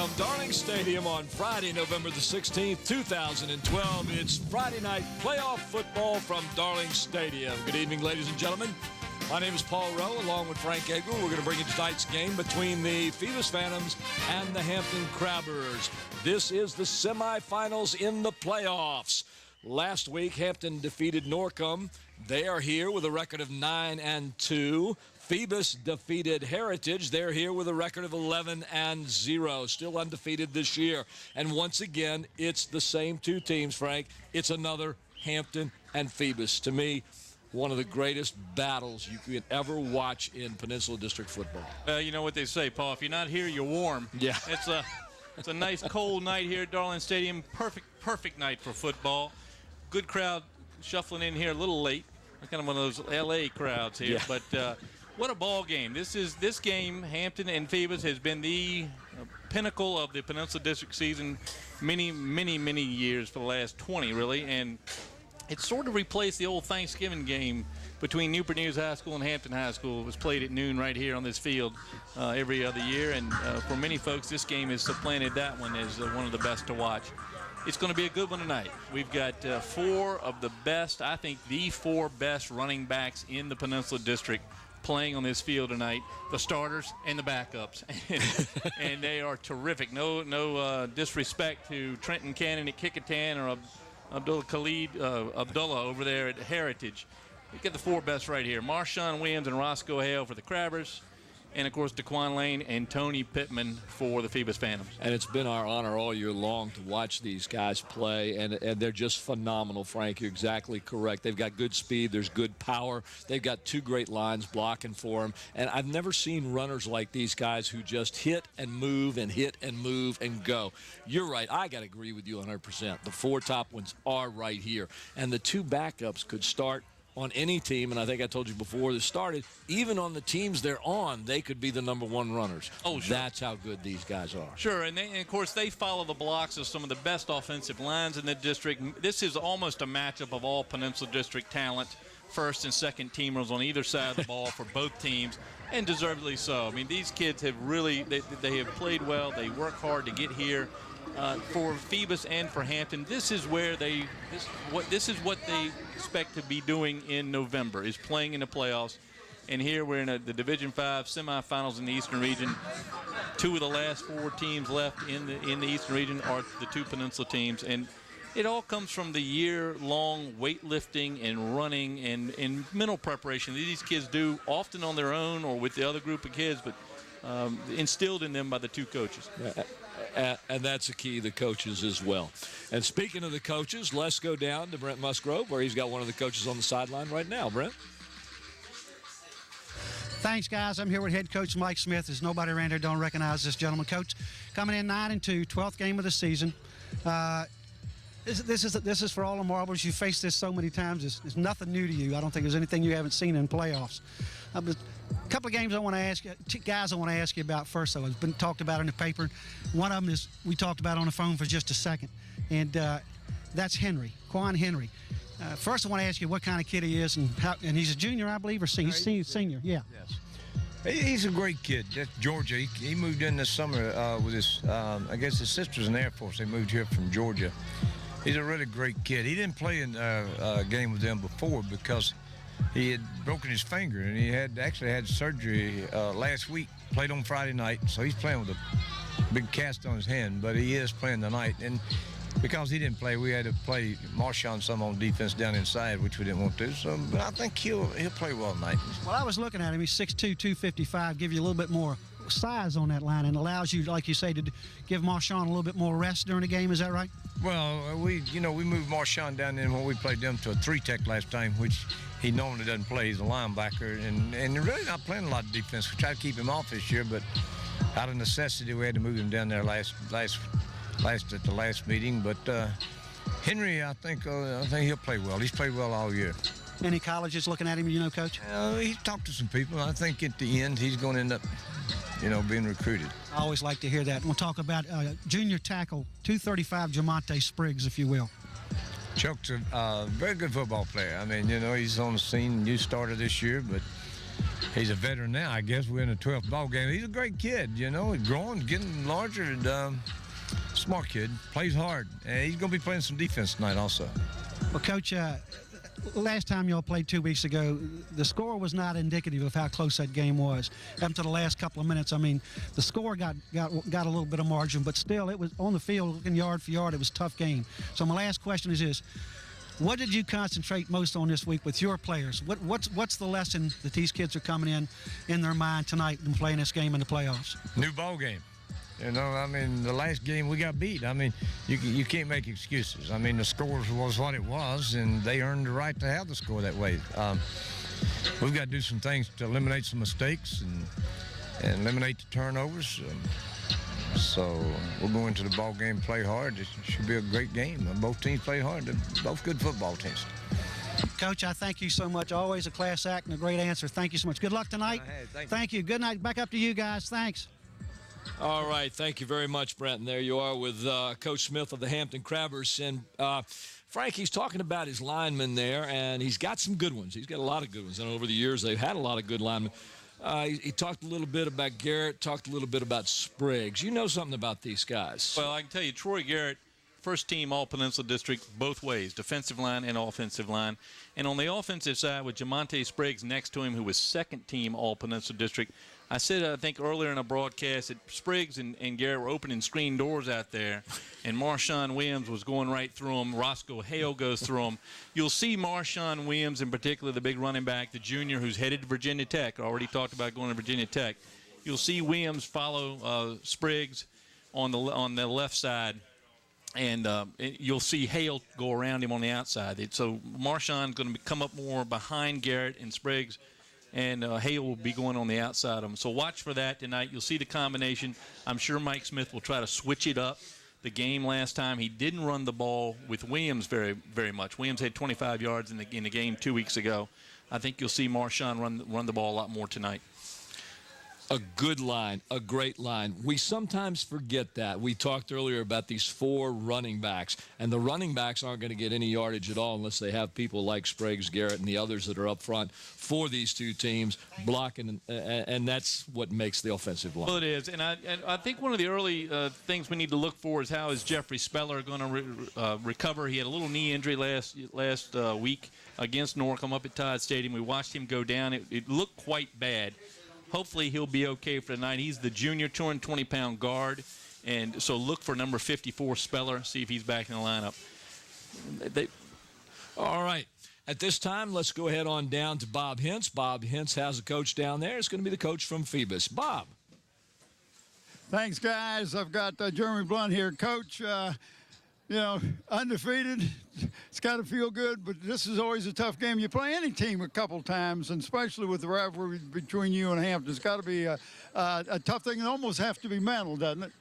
from Darling Stadium on Friday, November the 16th, 2012. It's Friday night playoff football from Darling Stadium. Good evening, ladies and gentlemen. My name is Paul Rowe, along with Frank Egel. We're going to bring you tonight's game between the Phoebus Phantoms and the Hampton Crabbers. This is the semifinals in the playoffs. Last week, Hampton defeated Norcom. They are here with a record of 9-2. Phoebus defeated Heritage. They're here with a record of 11-0, still undefeated this year. And once again, it's the same two teams, Frank. It's another Hampton and Phoebus. To me, one of the greatest battles you could ever watch in Peninsula District football. You know what they say, Paul. If you're not here, you're warm. Yeah. It's a nice cold night here at Darling Stadium. Perfect night for football. Good crowd shuffling in here a little late. Kind of one of those L.A. crowds here. Yeah. But what a ball game. This game, Hampton and Phoebus, has been the pinnacle of the Peninsula District season many years, for the last 20, really. And it sort of replaced the old Thanksgiving game between Newport News High School and Hampton High School. It was played at noon right here on this field every other year. And for many folks, this game has supplanted that one as one of the best to watch. It's going to be a good one tonight. We've got four of the best, I think the four best running backs in the Peninsula District playing on this field tonight, the starters and the backups. And they are terrific. No disrespect to Trenton Cannon at Kickitan or Abdullah over there at Heritage. You get the four best right here. Marshawn Williams and Roscoe Hale for the Crabbers. And, of course, DeQuan Lane and Tony Pittman for the Phoebus Phantoms. And it's been our honor all year long to watch these guys play, and they're just phenomenal, Frank. You're exactly correct. They've got good speed. There's good power. They've got two great lines blocking for them. And I've never seen runners like these guys who just hit and move and hit and move and go. You're right. I got to agree with you 100%. The four top ones are right here. And the two backups could start on any team, and I think I told you before this started, even on the teams they're on, they could be the number one runners. Oh, sure. That's how good these guys are. Sure, and of course, they follow the blocks of some of the best offensive lines in the district. This is almost a matchup of all Peninsula District talent, first and second teamers on either side of the ball for both teams, and deservedly so. I mean, these kids have really, they have played well. They work hard to get here. For Phoebus and for Hampton, this is what they expect to be doing in November, is playing in the playoffs. And here we're in the Division V semifinals in the Eastern Region. Two of the last four teams left in the Eastern Region are the two Peninsula teams, and it all comes from the year-long weightlifting and running and mental preparation that these kids do, often on their own or with the other group of kids, but instilled in them by the two coaches. Yeah. And that's the key, the coaches as well. And speaking of the coaches, let's go down to Brent Musgrove, where he's got one of the coaches on the sideline right now. Brent? Thanks, guys. I'm here with head coach Mike Smith. There's nobody around here don't recognize this gentleman. Coach, coming in 9-2, 12th game of the season. This is for all the marbles. You faced this so many times. It's nothing new to you. I don't think there's anything you haven't seen in playoffs. A couple of games I want to ask you, guys I want to ask you about first, though. It's been talked about in the paper. One of them is we talked about on the phone for just a second, and that's Henry, Quan Henry. First, I want to ask you what kind of kid he is, and he's a junior, I believe, or senior? Senior, yeah. Yes. He's a great kid. That's Georgia. He moved in this summer with his, I guess his sister's in the Air Force. They moved here from Georgia. He's a really great kid. He didn't play in a game with them before because he had broken his finger, and he actually had surgery last week. Played on Friday night, so he's playing with a big cast on his hand, but he is playing tonight. And because he didn't play, we had to play Marshawn some on defense down inside, which we didn't want to. So, but I think he'll play well tonight. Well, I was looking at him. He's 6'2", 255, give you a little bit more size on that line and allows you, like you say, to give Marshawn a little bit more rest during the game. Is that right? Well, we moved Marshawn down in when we played them to a 3-tech last time, which he normally doesn't play. He's a linebacker, and really not playing a lot of defense. We tried to keep him off this year, but out of necessity, we had to move him down there last at the last meeting. But Henry, I think he'll play well. He's played well all year. Any colleges looking at him, Coach? He's talked to some people. I think at the end he's going to end up, being recruited. I always like to hear that. We'll talk about junior tackle, 235 Jamonte Spriggs, if you will. Chuck's a very good football player. I mean, he's on the scene, new starter this year, but he's a veteran now, I guess. We're in the 12th ball game. He's a great kid, you know. He's growing, getting larger, and smart kid. Plays hard. And he's going to be playing some defense tonight also. Well, Coach, last time y'all played 2 weeks ago, the score was not indicative of how close that game was. Up to the last couple of minutes, I mean, the score got a little bit of margin, but still, it was on the field, looking yard for yard. It was a tough game. So my last question is this. What did you concentrate most on this week with your players? What's the lesson that these kids are coming in their mind tonight and playing this game in the playoffs? New ball game. You know, I mean, the last game we got beat. I mean, you can't make excuses. I mean, the score was what it was, and they earned the right to have the score that way. We've got to do some things to eliminate some mistakes and eliminate the turnovers. So we'll go into the ball game, play hard. It should be a great game. Both teams play hard. They're both good football teams. Coach, I thank you so much. Always a class act and a great answer. Thank you so much. Good luck tonight. Hey, thank you. Good night. Back up to you guys. Thanks. All right. Thank you very much, Brent. And there you are with Coach Smith of the Hampton Crabbers. And Frank, he's talking about his linemen there, and he's got some good ones. He's got a lot of good ones. And over the years, they've had a lot of good linemen. He talked a little bit about Garrett, talked a little bit about Spriggs. You know something about these guys. Well, I can tell you, Troy Garrett, first team All-Peninsula District both ways, defensive line and offensive line. And on the offensive side with Jamonte Spriggs next to him, who was second team All-Peninsula District, I said, I think earlier in a broadcast that Spriggs and Garrett were opening screen doors out there, and Marshawn Williams was going right through them. Roscoe Hale goes through them. You'll see Marshawn Williams, in particular, the big running back, the junior who's headed to Virginia Tech. I already talked about going to Virginia Tech. You'll see Williams follow Spriggs on the left side, and you'll see Hale go around him on the outside. So Marshawn's going to come up more behind Garrett and Spriggs, and Hale will be going on the outside of them. So watch for that tonight. You'll see the combination. I'm sure Mike Smith will try to switch it up. The game last time, he didn't run the ball with Williams very, very much. Williams had 25 yards in the game 2 weeks ago. I think you'll see Marshawn run the ball a lot more tonight. A good line, a great line. We sometimes forget that. We talked earlier about these 4 running backs, and the running backs aren't going to get any yardage at all unless they have people like Spriggs, Garrett, and the others that are up front for these two teams blocking, and that's what makes the offensive line. Well, it is, and I think one of the early things we need to look for is how is Jeffrey Speller going to recover. He had a little knee injury last week against Norcom up at Todd Stadium. We watched him go down. It looked quite bad. Hopefully he'll be okay for tonight. He's the junior 220-pound guard, and so look for number 54, Speller, see if he's back in the lineup. All right. At this time, let's go ahead on down to Bob Hintz. Bob Hintz has a coach down there. It's going to be the coach from Phoebus. Bob. Thanks, guys. I've got Jeremy Blunt here. Coach, undefeated. It's got to feel good, but this is always a tough game. You play any team a couple times, and especially with the rivalry between you and Hampton. It's got to be a tough thing. It almost has to be mental, doesn't it?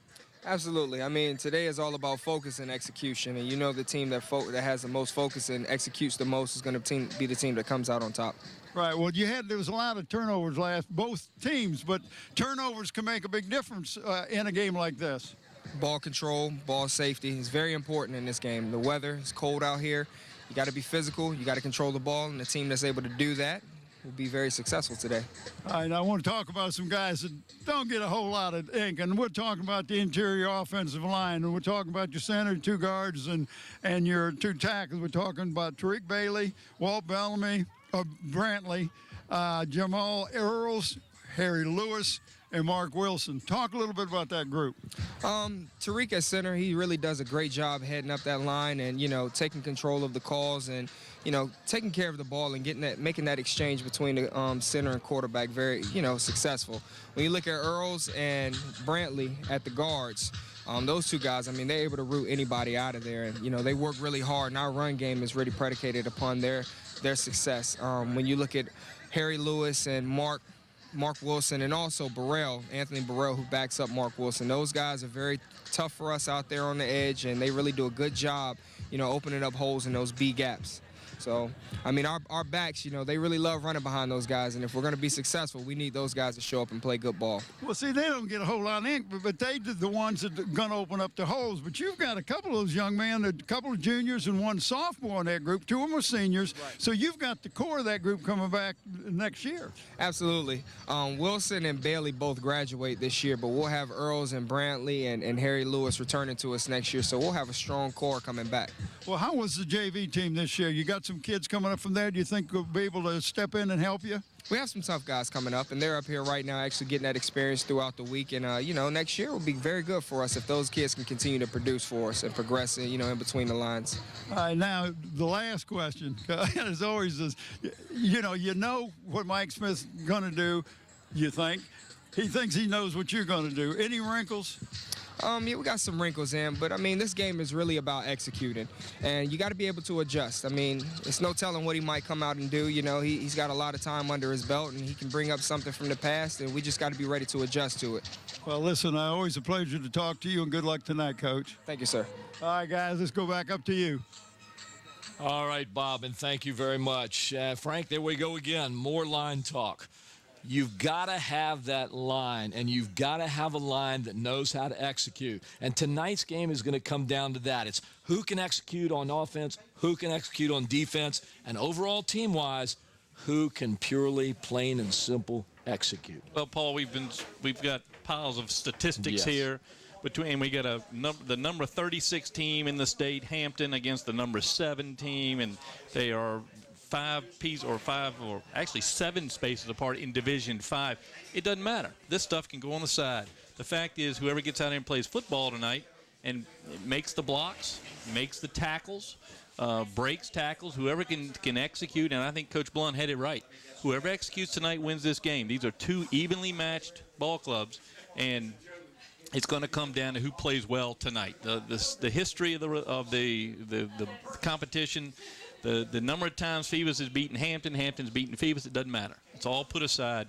Absolutely. I mean, today is all about focus and execution, and you know the team that has the most focus and executes the most is going to be the team that comes out on top. Right. Well, there was a lot of turnovers both teams, but turnovers can make a big difference in a game like this. Ball control, ball safety is very important in this game. The weather is cold out here. You got to be physical. You got to control the ball, and the team that's able to do that will be very successful today. All right, I want to talk about some guys that don't get a whole lot of ink, and we're talking about the interior offensive line, and we're talking about your center, 2 guards, and your 2 tackles. We're talking about Tariq Bailey, Walt Bellamy, Brantley, Jamal Earls, Harry Lewis, and Mark Wilson. Talk a little bit about that group. Tariq at center, he really does a great job heading up that line and, taking control of the calls and, taking care of the ball and making that exchange between the center and quarterback very, successful. When you look at Earls and Brantley at the guards, those 2 guys, I mean, they're able to root anybody out of there. And, they work really hard, and our run game is really predicated upon their success. When you look at Harry Lewis and Mark Wilson, and also Anthony Burrell, who backs up Mark Wilson. Those guys are very tough for us out there on the edge, and they really do a good job, opening up holes in those B gaps. So, I mean, our backs, you know, they really love running behind those guys. And if we're going to be successful, we need those guys to show up and play good ball. Well, see, they don't get a whole lot of ink, but they did the ones that are going to open up the holes. But you've got a couple of those young men, a couple of juniors and one sophomore in that group. 2 of them are seniors. Right. So you've got the core of that group coming back next year. Absolutely. Wilson and Bailey both graduate this year, but we'll have Earls and Brantley and Harry Lewis returning to us next year. So we'll have a strong core coming back. Well, how was the JV team this year? You got some kids coming up from there. Do you think we'll be able to step in and help you? We have some tough guys coming up, and they're up here right now actually getting that experience throughout the week. And, you know, next year will be very good for us if those kids can continue to produce for us and progress, you know, in between the lines. All right, now, the last question, as always, is, you know what Mike Smith's going to do, you think. He thinks he knows what you're going to do. Any wrinkles? Yeah, we got some wrinkles in, but I mean, this game is really about executing, and you got to be able to adjust. I mean, it's no telling what he might come out and do. You know, he's got a lot of time under his belt, and he can bring up something from the past, and we just got to be ready to adjust to it. Well, listen, always a pleasure to talk to you, and good luck tonight, Coach. Thank you, sir. All right, guys, let's go back up to you. All right, Bob, and thank you very much. Frank, there we go again. More line talk. You've got to have that line, and you've got to have a line that knows how to execute. And tonight's game is going to come down to that. It's who can execute on offense, who can execute on defense, and overall team-wise, who can purely, plain and simple execute. Well, Paul, we've got piles of statistics here. And we got the number 36 team in the state, Hampton, against the number 7 team, and they are 7 spaces apart in Division 5. It doesn't matter. This stuff can go on the side. The fact is, whoever gets out there and plays football tonight and makes the blocks, makes the tackles, breaks tackles, whoever can execute, and I think Coach Blunt had it right. Whoever executes tonight wins this game. These are 2 evenly matched ball clubs, and it's going to come down to who plays well tonight. The history of the competition. The number of times Phoebus has beaten Hampton, Hampton's beaten Phoebus, it doesn't matter. It's all put aside.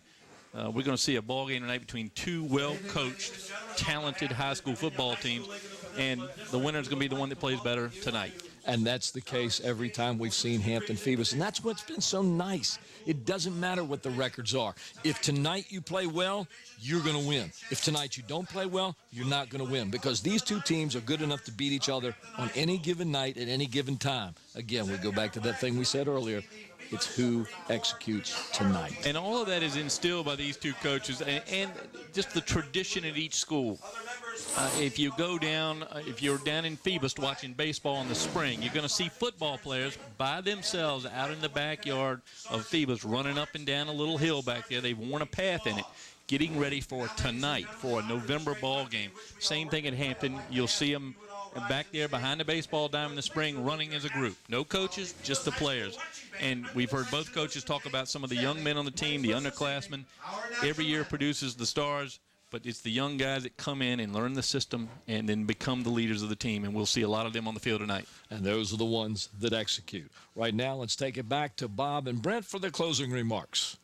We're going to see a ball game tonight between 2 well-coached, talented high school football teams, and the winner is going to be the one that plays better tonight. And that's the case every time we've seen Hampton Phoebus, and that's what's been so nice. It doesn't matter what the records are. If tonight you play well, you're going to win. If tonight you don't play well, you're not going to win, because these 2 teams are good enough to beat each other on any given night at any given time. Again, we go back to that thing we said earlier. It's who executes tonight. And all of that is instilled by these 2 coaches and just the tradition at each school. If you're down in Phoebus watching baseball in the spring, you're going to see football players by themselves out in the backyard of Phoebus running up and down a little hill back there. They've worn a path in it, getting ready for tonight, for a November ball game. Same thing at Hampton. You'll see them back there behind the baseball diamond in the spring running as a group. No coaches, just the players. And we've heard both coaches talk about some of the young men on the team, the underclassmen. Every year produces the stars, but it's the young guys that come in and learn the system and then become the leaders of the team, and we'll see a lot of them on the field tonight. And those are the ones that execute. Right now, let's take it back to Bob and Brent for their closing remarks.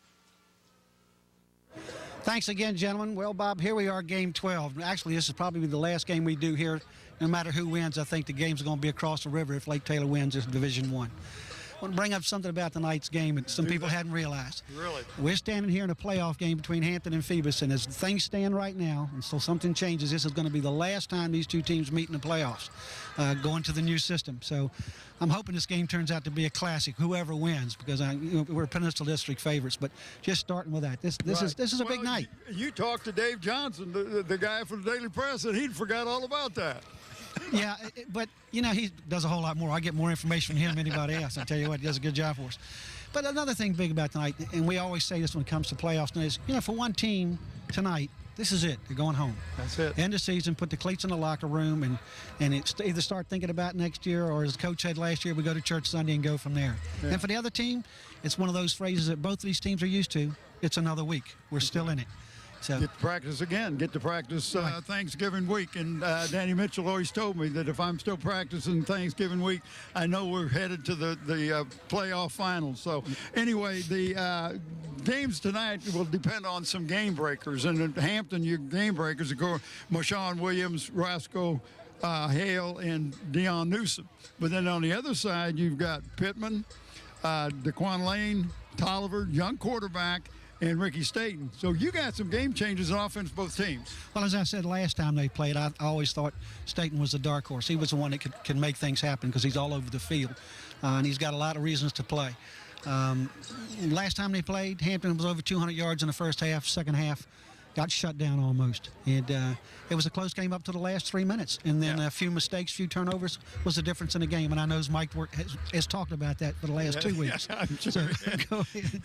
Thanks again, gentlemen. Well, Bob, here we are, game 12. Actually, this is probably the last game we do here. No matter who wins, I think the game's going to be across the river if Lake Taylor wins this Division 1. I want to bring up something about tonight's game that some people hadn't realized. Really? We're standing here in a playoff game between Hampton and Phoebus, and as things stand right now, until something changes, this is going to be the last time these 2 teams meet in the playoffs, going to the new system. So I'm hoping this game turns out to be a classic, whoever wins, because we're Peninsula District favorites. But just starting with that, this is a big night. You talked to Dave Johnson, the guy from the Daily Press, and he'd forgot all about that. Yeah, but, he does a whole lot more. I get more information from him than anybody else. I tell you what, he does a good job for us. But another thing big about tonight, and we always say this when it comes to playoffs, is, for one team tonight, this is it. They're going home. That's it. End of season, put the cleats in the locker room, and it's either start thinking about next year, or as the coach said last year, we go to church Sunday and go from there. Yeah. And for the other team, it's one of those phrases that both of these teams are used to. It's another week. We're still in it. So. Get to practice again. Get to practice Thanksgiving week. And Danny Mitchell always told me that if I'm still practicing Thanksgiving week, I know we're headed to the playoff finals. So anyway, the games tonight will depend on some game breakers. And at Hampton, your game breakers, of course, Marshawn Williams, Roscoe Hale and Deion Newsom. But then on the other side, you've got Pittman, DeQuan Lane, Tolliver, young quarterback, and Ricky Staten. So you got some game changers in offense, both teams. Well, as I said last time they played, I always thought Staten was the dark horse. He was the one that can make things happen because he's all over the field, and he's got a lot of reasons to play. Last time they played, Hampton was over 200 yards in the first half. Second half, got shut down almost. And it was a close game up to the last 3 minutes. And then a few mistakes, few turnovers was the difference in the game. And I know Mike has talked about that for the last 2 weeks. Yeah, I'm sure. So, go ahead.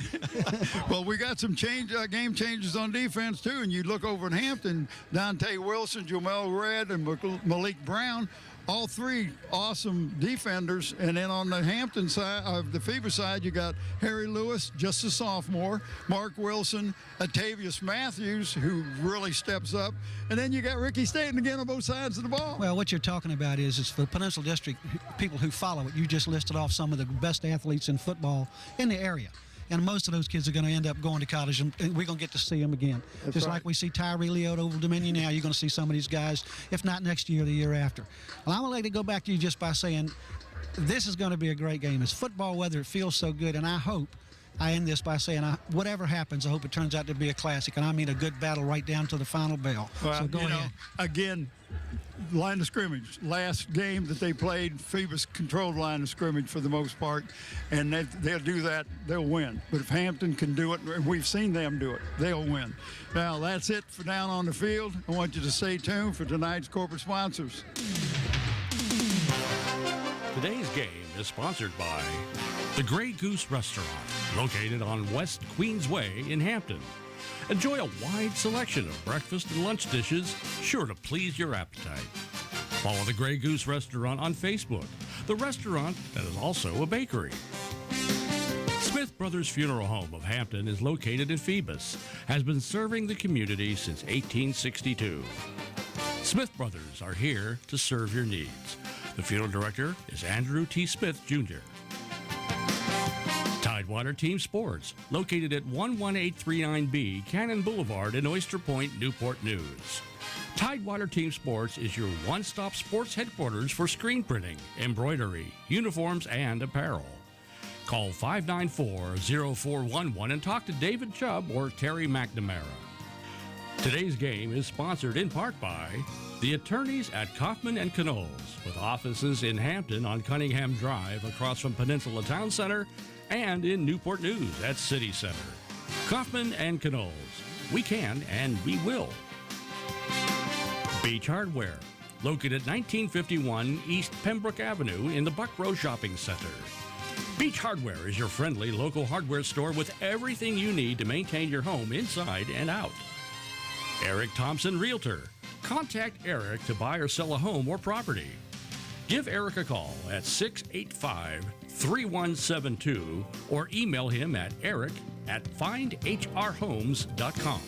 Well, we got some game changes on defense, too. And you look over at Hampton, Dante Wilson, Jamel Red, and Malik Brown. All three awesome defenders. And then on the Hampton side, the Phoebus side, you got Harry Lewis, just a sophomore, Mark Wilson, Atavius Matthews, who really steps up. And then you got Ricky Staten again on both sides of the ball. Well, what you're talking about is for the Peninsula District, people who follow it, you just listed off some of the best athletes in football in the area. And most of those kids are going to end up going to college, and we're going to get to see them again. That's Just right. like we see Tyree Lee at Old Dominion now, you're going to see some of these guys, if not next year, the year after. Well, I'm going to let it go back to you just by saying this is going to be a great game. It's football weather. It feels so good, and I end this by saying whatever happens, I hope it turns out to be a classic, and I mean a good battle right down to the final bell. Well, so go ahead. Again, line of scrimmage. Last game that they played, Phoebus controlled line of scrimmage for the most part, and they'll do that, they'll win. But if Hampton can do it, and we've seen them do it, they'll win. Now, that's it for Down on the Field. I want you to stay tuned for tonight's corporate sponsors. Today's game is sponsored by the Grey Goose Restaurant, located on West Queens Way in Hampton. Enjoy a wide selection of breakfast and lunch dishes, sure to please your appetite. Follow the Grey Goose Restaurant on Facebook, the restaurant that is also a bakery. Smith Brothers Funeral Home of Hampton is located in Phoebus, has been serving the community since 1862. Smith Brothers are here to serve your needs. The funeral director is Andrew T. Smith, Jr. Tidewater Team Sports, located at 11839B Cannon Boulevard in Oyster Point, Newport News. Tidewater Team Sports is your one-stop sports headquarters for screen printing, embroidery, uniforms, and apparel. Call 594-0411 and talk to David Chubb or Terry McNamara. Today's game is sponsored in part by the attorneys at Kaufman and Knowles, with offices in Hampton on Cunningham Drive across from Peninsula Town Center and in Newport News at City Center. Kaufman and Knowles. We can and we will. Beach Hardware, located at 1951 East Pembroke Avenue in the Buckrow Shopping Center. Beach Hardware is your friendly local hardware store with everything you need to maintain your home inside and out. Eric Thompson Realtor. Contact Eric to buy or sell a home or property. Give Eric a call at 685-3172 or email him at eric@findhrhomes.com.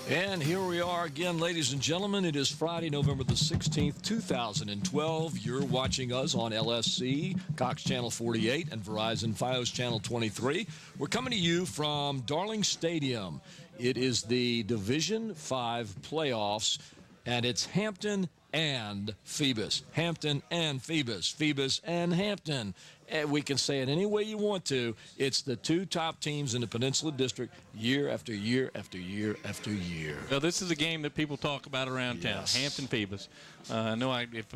And here we are again, ladies and gentlemen. It is Friday, November the 16th, 2012. You're watching us on LSC, Cox Channel 48, and Verizon Fios Channel 23. We're coming to you from Darling Stadium. It is the Division 5 playoffs, and it's Hampton and Phoebus. Hampton and Phoebus. Phoebus and Hampton. And we can say it any way you want to. It's the two top teams in the Peninsula District year after year after year after year. Well, this is a game that people talk about around town, Hampton Phoebus. I know if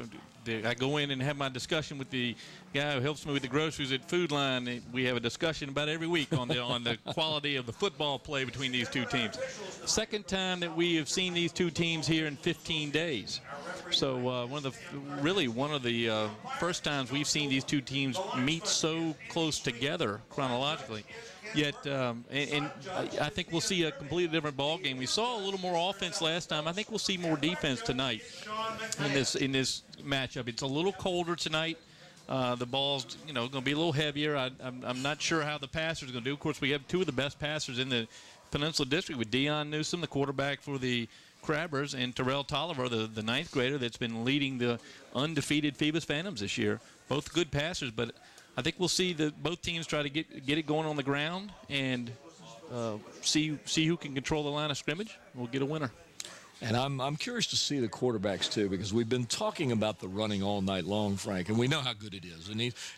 I go in and have my discussion with the guy who helps me with the groceries at Food Line, we have a discussion about it every week on the quality of the football play between these two teams. Second time that we have seen these two teams here in 15 days. So one of the first times we've seen these two teams meet so close together chronologically. Yet, and I think we'll see a completely different ball game. We saw a little more offense last time. I think we'll see more defense tonight in this matchup. It's a little colder tonight. The ball's going to be a little heavier. I'm not sure how the passers are going to do. Of course, we have two of the best passers in the Peninsula District with Deion Newsom, the quarterback for the Crabbers, and Terrell Tolliver, the ninth grader that's been leading the undefeated Phoebus Phantoms this year. Both good passers, but I think we'll see both teams try to get it going on the ground and see who can control the line of scrimmage. We'll get a winner. And I'm curious to see the quarterbacks, too, because we've been talking about the running all night long, Frank, and we know how good it is.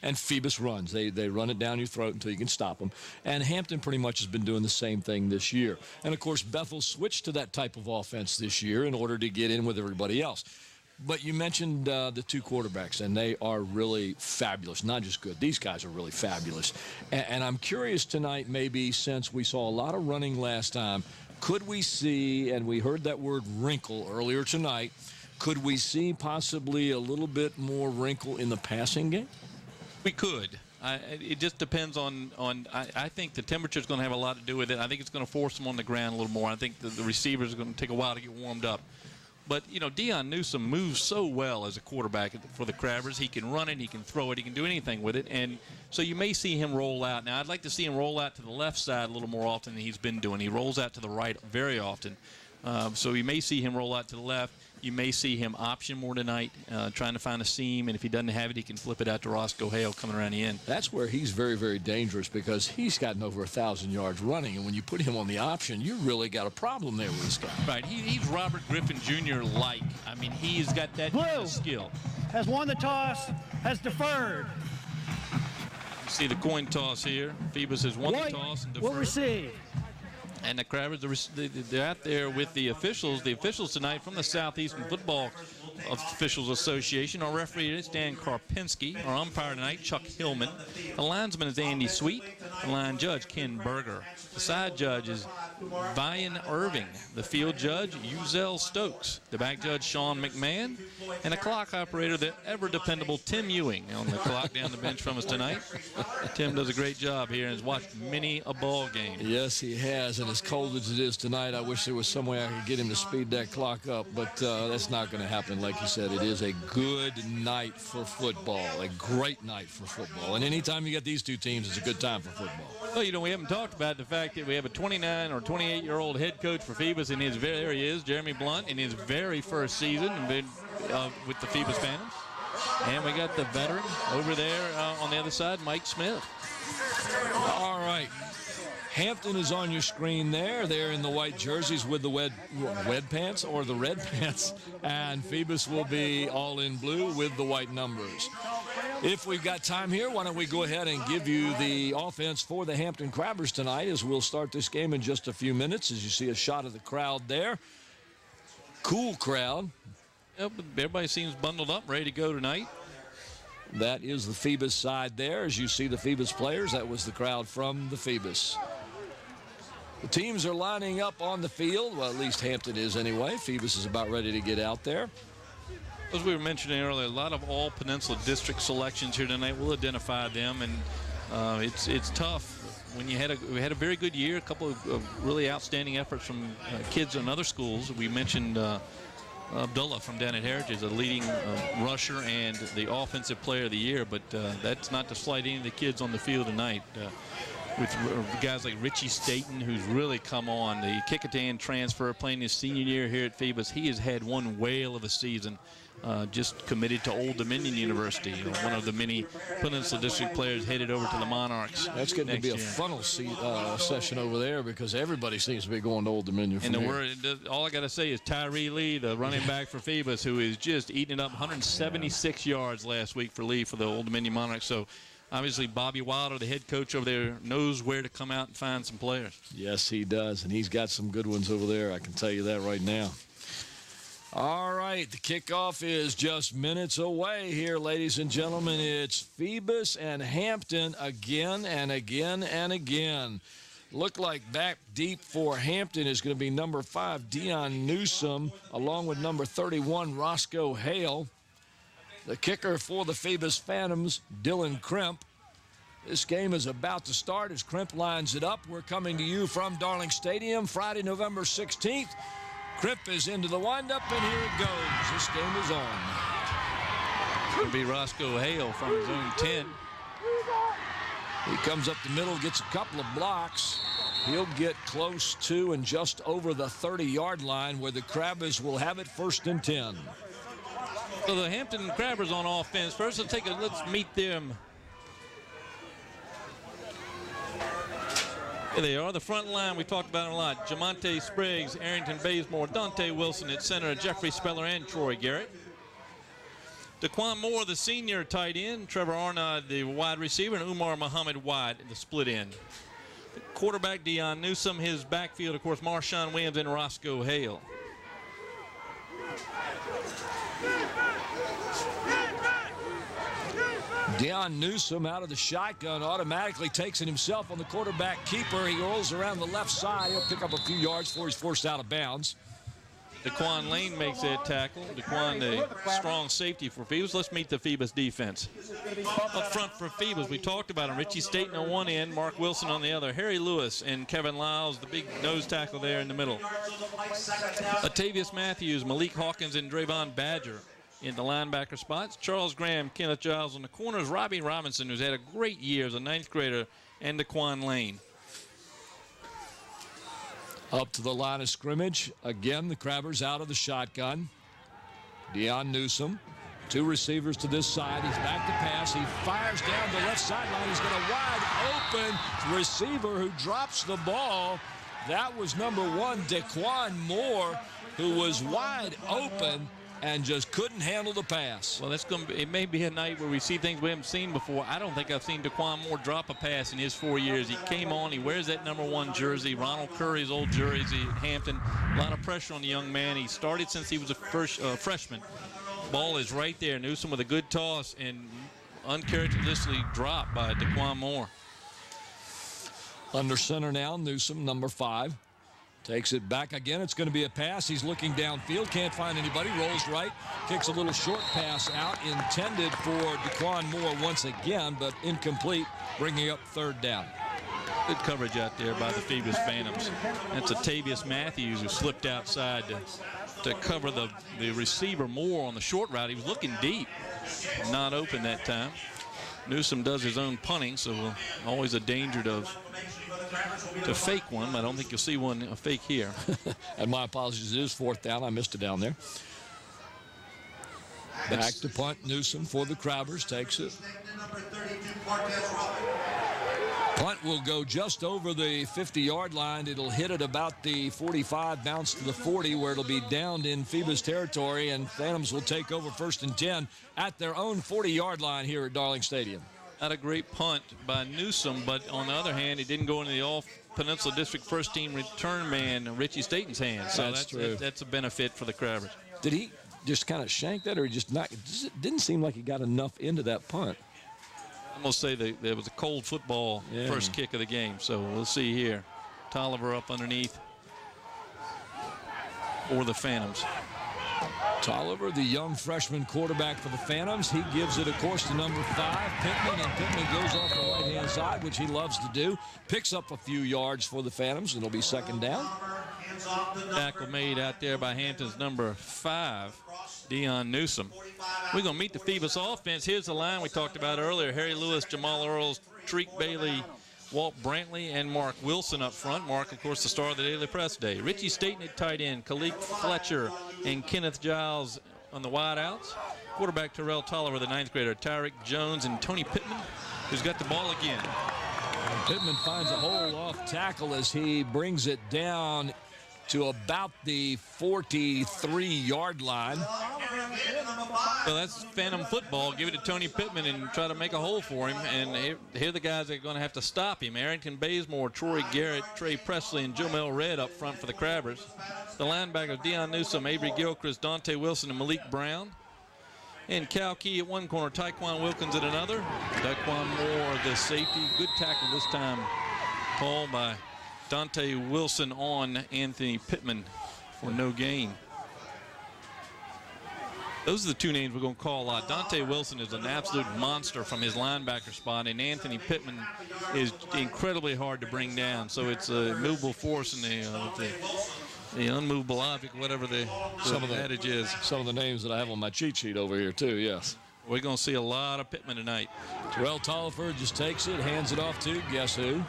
And Phoebus runs. They run it down your throat until you can stop them. And Hampton pretty much has been doing the same thing this year. And, of course, Bethel switched to that type of offense this year in order to get in with everybody else. But you mentioned the two quarterbacks, and they are really fabulous. Not just good. These guys are really fabulous. And I'm curious tonight, maybe since we saw a lot of running last time, could we see, and we heard that word wrinkle earlier tonight, could we see possibly a little bit more wrinkle in the passing game? We could. It just depends on I think the temperature is going to have a lot to do with it. I think it's going to force them on the ground a little more. I think the receivers are going to take a while to get warmed up. But, Dion Newsome moves so well as a quarterback for the Crabbers. He can run it, he can throw it, he can do anything with it. And so you may see him roll out. Now, I'd like to see him roll out to the left side a little more often than he's been doing. He rolls out to the right very often. So you may see him roll out to the left. You may see him option more tonight, trying to find a seam. And if he doesn't have it, he can flip it out to Roscoe Hale coming around the end. That's where he's very, very dangerous because he's gotten over 1,000 yards running. And when you put him on the option, you really got a problem there with this guy. Right. He's Robert Griffin Jr.-like. I mean, he's got that kind of skill. Has won the toss, has deferred. You see the coin toss here. Phoebus has won the toss and deferred. Will receive. And the Crabbers, they're out there with the officials. The officials tonight from the Southeastern Football Officials Association. Our referee is Dan Karpinski. Our umpire tonight, Chuck Hillman. The linesman is Andy Sweet. The line judge, Ken Berger. The side judge is Vian Irving. The field judge, Uzel Stokes. The back judge, Sean McMahon. And the clock operator, the ever-dependable Tim Ewing on the clock down the bench from us tonight. Tim does a great job here and has watched many a ball game. Yes, he has. And as cold as it is tonight, I wish there was some way I could get him to speed that clock up. But that's not going to happen. Like you said, it is a good night for football, a great night for football. And anytime you get these two teams, it's a good time for football. Well, we haven't talked about the fact that we have a 29 or 28-year-old head coach for Phoebus, and there he is, Jeremy Blunt, in his very first season with the Phoebus Phantoms. And we got the veteran over there on the other side, Mike Smith. All right. Hampton is on your screen there. They're in the white jerseys with the red pants or the red pants. And Phoebus will be all in blue with the white numbers. If we've got time here, why don't we go ahead and give you the offense for the Hampton Crabbers tonight as we'll start this game in just a few minutes. As you see a shot of the crowd there. Cool crowd. Yep, everybody seems bundled up, ready to go tonight. That is the Phoebus side there. As you see the Phoebus players, that was the crowd from the Phoebus. The teams are lining up on the field. Well, at least Hampton is anyway. Phoebus is about ready to get out there. As we were mentioning earlier, a lot of all Peninsula District selections here tonight. We'll identify them, and it's tough. When we had a very good year, a couple of really outstanding efforts from kids in other schools. We mentioned Abdullah from down at Heritage, a leading rusher and the offensive player of the year, but that's not to slight any of the kids on the field tonight. With guys like Richie Staten, who's really come on, the Kickotan transfer, playing his senior year here at Phoebus. He has had one whale of a season, just committed to Old Dominion University, one of the many Peninsula District players headed over to the Monarchs. That's going to be a funnel session over there because everybody seems to be going to Old Dominion. And all I got to say is Tyree Lee, the running back for Phoebus, who is just eating it up. 176 yards last week for Lee for the Old Dominion Monarchs. So obviously Bobby Wilder, the head coach over there, knows where to come out and find some players. Yes, he does, and he's got some good ones over there. I can tell you that right now. All right, the kickoff is just minutes away here, ladies and gentlemen. It's Phoebus and Hampton again and again and again. Look like back deep for Hampton is going to be number 5, Dion Newsome, along with number 31, Roscoe Hale. The kicker for the Phoebus Phantoms, Dylan Krimp. This game is about to start as Krimp lines it up. We're coming to you from Darling Stadium Friday, November 16th. Krimp is into the windup, and here it goes. This game is on. It's going to be Roscoe Hale from his own 10. He comes up the middle, gets a couple of blocks. He'll get close to and just over the 30-yard line where the Crabbers will have it 1st and 10. So the Hampton Crabbers on offense. First, let's meet them. Here they are, the front line. We talked about it a lot. Jamonte Spriggs, Arrington Bazemore, Dante Wilson at center, Jeffrey Speller, and Troy Garrett. Daquan Moore, the senior tight end, Trevor Arnott, the wide receiver, and Umar Muhammad White, the split end. The quarterback, Deion Newsome. His backfield, of course, Marshawn Williams and Roscoe Hale. Deion Newsome out of the shotgun automatically takes it himself on the quarterback keeper. He rolls around the left side. He'll pick up a few yards before he's forced out of bounds. Daquan Lane makes that tackle. Daquan, the strong safety for Phoebus. Let's meet the Phoebus defense. Up front for Phoebus, we talked about him. Richie Staten on one end, Mark Wilson on the other. Harry Lewis and Kevin Lyles, the big nose tackle there in the middle. Latavius Matthews, Malik Hawkins, and Drayvon Badger in the linebacker spots. Charles Graham, Kenneth Giles on the corners. Robbie Robinson, who's had a great year as a ninth grader, and Daquan Lane. Up to the line of scrimmage. Again, the Crabbers out of the shotgun. Deion Newsome. Two receivers to this side. He's back to pass. He fires down the left sideline. He's got a wide open receiver who drops the ball. That was number 1, Daquan Moore, who was wide open and just couldn't handle the pass. Well, that's going to be, it may be a night where we see things we haven't seen before. I don't think I've seen Daquan Moore drop a pass in his 4 years. He came on, he wears that number 1 jersey, Ronald Curry's old jersey at Hampton. A lot of pressure on the young man. He started since he was a freshman. Ball is right there. Newsome with a good toss and uncharacteristically dropped by Daquan Moore. Under center now, Newsome, number 5. Takes it back again. It's going to be a pass. He's looking downfield. Can't find anybody. Rolls right. Kicks a little short pass out. Intended for Daquan Moore once again, but incomplete. Bringing up 3rd down. Good coverage out there by the Phoebus Phantoms. That's Latavius Matthews who slipped outside to cover the receiver Moore on the short route. He was looking deep. Not open that time. Newsome does his own punting, so always a danger to fake one. I don't think you'll see one a fake here. And my apologies, it is 4th down. I missed it down there. Back to punt. Newsome for the Crabbers. Takes it. Punt will go just over the 50-yard line. It'll hit at about the 45, bounce to the 40, where it'll be downed in Phoebus territory, and Phantoms will take over 1st and 10 at their own 40-yard line here at Darling Stadium. Not a great punt by Newsome, but on the other hand, it didn't go into the All-Peninsula District first-team return man, Richie Staten's hands. So that's true. That's a benefit for the Crabbers. Did he just kind of shank that, or just not? It didn't seem like he got enough into that punt. I'm going to say that there was a cold football first kick of the game, so we'll see here. Tolliver up underneath for the Phantoms. Tolliver, the young freshman quarterback for the Phantoms. He gives it, of course, to number 5, Pittman, and Pittman goes off the right-hand side, which he loves to do. Picks up a few yards for the Phantoms, and it'll be 2nd down. Tackle made out there by Hampton's number 5, Deion Newsome. We're going to meet the Phoebus offense. Here's the line we talked about earlier. Harry Lewis, Jamal Earls, Treek Bailey, Walt Brantley, and Mark Wilson up front. Mark, of course, the star of the Daily Press today. Richie Staten at tight end, Khalid Fletcher, and Kenneth Giles on the wideouts. Quarterback Terrell Tolliver, the 9th grader, Tyreek Jones, and Tony Pittman, who's got the ball again. And Pittman finds a hole off tackle as he brings it down to about the 43-yard line. Well, that's Phantom football. Give it to Tony Pittman and try to make a hole for him. And here are the guys that are going to have to stop him. Arrington Bazemore, Troy Garrett, Trey Presley, and Jomel Red up front for the Crabbers. The linebackers, Deion Newsome, Avery Gilchrist, Dante Wilson, and Malik Brown. And Cal Key at one corner, Tyquan Wilkins at another. Daquan Moore, the safety. Good tackle this time, Paul, by Dante Wilson on Anthony Pittman for no gain. Those are the two names we're going to call a lot. Dante Wilson is an absolute monster from his linebacker spot, and Anthony Pittman is incredibly hard to bring down. So it's a movable force and the unmovable object, whatever the adage is. Some of the names that I have on my cheat sheet over here, too, yes. We're going to see a lot of Pittman tonight. Terrell Tolliver just takes it, hands it off to, guess who?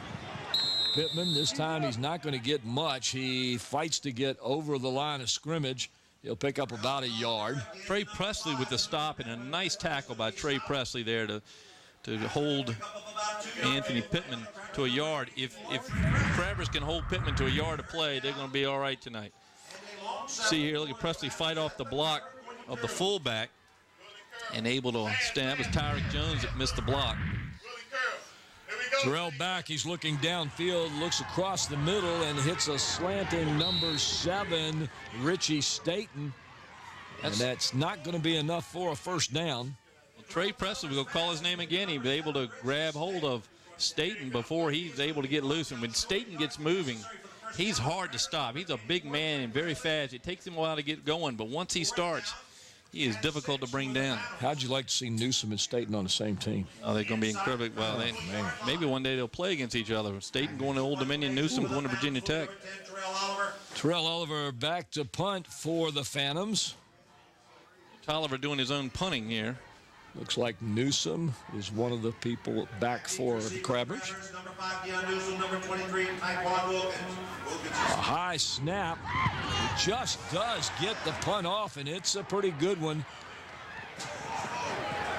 Pittman. This time he's not going to get much. He fights to get over the line of scrimmage. He'll pick up about a yard. Trey Presley with the stop, and a nice tackle by Trey Presley there to to hold Anthony Pittman to a yard. If Travers can hold Pittman to a yard of play, they're going to be all right tonight. See here, look at Presley fight off the block of the fullback and able to stand. That was Tyreek Jones that missed the block. Terrell back, he's looking downfield, looks across the middle and hits a slanting number 7, Richie Staten. And that's not going to be enough for a first down. Well, Trey Presley, we'll call his name again. He was able to grab hold of Staten before he's able to get loose. And when Staten gets moving, he's hard to stop. He's a big man and very fast. It takes him a while to get going, but once he starts, he is difficult to bring down. How'd you like to see Newsom and Staten on the same team? Oh, they're going to be incredibly well. Maybe one day they'll play against each other. Staten going to Old Dominion, Newsom going to Virginia Tech. Terrell Oliver back to punt for the Phantoms. Tolliver doing his own punting here. Looks like Newsom is one of the people back for the Crabbers. A high snap. It just does get the punt off, and it's a pretty good one.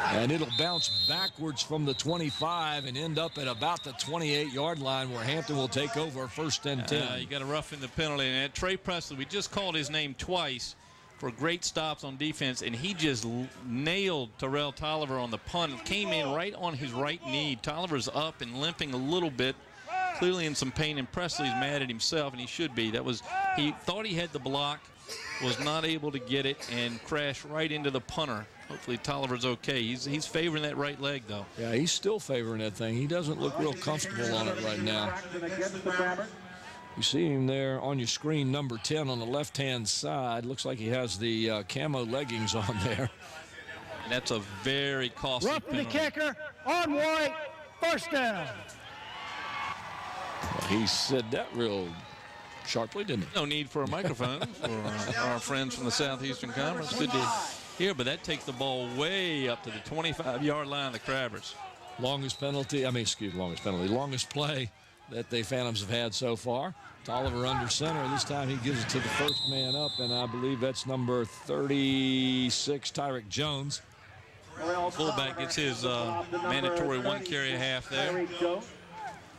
And it'll bounce backwards from the 25 and end up at about the 28-yard line where Hampton will take over first and 10. You got to rough in the penalty. And Trey Presley, we just called his name twice for great stops on defense, and he just nailed Terrell Tolliver on the punt. Came in right on his right knee. Tolliver's up and limping a little bit, clearly in some pain, and Presley's mad at himself, and he should be. He thought he had the block, was not able to get it, and crashed right into the punter. Hopefully Tolliver's okay. He's favoring that right leg, though. Yeah, he's still favoring that thing. He doesn't look real comfortable on it right now. You see him there on your screen, number 10 on the left-hand side. Looks like he has the camo leggings on there. And that's a very costly Roughing the penalty. kicker on White. First down. Well, he said that real sharply, didn't he? No need for a microphone for our friends from the Southeastern Conference. Good to hear, but that takes the ball way up to the 25-yard line of the Crabbers. Longest play that the Phantoms have had so far. Tolliver under center. This time he gives it to the first man up, and I believe that's number 36, Tyreek Jones. Fullback gets his mandatory one carry a half there.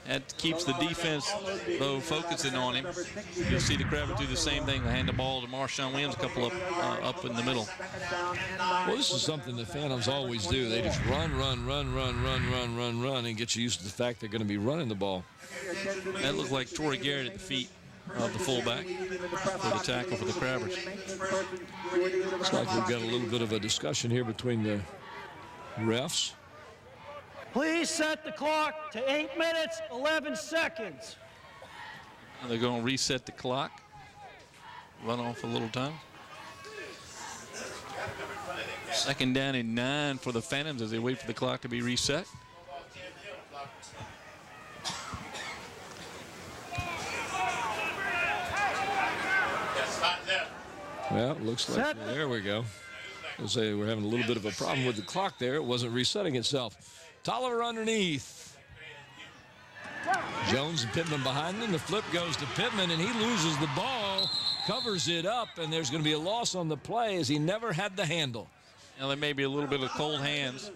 That keeps the defense, though, focusing on him. You'll see the Crabbers do the same thing. They hand the ball to Marshawn Williams, a couple up in the middle. Well, this is something the Phantoms always do. They just run, and get you used to the fact they're going to be running the ball. That looked like Torrey Garrett at the feet of the fullback for the tackle for the Crabbers. Looks like we've got a little bit of a discussion here between the refs. Please set the clock to 8 minutes, 11 seconds. They're going to reset the clock. Run off a little time. Second down and 9 for the Phantoms as they wait for the clock to be reset. Well, it looks like, there we go. I'll say we're having a little bit of a problem with the clock there. It wasn't resetting itself. Tolliver underneath. Jones and Pittman behind him. The flip goes to Pittman, and he loses the ball, covers it up, and there's going to be a loss on the play as he never had the handle. Now there may be a little bit of cold hands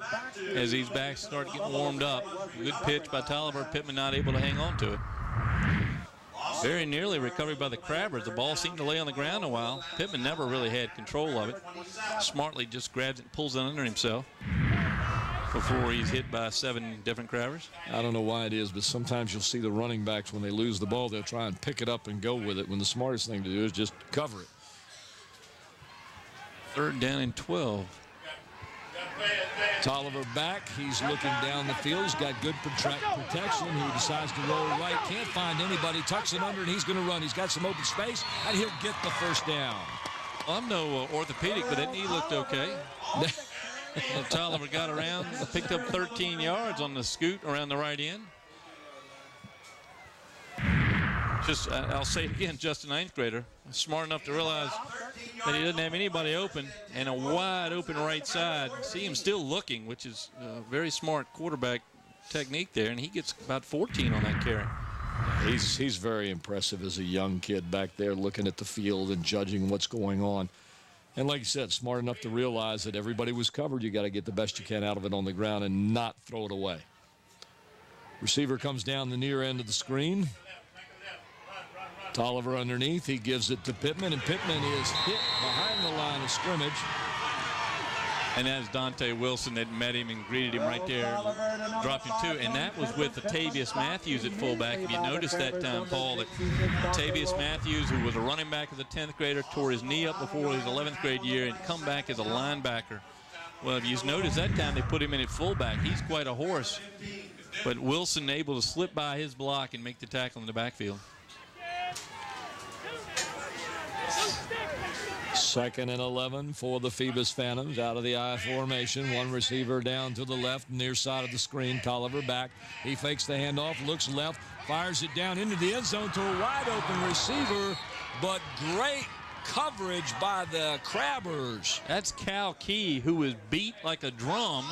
as these backs start getting warmed up. Good pitch by Tolliver. Pittman not able to hang on to it. Very nearly recovered by the Crabbers. The ball seemed to lay on the ground a while. Pittman never really had control of it. Smartly just grabs it and pulls it under himself before he's hit by 7 different Crabbers. I don't know why it is, but sometimes you'll see the running backs, when they lose the ball, they'll try and pick it up and go with it, when the smartest thing to do is just cover it. Third down and 12. Tolliver back. He's looking down the field. He's got good protection. He decides to roll right. Can't find anybody. Tucks it under, and he's going to run. He's got some open space, and he'll get the first down. Well, I'm no orthopedic, but that knee looked okay. Tolliver got around, picked up 13 yards on the scoot around the right end. I'll say it again, just a ninth grader, smart enough to realize that he doesn't have anybody open, and a wide open right side. See him still looking, which is a very smart quarterback technique there, and he gets about 14 on that carry. He's very impressive as a young kid back there, looking at the field and judging what's going on. And like you said, smart enough to realize that everybody was covered. You got to get the best you can out of it on the ground and not throw it away. Receiver comes down the near end of the screen. Tolliver underneath. He gives it to Pittman, and Pittman is hit behind the line of scrimmage. And that's Dante Wilson that met him and greeted him right there, dropped him too. And that was with Latavius Matthews at fullback. If you noticed that time, Paul, that Latavius Matthews, who was a running back as a 10th grader, tore his knee up before his 11th grade year and come back as a linebacker. Well, if you noticed that time, they put him in at fullback. He's quite a horse. But Wilson able to slip by his block and make the tackle in the backfield. 2nd and 11 for the Phoebus Phantoms out of the I formation. One receiver down to the left, near side of the screen. Tolliver back. He fakes the handoff, looks left, fires it down into the end zone to a wide open receiver, but great coverage by the Crabbers. That's Cal Key, who was beat like a drum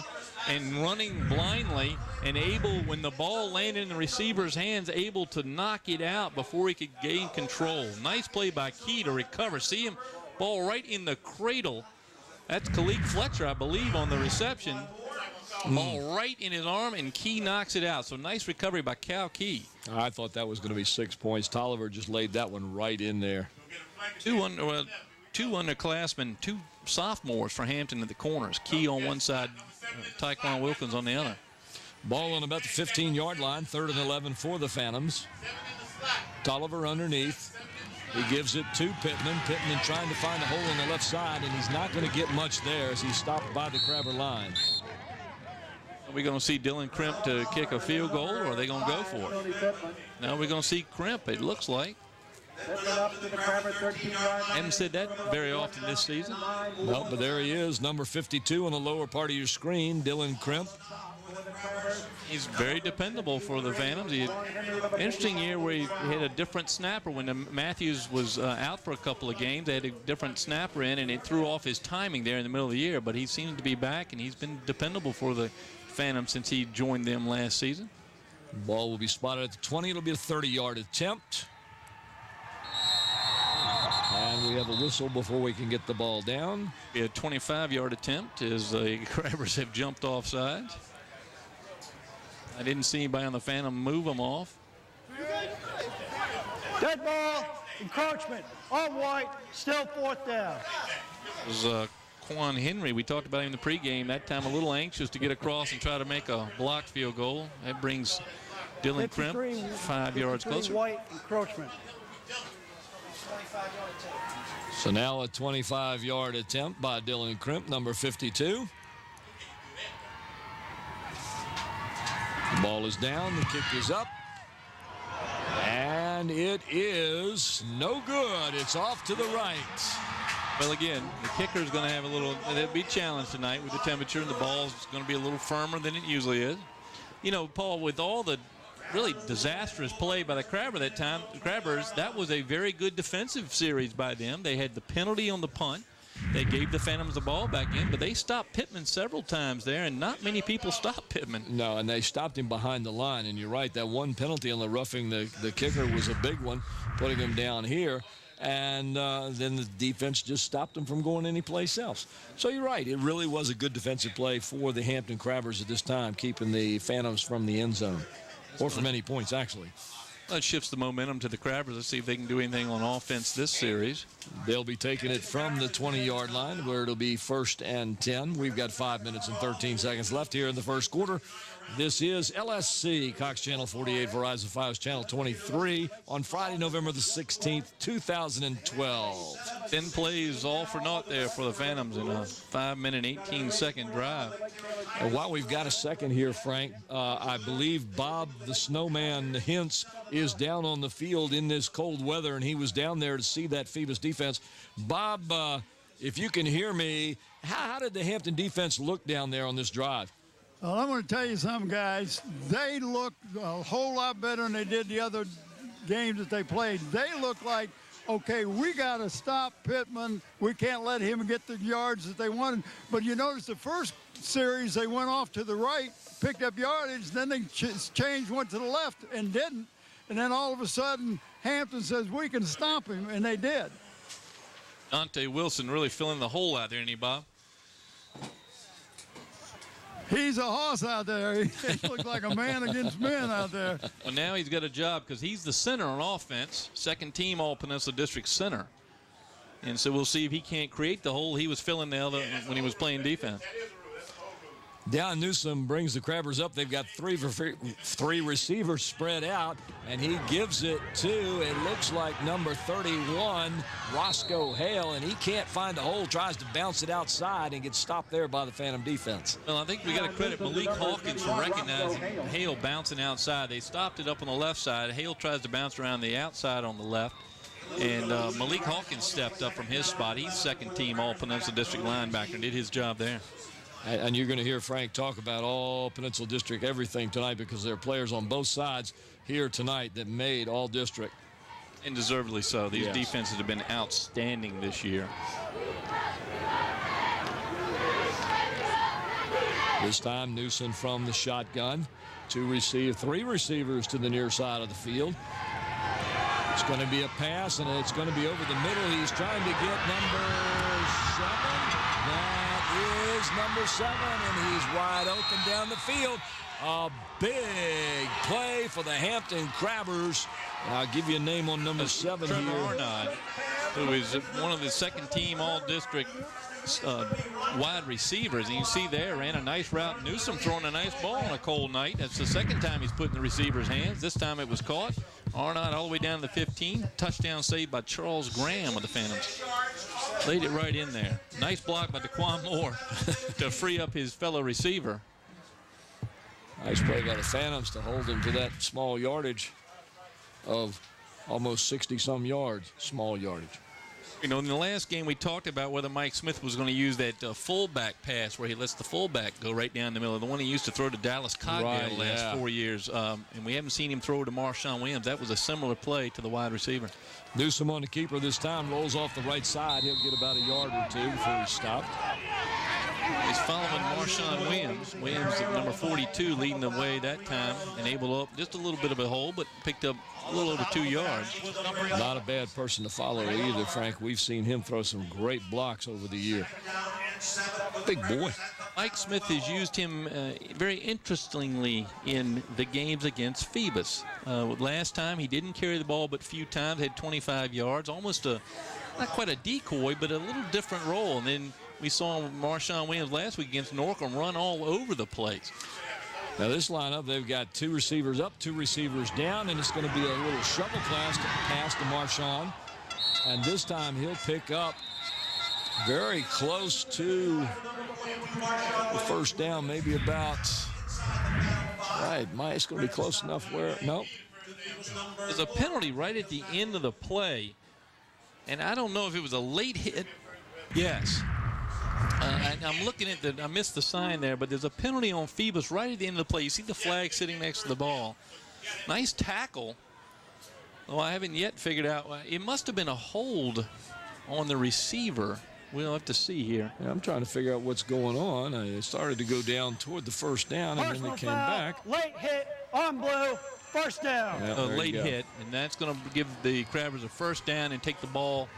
and running blindly and able, when the ball landed in the receiver's hands, able to knock it out before he could gain control. Nice play by Key to recover. See him, ball right in the cradle. That's Khalid Fletcher, I believe, on the reception. Ball right in his arm, and Key knocks it out. So nice recovery by Cal Key. I thought that was going to be 6 points. Tolliver just laid that one right in there. Two underclassmen, two sophomores for Hampton at the corners. Key on one side, Tyquan Wilkins on the other. Ball on about the 15-yard line, 3rd and 11 for the Phantoms. Tolliver underneath. He gives it to Pittman. Pittman trying to find a hole on the left side, and he's not going to get much there as he's stopped by the Crabber line. Are we going to see Dylan Crimp to kick a field goal, or are they going to go for it? Now we're going to see Crimp, it looks like. Haven't said that very often this season. No, but there he is, number 52 on the lower part of your screen, Dylan Crimp. He's very dependable for the Phantoms. He had an interesting year where he had a different snapper. When Matthews was out for a couple of games, they had a different snapper in, and it threw off his timing there in the middle of the year. But he seemed to be back, and he's been dependable for the Phantoms since he joined them last season. Ball will be spotted at the 20. It'll be a 30-yard attempt. And we have a whistle before we can get the ball down. Be a 25-yard attempt as the Crabbers have jumped off sides. I didn't see anybody on the Phantom move them off. Dead ball, encroachment, on white, still 4th down. It was Quan Henry. We talked about him in the pregame. That time a little anxious to get across and try to make a blocked field goal. That brings Dylan Crimp 5 yards closer. White, encroachment. So now a 25-yard attempt by Dylan Crimp, number 52. The ball is down, the kick is up, and it is no good. It's off to the right. Well, again, the kicker is going to have they'll be challenged tonight with the temperature, and the ball is going to be a little firmer than it usually is. You know, Paul, with all the really disastrous play by the Crabbers, that was a very good defensive series by them. They had the penalty on the punt. They gave the Phantoms the ball back in, but they stopped Pittman several times there, and not many people stopped Pittman. No, and they stopped him behind the line, and you're right, that one penalty on the roughing the kicker was a big one, putting him down here, and then the defense just stopped him from going anyplace else. So you're right, it really was a good defensive play for the Hampton Crabbers at this time, keeping the Phantoms from the end zone, or from any points, actually. That shifts the momentum to the Crabbers. Let's see if they can do anything on offense this series. They'll be taking it from the 20-yard line, where it'll be 1st and 10. We've got 5 minutes and 13 seconds left here in the first quarter. This is LSC, Cox Channel 48, Verizon Fios Channel 23, on Friday, November the 16th, 2012. 10 plays all for naught there for the Phantoms in a 5-minute, 18-second drive. And while we've got a second here, Frank, I believe Bob the Snowman Hintz is down on the field in this cold weather, and he was down there to see that Phoebus defense. Bob, if you can hear me, how did the Hampton defense look down there on this drive? Well, I'm going to tell you something, guys. They looked a whole lot better than they did the other games that they played. They look like, okay, we got to stop Pittman. We can't let him get the yards that they wanted. But you notice the first series, they went off to the right, picked up yardage, then they changed, went to the left, and didn't. And then all of a sudden, Hampton says, we can stop him, and they did. Dante Wilson really filling the hole out there, isn't he, Bob? He's a hoss out there. He looks like a man against men out there. Well, now he's got a job because he's the center on offense, second team All-Peninsula District center. And so we'll see if he can't create the hole he was filling the other when he was playing defense. Down Newsom brings the Crabbers up. They've got three receivers spread out, and he gives it to, it looks like, number 31, Roscoe Hale, and he can't find the hole, tries to bounce it outside and gets stopped there by the Phantom defense. Well, I think we got to credit Malik Hawkins for recognizing Hale bouncing outside. They stopped it up on the left side. Hale tries to bounce around the outside on the left. And Malik Hawkins stepped up from his spot. He's second team All-Peninsula District linebacker and did his job there. And you're going to hear Frank talk about All-Peninsula District everything tonight because there are players on both sides here tonight that made All-District. And deservedly so. These defenses have been outstanding this year. This time Newsom from the shotgun three receivers to the near side of the field. It's going to be a pass, and it's going to be over the middle. He's trying to get number 7. That is number 7, and he's wide open down the field. A big play for the Hampton Crabbers. And I'll give you a name on number 7 Trevor here. Arnott, who is one of the second team All-District wide receivers. And you see there, ran a nice route. Newsom throwing a nice ball on a cold night. That's the second time he's put in the receiver's hands. This time it was caught. Arnott all the way down to the 15. Touchdown saved by Charles Graham of the Phantoms. Laid it right in there. Nice block by DeQuan Moore to free up his fellow receiver. Nice play by the Phantoms to hold him to that small yardage of almost 60-some yards, small yardage. You know, in the last game we talked about whether Mike Smith was going to use that fullback pass where he lets the fullback go right down the middle, the one he used to throw to Dallas Cogdale the last 4 years. And we haven't seen him throw to Marshawn Williams. That was a similar play to the wide receiver. Newsom on the keeper this time, rolls off the right side. He'll get about a yard or two before he's stopped. He's following Marshawn Williams. Williams at number 42 leading the way that time and able to up just a little bit of a hole, but picked up a little over 2 yards. Not a bad person to follow either, Frank. We've seen him throw some great blocks over the year. Big boy. Mike Smith has used him very interestingly in the games against Phoebus. Last time he didn't carry the ball but few times, had 25 yards, almost not quite a decoy, but a little different role. And then we saw Marshawn Williams last week against Norcom run all over the place. Now this lineup, they've got 2 receivers up, 2 receivers down, and it's going to be a little shovel pass to Marshawn. And this time he'll pick up very close to the first down, maybe about, right, it's going to be close enough where, nope. There's a penalty right at the end of the play. And I don't know if it was a late hit. Yes. And I'm looking at I missed the sign there, but there's a penalty on Phoebus right at the end of the play. You see the flag sitting next to the ball. Nice tackle. Well, I haven't yet figured out. It must have been a hold on the receiver. We'll have to see here. Yeah, I'm trying to figure out what's going on. It started to go down toward the first down, and then it came back. Late hit on blue, first down. Yeah, late hit, and that's going to give the Crabbers a first down and take the ball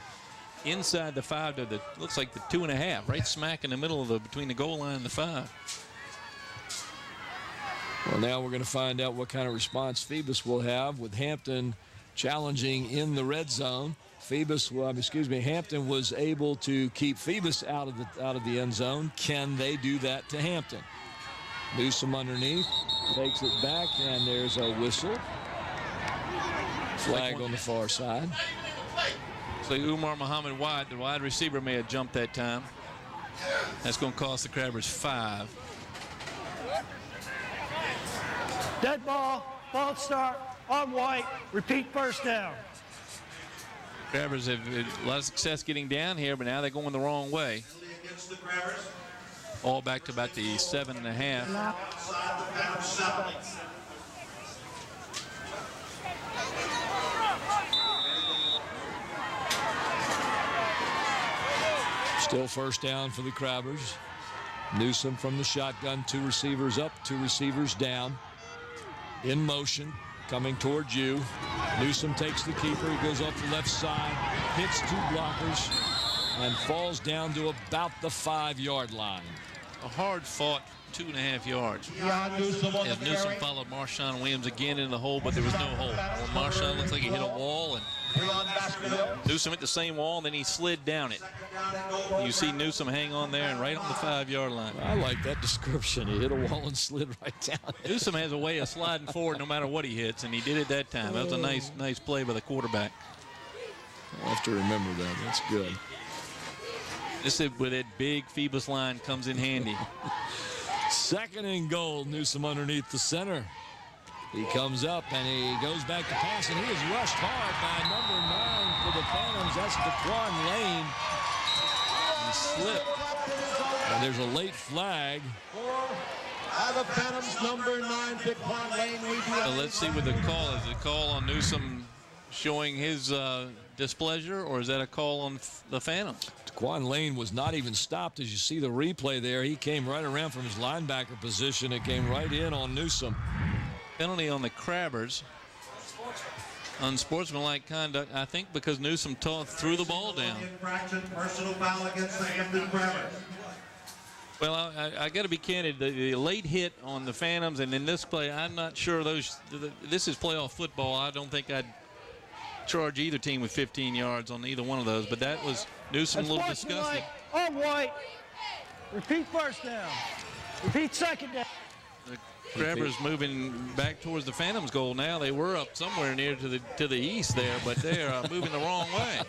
inside the 5 to the, looks like the 2.5, right smack in the middle of between the goal line and the 5. Well, now we're going to find out what kind of response Phoebus will have with Hampton challenging in the red zone. Hampton was able to keep Phoebus out of the end zone. Can they do that to Hampton? Newsom underneath, takes it back, and there's a whistle. Flag on the far side. So Umar Muhammad White, the wide receiver, may have jumped that time. That's going to cost the Crabbers 5. Dead ball, false start on White, repeat first down. Crabbers have a lot of success getting down here, but now they're going the wrong way. All back to about the 7.5. Still first down for the Crabbers. Newsom from the shotgun, 2 receivers up, 2 receivers down. In motion, coming towards you. Newsom takes the keeper. He goes off the left side, hits 2 blockers, and falls down to about the 5-yard line. A hard-fought 2.5 yards. As Newsom followed Marshawn Williams again in the hole, but there was no hole. Well, Marshawn looks like he hit a wall, and Newsom hit the same wall, and then he slid down it. You see Newsom hang on there and right on the 5-yard line. I like that description. He hit a wall and slid right down it. Newsom has a way of sliding forward no matter what he hits, and he did it that time. That was a nice play by the quarterback. I'll have to remember that. That's good. This is where that big Phoebus line comes in handy. 2nd and goal. Newsom underneath the center. He comes up and he goes back to pass, and he is rushed hard by number 9 for the Phantoms. That's DeQuan Lane. He slipped. And there's a late flag. The Phantoms, number 9, DeQuan Lane. So let's see what the call is. A call on Newsom showing his displeasure, or is that a call on the Phantoms? DeQuan Lane was not even stopped. As you see the replay there, he came right around from his linebacker position and came right in on Newsom. Penalty on the Crabbers. Unsportsmanlike conduct, I think, because Newsom threw the ball down. Personal foul against the Hampton Crabbers. Well, I got to be candid. The late hit on the Phantoms, and in this play, I'm not sure this is playoff football. I don't think I'd charge either team with 15 yards on either one of those, but that was Newsom a little disgusting. On white. Repeat first down. Repeat second down. The Crabbers moving back towards the Phantoms goal now. They were up somewhere near to the east there, but they're moving the wrong way.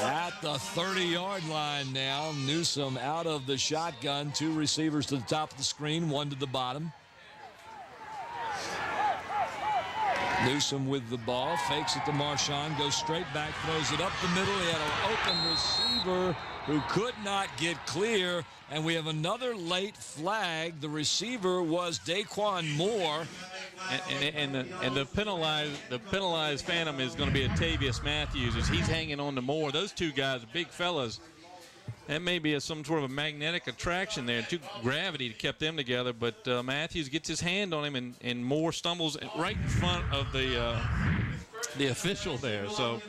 At the 30-yard line now, Newsom out of the shotgun. 2 receivers to the top of the screen, 1 to the bottom. Newsom with the ball, fakes it to Marshawn, goes straight back, throws it up the middle. He had an open receiver who could not get clear, and we have another late flag. The receiver was Daquan Moore. And the penalized Phantom is going to be Atavius Matthews as he's hanging on to Moore. Those two guys are big fellas. That may be some sort of a magnetic attraction there. Gravity kept them together, but Matthews gets his hand on him, and Moore stumbles right in front of the official there. So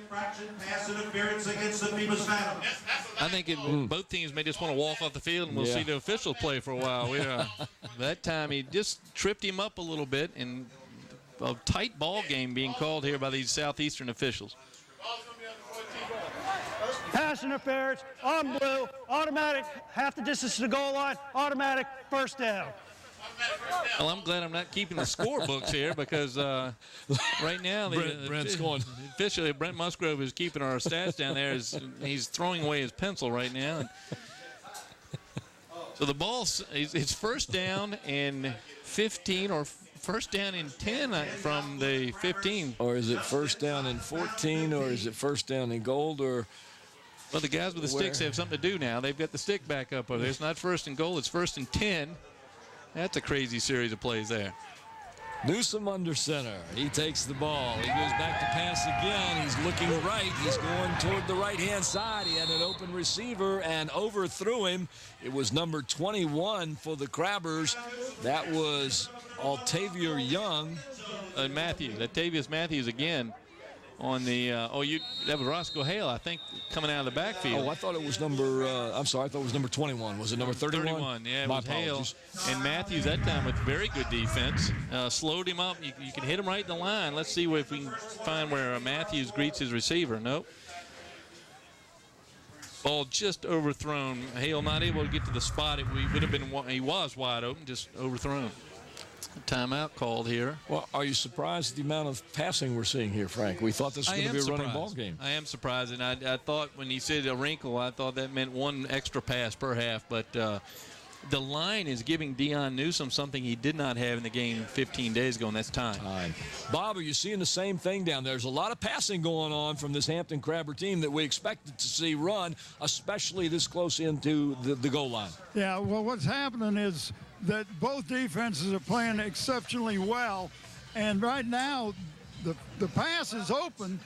I think both teams may just want to walk off the field, and we'll see the official play for a while. That time he just tripped him up a little bit, and a tight ball game being called here by these Southeastern officials. Pass interference on blue, automatic, half the distance to the goal line, automatic, first down. Well, I'm glad I'm not keeping the scorebooks here because right now Brent's going. Officially, Brent Musgrove is keeping our stats down there. He's throwing away his pencil right now. So the ball, it's first down and 15 or first down and 10 from the 15. Or is it first down and 14, or is it first down and gold, or... Well, the guys with the sticks have something to do now. They've got the stick back up over there. It's not first and goal. It's first and 10. That's a crazy series of plays there. Newsom under center. He takes the ball. He goes back to pass again. He's looking right. He's going toward the right-hand side. He had an open receiver and overthrew him. It was number 21 for the Crabbers. That was Altavia Young. Atavius Matthews again. On the that was Roscoe Hale, I think, coming out of the backfield. Oh, I thought it was number. I'm sorry, I thought it was number 21. Was it number 31? 31, yeah, it My was Hale. apologies. And Matthews that time with very good defense slowed him up. You can hit him right in the line. Let's see if we can find where Matthews greets his receiver. Nope. Ball just overthrown. Hale not able to get to the spot. He was wide open, just overthrown. Timeout called here. Well, are you surprised at the amount of passing we're seeing here, Frank? We thought this was going to be a running ball game. I am surprised, and I thought when he said a wrinkle, I thought that meant one extra pass per half. But the line is giving Deion Newsom something he did not have in the game 15 days ago, and that's time. Bob, are you seeing the same thing down there? There's a lot of passing going on from this Hampton Crabber team that we expected to see run, especially this close into the goal line. Yeah, well, what's happening is that both defenses are playing exceptionally well, and right now the pass is open.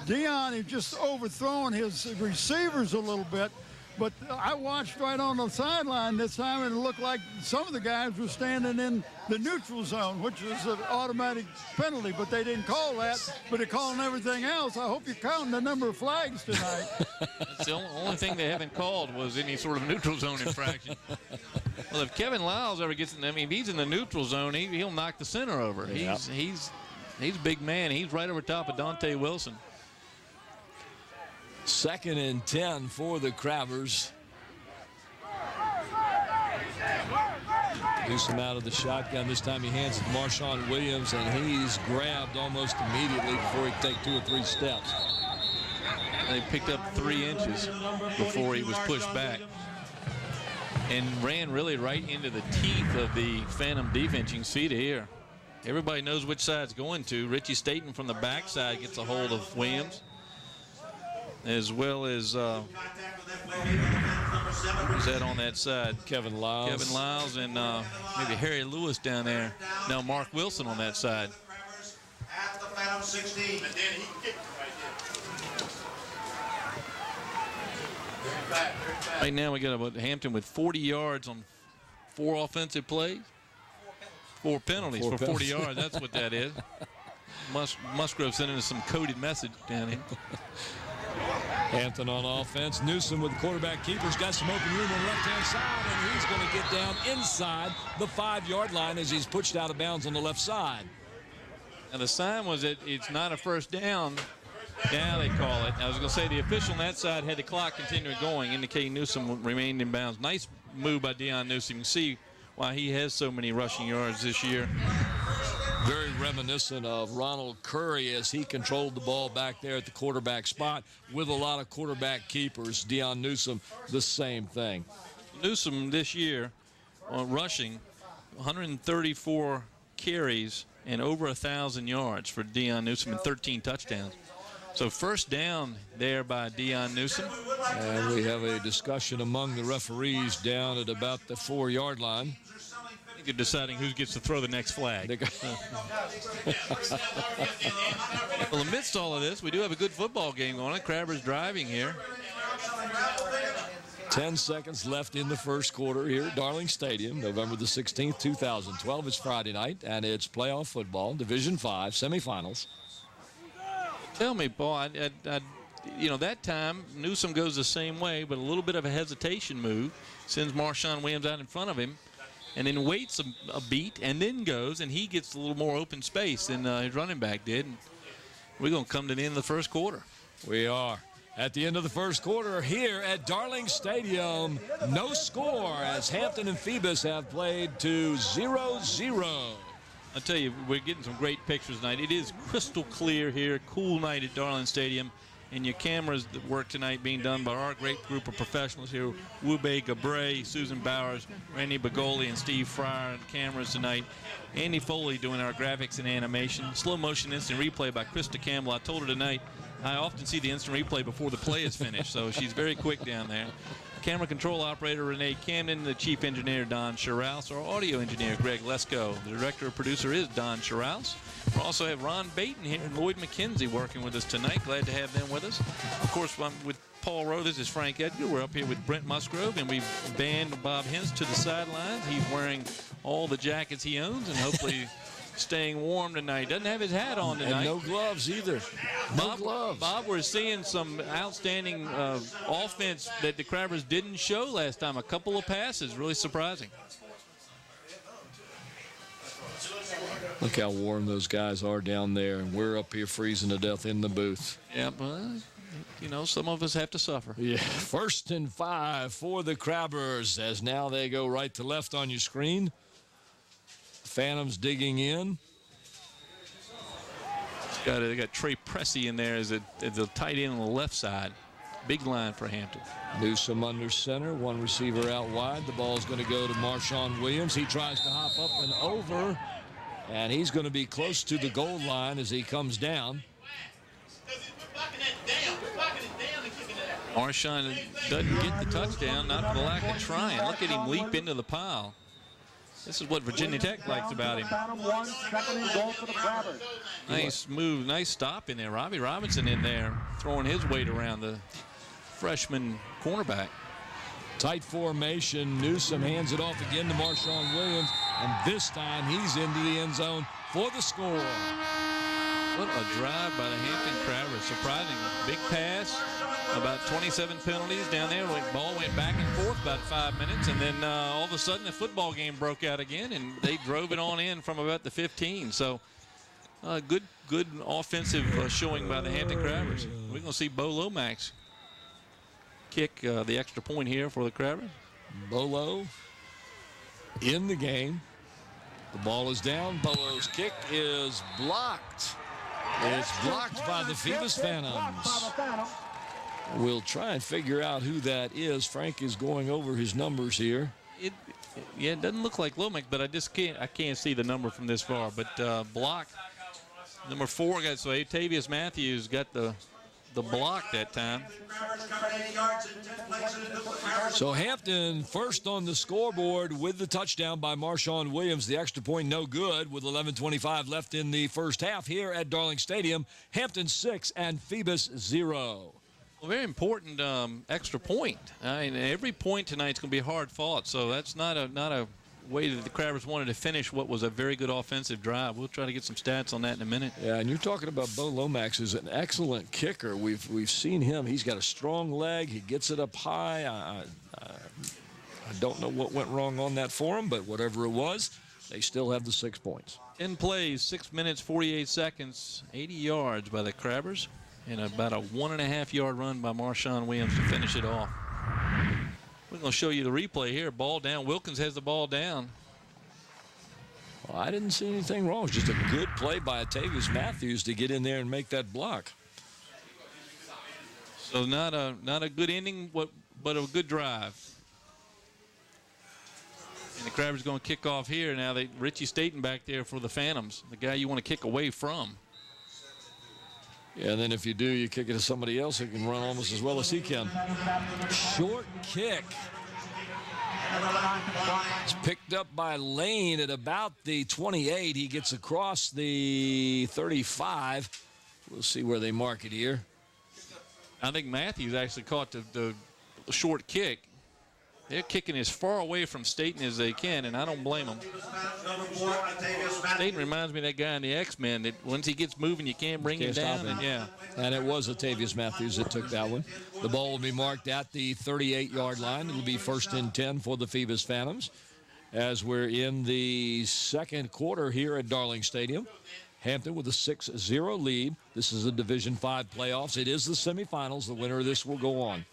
Deion is just overthrowing his receivers a little bit, But I watched right on the sideline this time, and it looked like some of the guys were standing in the neutral zone, which is an automatic penalty, but they didn't call that. But they're calling everything else. I hope you're counting the number of flags tonight. That's the only thing they haven't called was any sort of neutral zone infraction. Well, if Kevin Lyles ever gets in, I mean, if he's in the neutral zone, he'll knock the center over. Yep. He's a big man. He's right over top of Dante Wilson. 2nd and 10 for the Crabbers. Newsom out of the shotgun. This time he hands it to Marshawn Williams, and he's grabbed almost immediately before he can take 2 or 3 steps. They picked up 3 inches before he was pushed back and ran really right into the teeth of the Phantom defense. You can see it here. Everybody knows which side it's going to. Richie Staten from the backside gets a hold of Williams, as well as who's that on that side? Kevin Lyles. Kevin Lyles and maybe Harry Lewis down there. Now Mark Wilson on that side. At the Phantom 16, and then he kicked it right there. Right now we got about Hampton with 40 yards on 4 offensive plays. 4 penalties for 40 yards. That's what that is. Musgrove sending us some coded message down here. Hampton on offense. Newsom with the quarterback keeper's got some open room on the left-hand side, and he's going to get down inside the 5-yard line as he's pushed out of bounds on the left side. And the sign was that it's not a first down. Now they call it. I was going to say the official on that side had the clock continue going, indicating Newsom remained in bounds. Nice move by Deion Newsom. You can see why he has so many rushing yards this year. Very reminiscent of Ronald Curry as he controlled the ball back there at the quarterback spot with a lot of quarterback keepers. Deion Newsom, the same thing. Newsom this year on rushing, 134 carries and over 1,000 yards for Deion Newsom and 13 touchdowns. So first down there by Deion Newsom. And we have a discussion among the referees down at about the 4-yard line. You're deciding who gets to throw the next flag. Well, amidst all of this, we do have a good football game going on. Crabbers driving here. 10 seconds left in the first quarter here at Darling Stadium, November the 16th, 2012. It's Friday night, and it's playoff football, Division 5 semifinals. Tell me, Paul, you know, that time Newsom goes the same way, but a little bit of a hesitation move. Sends Marshawn Williams out in front of him, and then waits a beat, and then goes, and he gets a little more open space than his running back did. And we're going to come to the end of the first quarter. We are. At the end of the first quarter here at Darling Stadium, no score as Hampton and Phoebus have played to 0-0. I tell you, we're getting some great pictures tonight. It is crystal clear here, cool night at Darling Stadium. And your cameras that work tonight being done by our great group of professionals here, Wube Gabray, Susan Bowers, Randy Bagoli, and Steve Fryer on cameras tonight. Andy Foley doing our graphics and animation. Slow motion instant replay by Krista Campbell. I told her tonight I often see the instant replay before the play is finished, so she's very quick down there. Camera control operator Renee Camden, the chief engineer Don Sherrouse, our audio engineer Greg Lesko. The director and producer is Don Sherrouse. We also have Ron Baton here and Lloyd McKenzie working with us tonight. Glad to have them with us. Of course, I'm with Paul Rowe. This is Frank Edgar. We're up here with Brent Musgrove, and we've banned Bob Hintz to the sidelines. He's wearing all the jackets he owns and hopefully staying warm tonight. Doesn't have his hat on tonight. And no gloves either. No gloves. Bob, we're seeing some outstanding offense that the Crabbers didn't show last time. A couple of passes, really surprising. Look how warm those guys are down there, and we're up here freezing to death in the booth. Yeah, but, you know, some of us have to suffer. Yeah, 1st and 5 for the Crabbers as now they go right to left on your screen. Phantoms digging in. They got Trey Pressey in there as the tight end on the left side. Big line for Hampton. Newsom under center, one receiver out wide. The ball's going to go to Marshawn Williams. He tries to hop up and over, and he's going to be close to the goal line as he comes down. Marshawn doesn't get the touchdown, not for the lack of trying. Look at him leap into the pile. This is what Virginia Tech likes about him. Nice move, nice stop in there. Robbie Robinson in there throwing his weight around, the freshman cornerback. Tight formation. Newsom hands it off again to Marshawn Williams, and this time he's into the end zone for the score. What a drive by the Hampton Crabbers. Surprising. Big pass. About 27 penalties down there. The ball went back and forth about 5 minutes, and then all of a sudden the football game broke out again, and they drove it on in from about the 15. So good offensive showing by the Hampton Crabbers. We're going to see Bo Lomax kick the extra point here for the Crabbers. Bolo in the game. The ball is down. Bolo's kick is blocked. It's blocked by the Phoebus Phantoms. We'll try and figure out who that is. Frank is going over his numbers here. It doesn't look like Lomax, but I can't see the number from this far. But block number 4 got, so Atavius Matthews got the block that time. So Hampton first on the scoreboard with the touchdown by Marshawn Williams. The extra point no good with 11:25 left in the first half here at Darling Stadium. Hampton 6 and Phoebus 0. Well, very important extra point. Every point tonight is going to be hard fought, so that's not a way that the Crabbers wanted to finish what was a very good offensive drive. We'll try to get some stats on that in a minute. Yeah, and you're talking about Bo Lomax is an excellent kicker. We've seen him. He's got a strong leg. He gets it up high. I don't know what went wrong on that for him, but whatever it was, they still have the 6 points. 10 plays, 6 minutes, 48 seconds, 80 yards by the Crabbers, and about a 1.5-yard run by Marshawn Williams to finish it off. We're going to show you the replay here. Ball down. Wilkins has the ball down. Well, I didn't see anything wrong. It's just a good play by Atavius Matthews to get in there and make that block. So not a good ending, but a good drive. And the Crabbers going to kick off here. Now Richie Staten back there for the Phantoms, the guy you want to kick away from. Yeah, and then if you do, you kick it to somebody else who can run almost as well as he can. Short kick. It's picked up by Lane at about the 28. He gets across the 35. We'll see where they mark it here. I think Matthews actually caught the short kick. They're kicking as far away from Staten as they can, and I don't blame them. Staten reminds me of that guy in the X-Men that once he gets moving, you can't bring him down. And it was Atavius Matthews that took that one. The ball will be marked at the 38-yard line. It will be 1st and 10 for the Phoebus Phantoms as we're in the second quarter here at Darling Stadium. Hampton with a 6-0 lead. This is a Division V playoffs. It is the semifinals. The winner of this will go on.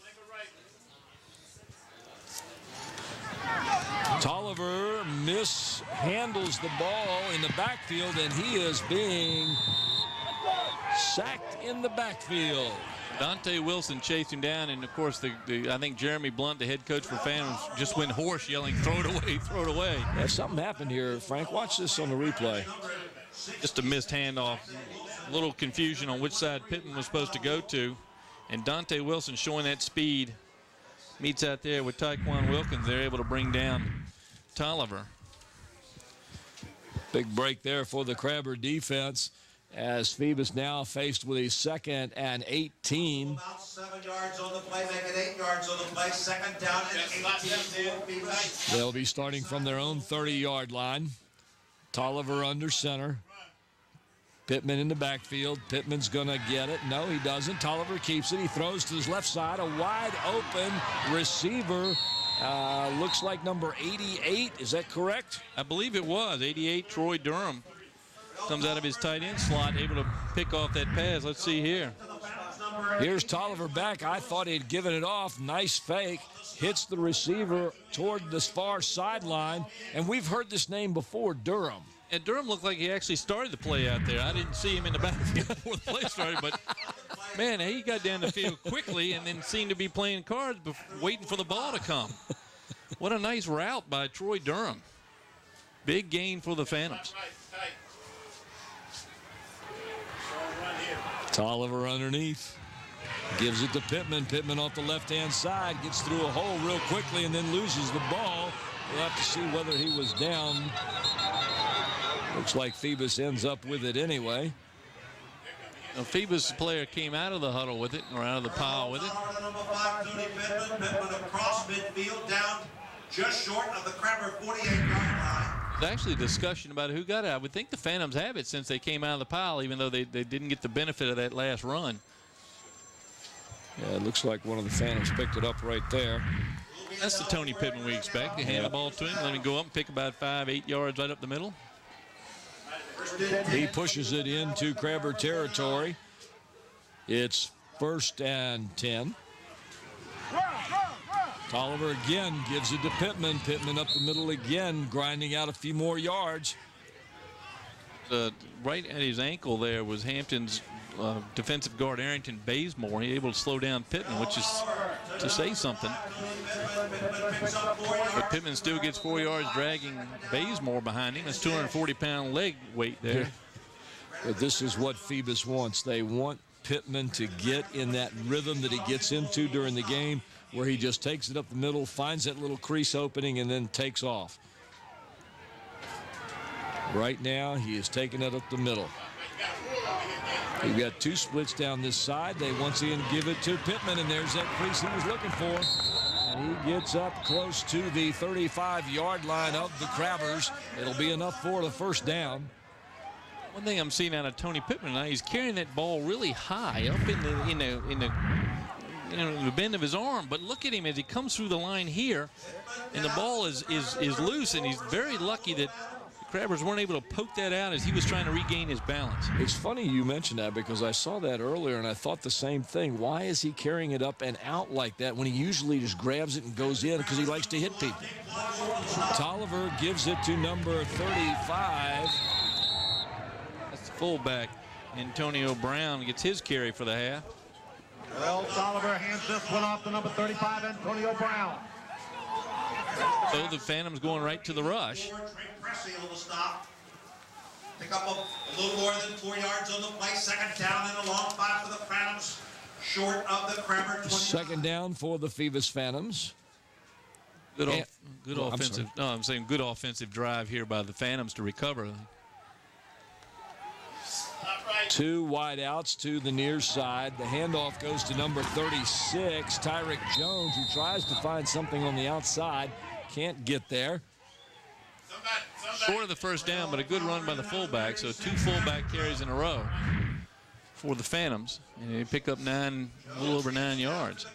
Tolliver mishandles the ball in the backfield, and he is being sacked in the backfield. Dante Wilson chased him down, and of course, I think Jeremy Blunt, the head coach for Phantoms, just went hoarse, yelling, "Throw it away, throw it away." Yeah, something happened here, Frank. Watch this on the replay. Just a missed handoff. A little confusion on which side Pittman was supposed to go to, and Dante Wilson showing that speed. Meets out there with Tyquan Wilkins. They're able to bring down Tolliver. Big break there for the Crabber defense as Phoebus now faced with a 2nd and 18. About 7 yards on the play, make it 8 yards on the play. 2nd down and 18. They'll be starting from their own 30-yard line. Tolliver under center. Pittman in the backfield. Pittman's going to get it. No, he doesn't. Tolliver keeps it. He throws to his left side. A wide open receiver. Looks like number 88. Is that correct? I believe it was. 88, Troy Durham. Comes out of his tight end slot, able to pick off that pass. Let's see here. Here's Tolliver back. I thought he'd given it off. Nice fake. Hits the receiver toward the far sideline. And we've heard this name before, Durham. And Durham looked like he actually started the play out there. I didn't see him in the backfield before the play started, but, man, he got down the field quickly and then seemed to be playing cards, waiting for the ball to come. What a nice route by Troy Durham. Big gain for the Phantoms. Tolliver underneath. Gives it to Pittman. Pittman off the left-hand side. Gets through a hole real quickly and then loses the ball. We'll have to see whether he was down. Looks like Phoebus ends up with it anyway. A Phoebus player came out of the huddle with it, or out of the pile with it. Number 5, Tony Pittman. Pittman across midfield, down just short of the Kremer 48-yard line. There's actually a discussion about who got it. I would think the Phantoms have it since they came out of the pile, even though they didn't get the benefit of that last run. Yeah, it looks like one of the Phantoms picked it up right there. That's the Tony Pittman we expect. They hand the ball to him, let him go up and pick about 5-8 yards right up the middle. He pushes it into Crabber territory. It's 1st and 10. Tolliver again gives it to Pittman. Pittman up the middle again, grinding out a few more yards. Right at his ankle there was Hampton's defensive guard Arrington Bazemore. He was able to slow down Pittman, which is to say something. But Pittman still gets 4 yards, dragging Bazemore behind him. That's 240-pound leg weight there. But this is what Phoebus wants. They want Pittman to get in that rhythm that he gets into during the game, where he just takes it up the middle, finds that little crease opening, and then takes off. Right now, he is taking it up the middle. You've got 2 splits down this side. They once again give it to Pittman, and there's that crease he was looking for. And he gets up close to the 35-yard line of the Crabbers. It'll be enough for the first down. One thing I'm seeing out of Tony Pittman now, he's carrying that ball really high up in the bend of his arm. But look at him as he comes through the line here, and the ball is loose, and he's very lucky that the Crabbers weren't able to poke that out as he was trying to regain his balance. It's funny you mentioned that, because I saw that earlier and I thought the same thing. Why is he carrying it up and out like that when he usually just grabs it and goes in? Because he likes to hit people. Tolliver gives it to number 35. That's the fullback. Antonio Brown gets his carry for the half. Well, Tolliver hands this one off to number 35, Antonio Brown. So the Phantoms going right to the rush. Pick up a little more than 4 yards on the play. 2nd down and a long 5 for the Phantoms. Short of the Kremer 20. 2nd down for the Phoebus Phantoms. Good offensive. No, I'm saying good offensive drive here by the Phantoms to recover. 2 wide outs to the near side. The handoff goes to number 36, Tyrick Jones, who tries to find something on the outside. Can't get there. Short of the first down, but a good run by the fullback. So 2 fullback carries in a row for the Phantoms. And they pick up a little over 9 yards.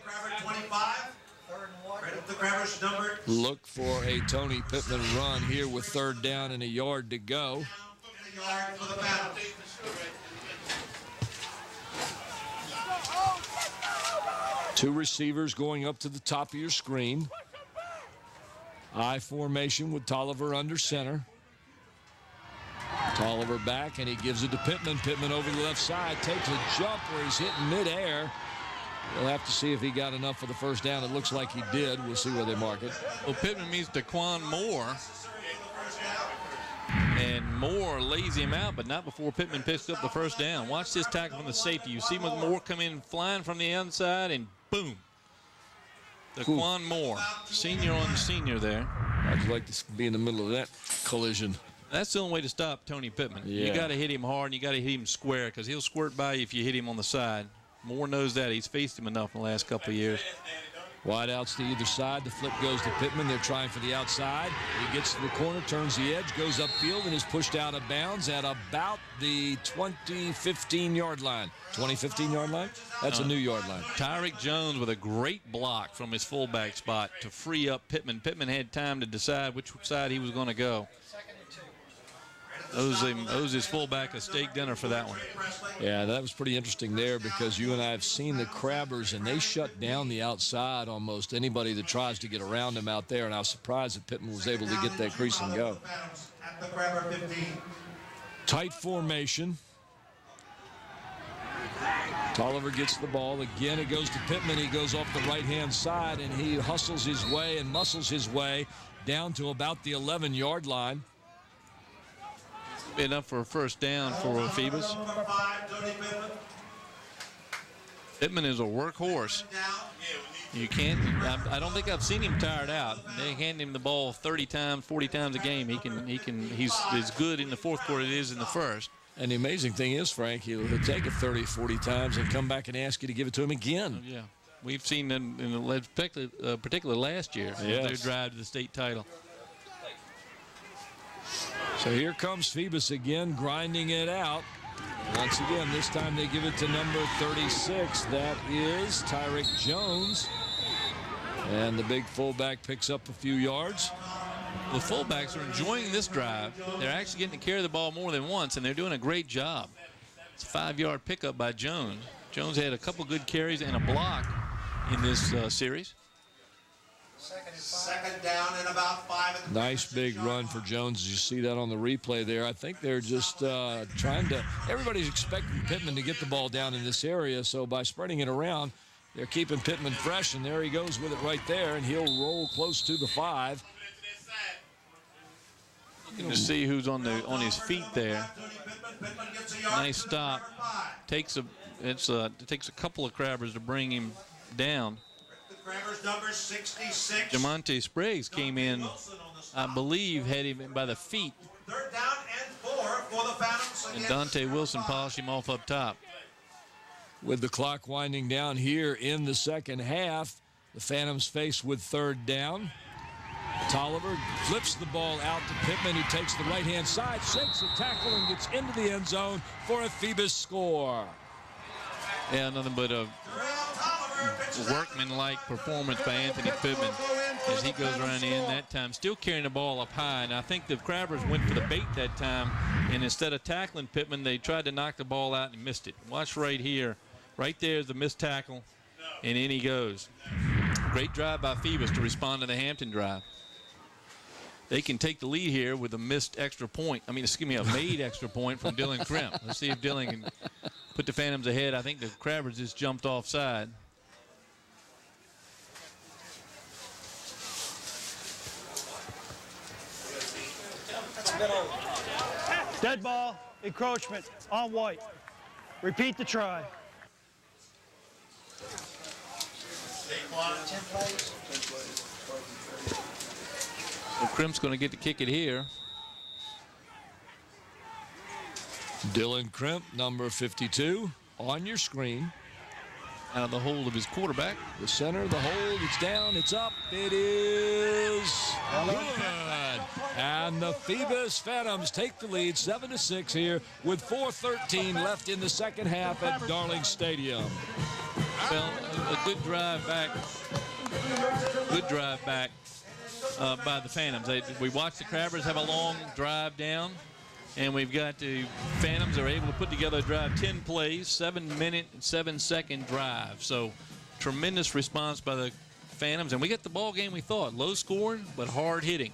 Look for a Tony Pittman run here with 3rd down and a yard to go. 2 receivers going up to the top of your screen. I formation with Tolliver under center. Tolliver back, and he gives it to Pittman. Pittman over the left side, takes a jump where he's hitting midair. We'll have to see if he got enough for the first down. It looks like he did. We'll see where they mark it. Well, Pittman means Daquan Moore. And Moore lays him out, but not before Pittman picks up the first down. Watch this tackle from the safety. You see Moore come in flying from the inside, and boom. Daquan Moore, senior on the senior there. I'd like to be in the middle of that collision. That's the only way to stop Tony Pittman. Yeah. You got to hit him hard, and you got to hit him square, because he'll squirt by you if you hit him on the side. Moore knows that. He's faced him enough in the last couple of years. Wide outs to either side. The flip goes to Pittman. They're trying for the outside. He gets to the corner, turns the edge, goes upfield, and is pushed out of bounds at about the 20-15-yard line. 20-15-yard line? That's a new yard line. Tyrick Jones with a great block from his fullback spot to free up Pittman. Pittman had time to decide which side he was going to go. Owes his fullback a steak dinner for that one. Yeah, that was pretty interesting there, because you and I have seen the Crabbers, and they shut down the outside almost anybody that tries to get around them out there, and I was surprised that Pittman was able to get that crease and go. Tight formation. Tolliver gets the ball. Again, it goes to Pittman. He goes off the right-hand side, and he hustles his way and muscles his way down to about the 11-yard line. Enough for a first down for Phoebus. Pittman is a workhorse. You can't. I don't think I've seen him tired out. They hand him the ball 30 times, 40 times a game. He's as good in the fourth quarter as it is in the first. And the amazing thing is, Frank, he'll take it 30, 40 times and come back and ask you to give it to him again. Yeah. We've seen in the particularly last year, their drive to the state title. So here comes Phoebus again, grinding it out. Once again, this time they give it to number 36. That is Tyreek Jones. And the big fullback picks up a few yards. The fullbacks are enjoying this drive. They're actually getting to carry the ball more than once, and they're doing a great job. It's a 5-yard pickup by Jones. Jones had a couple good carries and a block in this series. Second down and about 5. Nice big run for Jones. As you see that on the replay there. I think they're just trying to, everybody's expecting Pittman to get the ball down in this area. So by spreading it around, they're keeping Pittman fresh. And there he goes with it right there. And he'll roll close to the 5. Looking to see who's on his feet there. Nice stop. It takes a couple of crabbers to bring him down. Number 66. Jamonte Spriggs came in, I believe, had him by the feet. Third down and 4 for the Phantoms. And Dante Wilson polished him off up top. With the clock winding down here in the second half, the Phantoms faced with third down. Tolliver flips the ball out to Pittman, who takes the right-hand side, shakes a tackle, and gets into the end zone for a Phoebus score. Yeah, nothing but a workman-like performance by Anthony Pittman as he goes around in that time, still carrying the ball up high. And I think the Crabbers went for the bait that time, and instead of tackling Pittman, they tried to knock the ball out and missed it. Watch right here. Right there is the missed tackle, and in he goes. Great drive by Phoebus to respond to the Hampton drive. They can take the lead here with a missed extra point. I mean, excuse me, a made extra point from Dylan Krimp. Let's see if Dylan can put the Phantoms ahead. I think the Crabbers just jumped offside. Dead ball, encroachment, on white. Repeat the try. So Krimp's going to get to kick it here. Dylan Krimp, number 52, on your screen. Out of the hold of his quarterback. The center, the hold, it's down, it's up, it is good. And the Phoebus Phantoms take the lead 7-6 here with 4:13 left in the second half at Darling Stadium. Well, a good drive back. Good drive back by the Phantoms. We watched the Crabbers have a long drive down, and we've got the Phantoms are able to put together a drive, 10 plays, 7-minute, 7-second drive. So tremendous response by the Phantoms, and we get the ball game we thought. Low scoring, but hard hitting.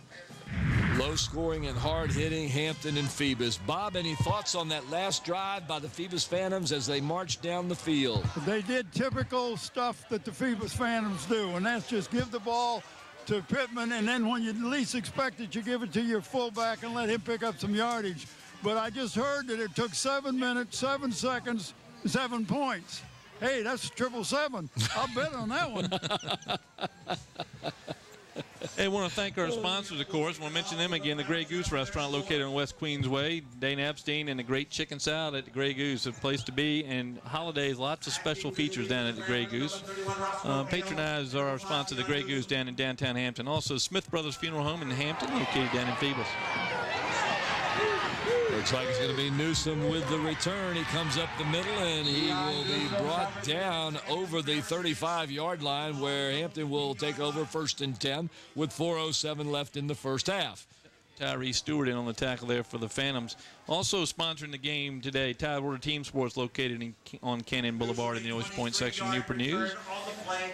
Low scoring and hard hitting, Hampton and Phoebus. Bob, any thoughts on that last drive by the Phoebus Phantoms as they marched down the field? They did typical stuff that the Phoebus Phantoms do, and that's just give the ball to Pittman, and then when you least expect it, you give it to your fullback and let him pick up some yardage. But I just heard that it took 7 minutes, 7 seconds, 7 points. Hey, that's 777. I'll bet on that one. Hey, I want to thank our sponsors, of course. I want to mention them again. The Grey Goose Restaurant located on West Queensway. Dana Epstein and the great chicken salad at the Grey Goose, a place to be. And holidays, lots of special features down at the Grey Goose. Patronize our sponsor, the Grey Goose, down in downtown Hampton. Also, Smith Brothers Funeral Home in Hampton, located down in Phoebus. Looks like it's going to be Newsom with the return. He comes up the middle, and he will be brought down over the 35-yard line, where Hampton will take over 1st and 10 with 4:07 left in the first half. Tyree Stewart in on the tackle there for the Phantoms. Also sponsoring the game today, Tidewater Team Sports, located on Cannon Boulevard in the Oyster Point section of Newport News.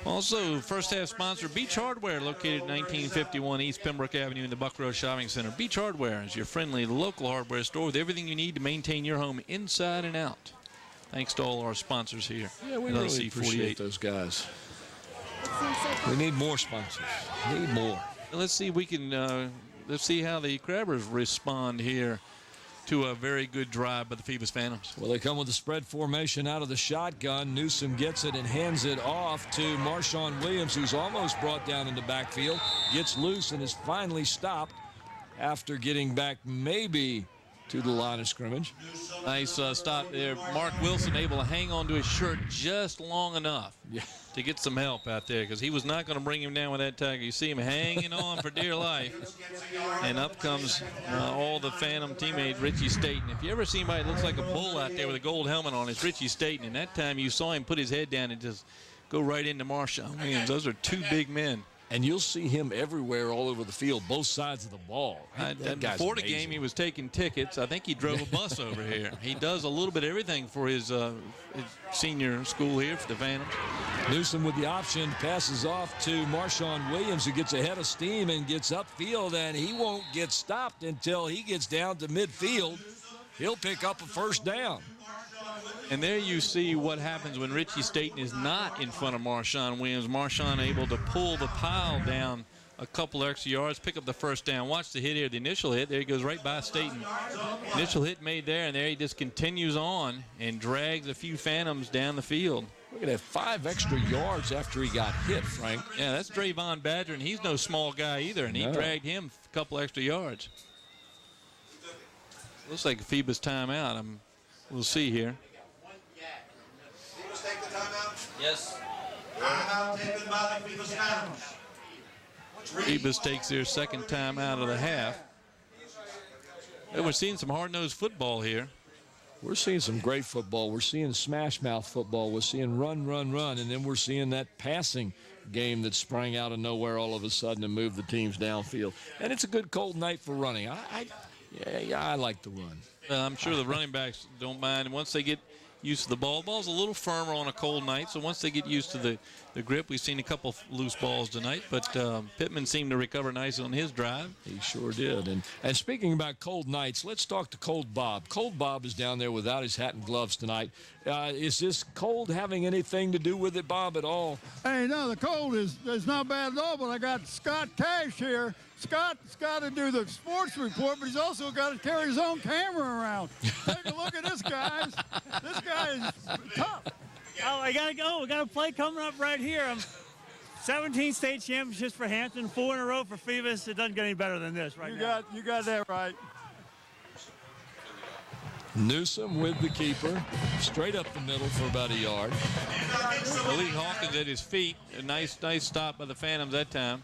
Also, first half sponsor, Beach Hardware, located at 1951 East Pembroke Avenue in the Buck Road Shopping Center. Beach Hardware is your friendly local hardware store with everything you need to maintain your home inside and out. Thanks to all our sponsors here. Yeah, we really appreciate those guys. We need more sponsors. Need more. Let's see if we can... let's see how the Crabbers respond here to a very good drive by the Phoebus Phantoms. Well, they come with a spread formation out of the shotgun. Newsom gets it and hands it off to Marshawn Williams, who's almost brought down in the backfield. Gets loose and is finally stopped after getting back maybe to the line of scrimmage. Nice stop there. Mark Wilson able to hang on to his shirt just long enough to get some help out there, because he was not going to bring him down with that tackle. You see him hanging on for dear life. And up comes all the Phantom teammate, Richie Staten. If you ever see anybody that looks like a bull out there with a gold helmet on, it's Richie Staten. And that time you saw him put his head down and just go right into Marshawn Williams. Those are two big men. And you'll see him everywhere all over the field, both sides of the ball. Before the game, he was taking tickets. I think he drove a bus over here. He does a little bit of everything for his senior school here for the Phantoms. Newsom with the option, passes off to Marshawn Williams, who gets ahead of steam and gets upfield, and he won't get stopped until he gets down to midfield. He'll pick up a first down. And there you see what happens when Richie Staten is not in front of Marshawn Williams. Marshawn able to pull the pile down a couple extra yards, pick up the first down. Watch the hit here, the initial hit. There he goes right by Staten. Initial hit made there, and there he just continues on and drags a few Phantoms down the field. Look at that, 5 extra yards after he got hit, Frank. Yeah, that's Drayvon Badger, and he's no small guy either, and he dragged him a couple extra yards. Looks like a Phoebus timeout. We'll see here. Take the timeout. Yes. Timeout taken by the Phoebus Phantoms. Phoebus takes their second time out of the half. And we're seeing some hard-nosed football here. We're seeing some great football. We're seeing smash-mouth football. We're seeing run, run, run, and then we're seeing that passing game that sprang out of nowhere all of a sudden and moved the teams downfield. And it's a good cold night for running. I like the run. I'm sure the running backs don't mind. And once they get used to the ball's a little firmer on a cold night, so once they get used to the grip, we've seen a couple loose balls tonight, but Pittman seemed to recover nicely on his drive. He sure did. And speaking about cold nights, let's talk to Cold Bob. Cold Bob is down there without his hat and gloves tonight. Is this cold having anything to do with it, Bob, at all? Hey, no, the cold is not bad at all, but I got Scott Cash here. Scott's got to do the sports report, but he's also got to carry his own camera around. Take a look at this, guys. This guy is tough. Oh, I got to go. We got a play coming up right here. 17 state championships for Hampton, 4 in a row for Phoebus. It doesn't get any better than this right now. You got that right. Newsom with the keeper, straight up the middle for about a yard. Malik Hawkins at his feet. A nice stop by the Phantoms that time.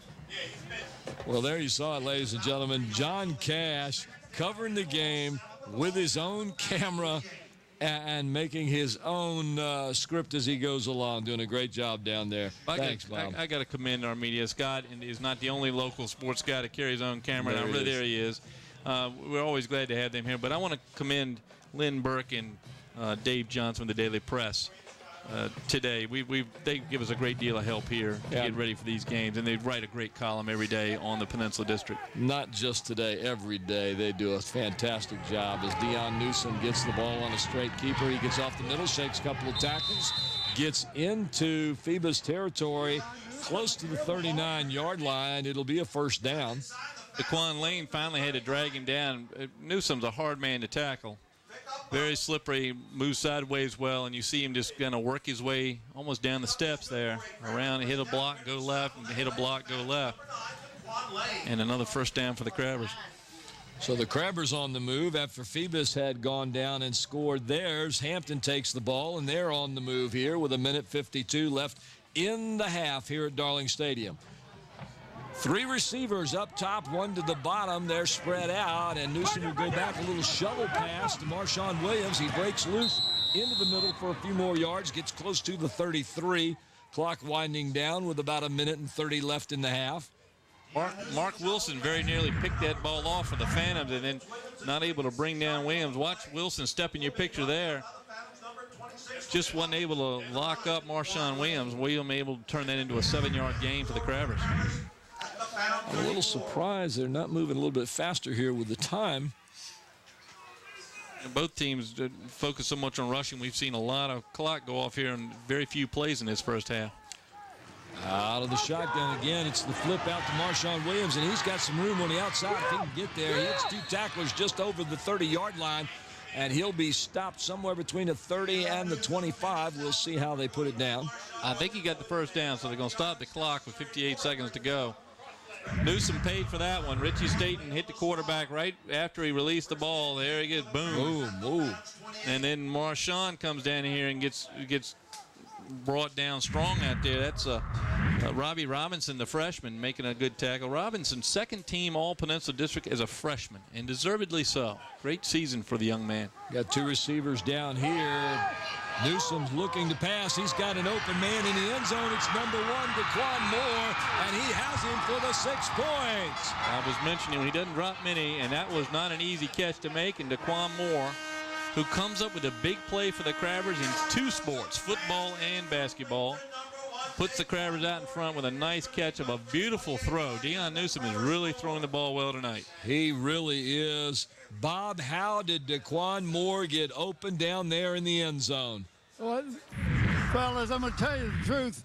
Well, there you saw it, ladies and gentlemen. John Cash covering the game with his own camera and making his own script as he goes along, doing a great job down there. Thanks, Bob. I got to commend our media. Scott is not the only local sports guy to carry his own camera. There he is. We're always glad to have them here. But I want to commend Lynn Burke and Dave Johnson with the Daily Press. Today, they give us a great deal of help here to get ready for these games, and they write a great column every day on the Peninsula District. Not just today, every day they do a fantastic job. As Deion Newsom gets the ball on a straight keeper, he gets off the middle, shakes a couple of tackles, gets into Phoebus territory, close to the 39-yard line. It'll be a first down. Daquan Lane finally had to drag him down. Newsom's a hard man to tackle. Very slippery, moves sideways well, and you see him just going to work his way almost down the steps there, around and hit a block, go left, and hit a block, go left. And another first down for the Crabbers. So the Crabbers on the move after Phoebus had gone down and scored theirs. Hampton takes the ball, and they're on the move here with 1:52 left in the half here at Darling Stadium. 3 receivers up top, 1 to the bottom. They're spread out, and Newsom will go back, a little shovel pass to Marshawn Williams. He breaks loose into the middle for a few more yards, gets close to the 33. Clock winding down with about 1:30 left in the half. Mark Wilson very nearly picked that ball off for the Phantoms and then not able to bring down Williams. Watch Wilson step in your picture there. Just wasn't able to lock up Marshawn Williams. Williams able to turn that into a 7-yard gain for the Crabbers. I'm a little surprised they're not moving a little bit faster here with the time. And both teams focus so much on rushing. We've seen a lot of clock go off here and very few plays in this first half. Out of the shotgun again. It's the flip out to Marshawn Williams, and he's got some room on the outside if he can get there. He hits 2 tacklers just over the 30-yard line, and he'll be stopped somewhere between the 30 and the 25. We'll see how they put it down. I think he got the first down, so they're going to stop the clock with 58 seconds to go. Newsom paid for that one. Richie Staten hit the quarterback right after he released the ball. There he gets boom. Boom. And then Marshawn comes down here and gets brought down strong out there. That's Robbie Robinson, the freshman, making a good tackle. Robinson, second team All-Peninsula District as a freshman, and deservedly so. Great season for the young man. Got two receivers down here. Newsom's looking to pass. He's got an open man in the end zone. It's number 1, Daquan Moore, and he has him for the 6 points. I was mentioning he doesn't drop many, and that was not an easy catch to make. And Daquan Moore, who comes up with a big play for the Crabbers in 2 sports, football and basketball, puts the Crabbers out in front with a nice catch of a beautiful throw. Deion Newsom is really throwing the ball well tonight. He really is. Bob, how did Daquan Moore get open down there in the end zone? Well, fellas, I'm going to tell you the truth.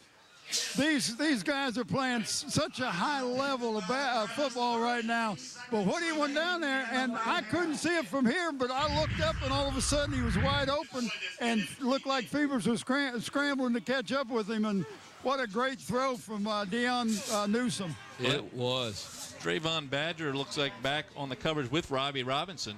These guys are playing such a high level of football right now. But what he went down there, and I couldn't see it from here, but I looked up, and all of a sudden he was wide open and looked like Phoebus was scrambling to catch up with him. And what a great throw from Deion Newsom. It was. Drayvon Badger looks like back on the coverage with Robbie Robinson.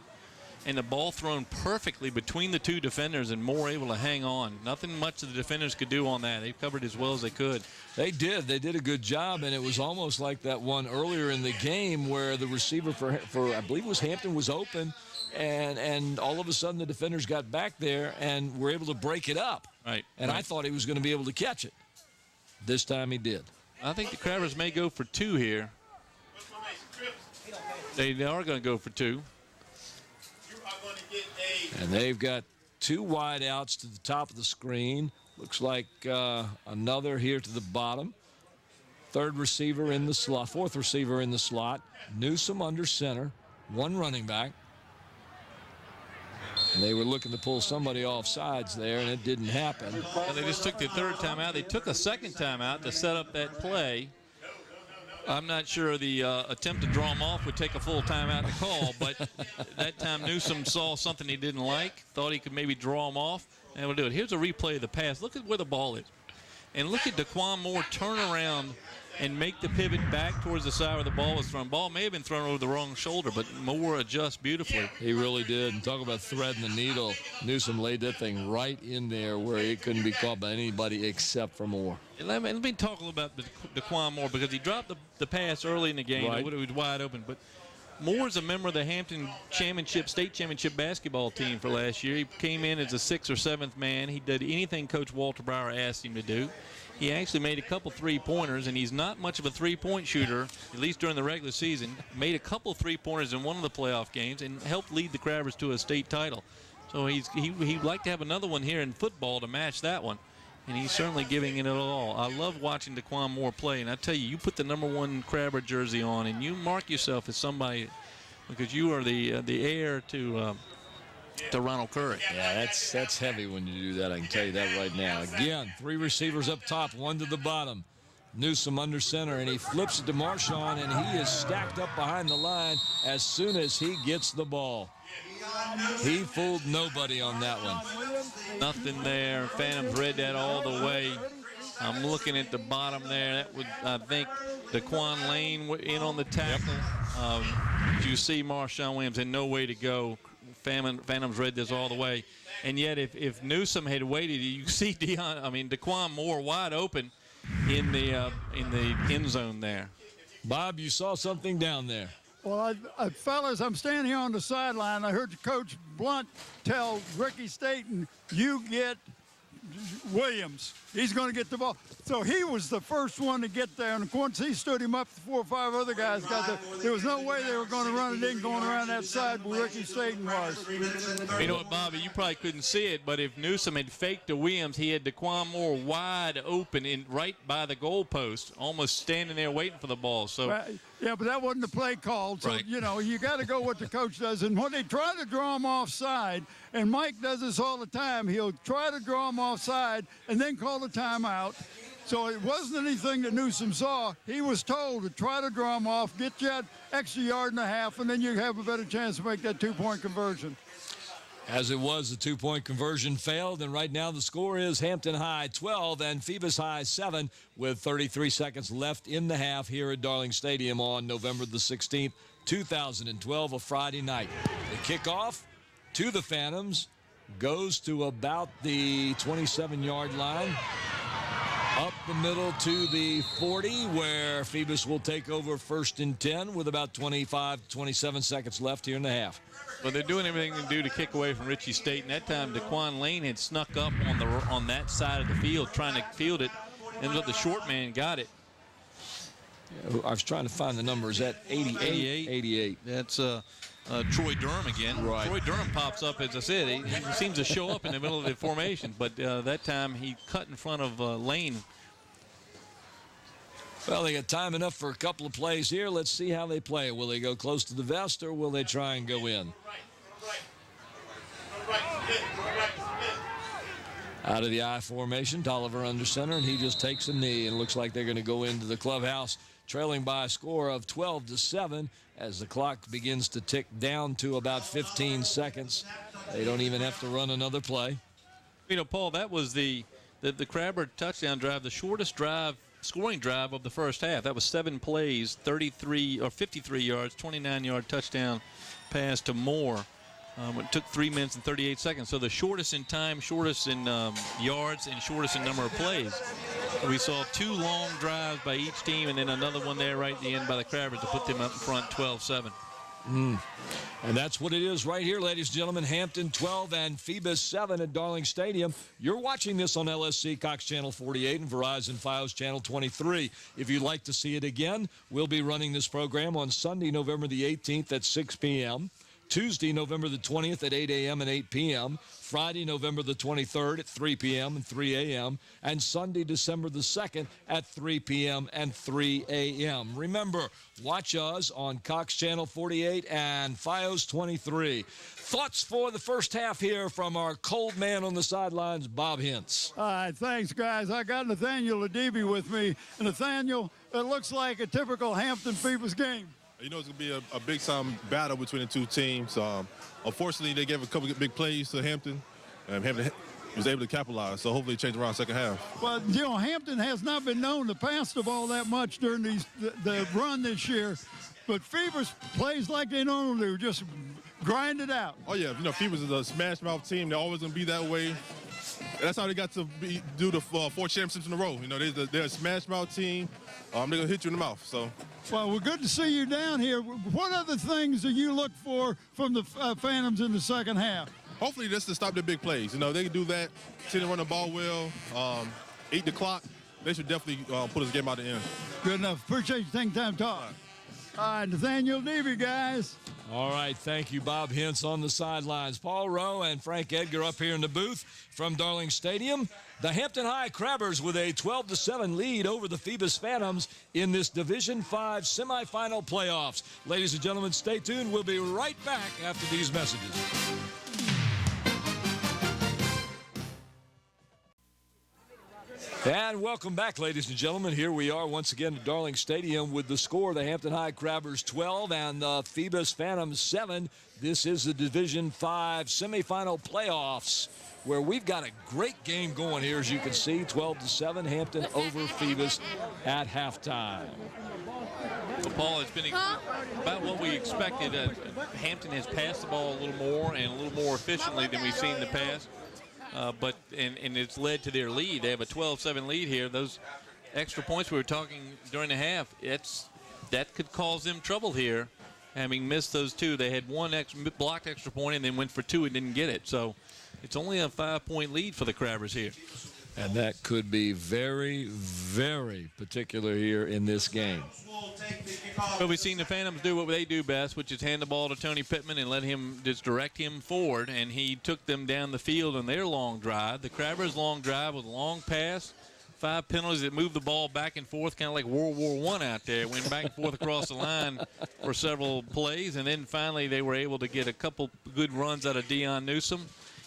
And the ball thrown perfectly between the 2 defenders, and Moore able to hang on. Nothing much the defenders could do on that. They covered as well as they could. They did. They did a good job, and it was almost like that one earlier in the game where the receiver for I believe it was Hampton was open, and all of a sudden the defenders got back there and were able to break it up. Right. And I thought he was going to be able to catch it. This time he did. I think the Crabbers may go for 2 here. They are going to go for 2. And they've got 2 wide outs to the top of the screen. Looks like another here to the bottom. 3rd receiver in the slot, 4th receiver in the slot. Newsom under center, 1 running back. And they were looking to pull somebody off sides there, and it didn't happen. And they just took the 3rd timeout. They took a 2nd timeout to set up that play. I'm not sure the attempt to draw him off would take a full timeout to call, but that time Newsom saw something he didn't like, thought he could maybe draw him off, and we'll do it. Here's a replay of the pass. Look at where the ball is. And look at Daquan Moore turn around and make the pivot back towards the side where the ball was thrown. Ball may have been thrown over the wrong shoulder, but Moore adjusts beautifully. He really did. And talk about threading the needle. Newsom laid that thing right in there where it couldn't be caught by anybody except for Moore. Let me talk a little about Daquan Moore, because he dropped the pass early in the game. Right. It was wide open. But Moore's a member of the Hampton State Championship basketball team for last year. He came in as a 6th or 7th man. He did anything Coach Walter Brower asked him to do. He actually made a couple 3-pointers, and he's not much of a 3-point shooter, at least during the regular season. Made a couple 3-pointers in one of the playoff games and helped lead the Crabbers to a state title. So he'd like to have another one here in football to match that one, and he's certainly giving it all. I love watching Daquan Moore play, and I tell you, you put the number 1 Crabber jersey on, and you mark yourself as somebody, because you are the heir to Ronald Curry. Yeah, that's heavy when you do that. I can tell you that right now. Again, 3 receivers up top, 1 to the bottom. Newsom under center, and he flips it to Marshawn, and he is stacked up behind the line as soon as he gets the ball. He fooled nobody on that one. Nothing there. Phantoms read that all the way. I'm looking at the bottom there. That would, I think, Daquan Lane in on the tackle. You see Marshawn Williams had no way to go. Phantoms read this all the way. And yet, if Newsom had waited, you see Daquan Moore wide open in the end zone there. Bob, you saw something down there. Well, fellas, I'm standing here on the sideline. I heard Coach Blunt tell Ricky Staten, you get Williams. He's going to get the ball. So he was the first one to get there. And once he stood him up, 4 or 5 other guys got there. There was no way they were going to run it in going around that side where Ricky Staten was. You know what, Bobby, you probably couldn't see it, but if Newsom had faked to Williams, he had Daquan Moore wide open right by the goalpost, almost standing there waiting for the ball. So. Yeah, but that wasn't the play called. So, right. You got to go what the coach does. And when they try to draw him offside, and Mike does this all the time, he'll try to draw him offside and then call the timeout. So it wasn't anything that Newsom saw. He was told to try to draw him off, get you that extra 1.5 yards, and then you have a better chance to make that 2-point conversion. As it was, the two-point conversion failed, and right now the score is Hampton High 12 and Phoebus High 7 with 33 seconds left in the half here at Darling Stadium on November the 16th, 2012, a Friday night. The kickoff to the Phantoms goes to about the 27-yard line. Up the middle to the 40, where Phoebus will take over 1st and 10 with about 27 seconds left here in the half. But they're doing everything they can do to kick away from Richie State. And that time, Daquan Lane had snuck up on that side of the field, trying to field it. Ended up the short man got it. Yeah, I was trying to find the numbers. At 88? 88. That's Troy Durham again. Right. Troy Durham pops up, as I said. He seems to show up in the middle of the formation. But that time, he cut in front of Lane. Well, they got time enough for a couple of plays here. Let's see how they play. Will they go close to the vest, or will they try and go in? Out of the I formation, Tolliver under center, and he just takes a knee. And it looks like they're going to go into the clubhouse trailing by a score of 12-7 as the clock begins to tick down to about 15 seconds. They don't even have to run another play. You know, Paul, that was the Crabber touchdown drive, the shortest scoring drive of the first half. That was 7 plays, 53 or 53 yards, 29-yard touchdown pass to Moore. It took 3 minutes and 38 seconds. So the shortest in time, shortest in yards, and shortest in number of plays. We saw 2 long drives by each team, and then another one there right at the end by the Crabbers to put them up in front 12-7. And that's what it is right here, ladies and gentlemen. Hampton 12 and Phoebus 7 at Darling Stadium. You're watching this on LSC Cox Channel 48 and Verizon Fios Channel 23. If you'd like to see it again, we'll be running this program on Sunday, November the 18th at 6 p.m., Tuesday, November the 20th at 8 a.m. and 8 p.m., Friday, November the 23rd at 3 p.m. and 3 a.m., and Sunday, December the 2nd at 3 p.m. and 3 a.m. Remember, watch us on Cox Channel 48 and Fios 23. Thoughts for the first half here from our cold man on the sidelines, Bob Hintz. All right, thanks, guys. I got Nathaniel Adibi with me. And Nathaniel, it looks like a typical Hampton-Phoebus game. You know, it's going to be a big-time battle between the two teams. Unfortunately, they gave a couple of big plays to Hampton, and Hampton was able to capitalize. So hopefully, it changed around second half. Well, you know, Hampton has not been known to pass the ball that much during the run this year, but Phoebus plays like they normally do, just grind it out. Oh yeah, you know, Phoebus is a smash-mouth team. They're always going to be that way. And that's how they got to do the 4 championships in a row. You know, they're a smash-mouth team. They're going to hit you in the mouth. So. Well, we're good to see you down here. What other things do you look for from the Phantoms in the second half? Hopefully, just to stop their big plays. You know, they can do that, continue to run the ball well, eat the clock. They should definitely put this game out the end. Good enough. Appreciate you taking time to talk. All right, Nathaniel Levy, guys. All right, thank you, Bob Hintz on the sidelines. Paul Rowe and Frank Edgar up here in the booth from Darling Stadium. The Hampton High Crabbers with a 12-7 lead over the Phoebus Phantoms in this Division 5 semifinal playoffs. Ladies and gentlemen, stay tuned. We'll be right back after these messages. And welcome back, ladies and gentlemen. Here we are once again at Darling Stadium with the score, the Hampton High Crabbers 12 and the Phoebus Phantoms 7. This is the Division 5 semifinal playoffs, where we've got a great game going here, as you can see, 12-7, Hampton over Phoebus at halftime. Well, Paul, it's been about what we expected. Hampton has passed the ball a little more and a little more efficiently than we've seen in the past. But it's led to their lead. They have a 12-7 lead here. Those extra points we were talking during the half, that could cause them trouble here, having missed those 2. They had 1 blocked extra point and then went for 2 and didn't get it. So it's only a 5-point lead for the Crabbers here. And that could be very, very particular here in this game. But we've seen the Phantoms do what they do best, which is hand the ball to Tony Pittman and let him just direct him forward, and he took them down the field on their long drive. The Crabbers' long drive was a long pass, 5 penalties that moved the ball back and forth, kind of like World War I out there. Went back and forth across the line for several plays, and then finally they were able to get a couple good runs out of Deion Newsom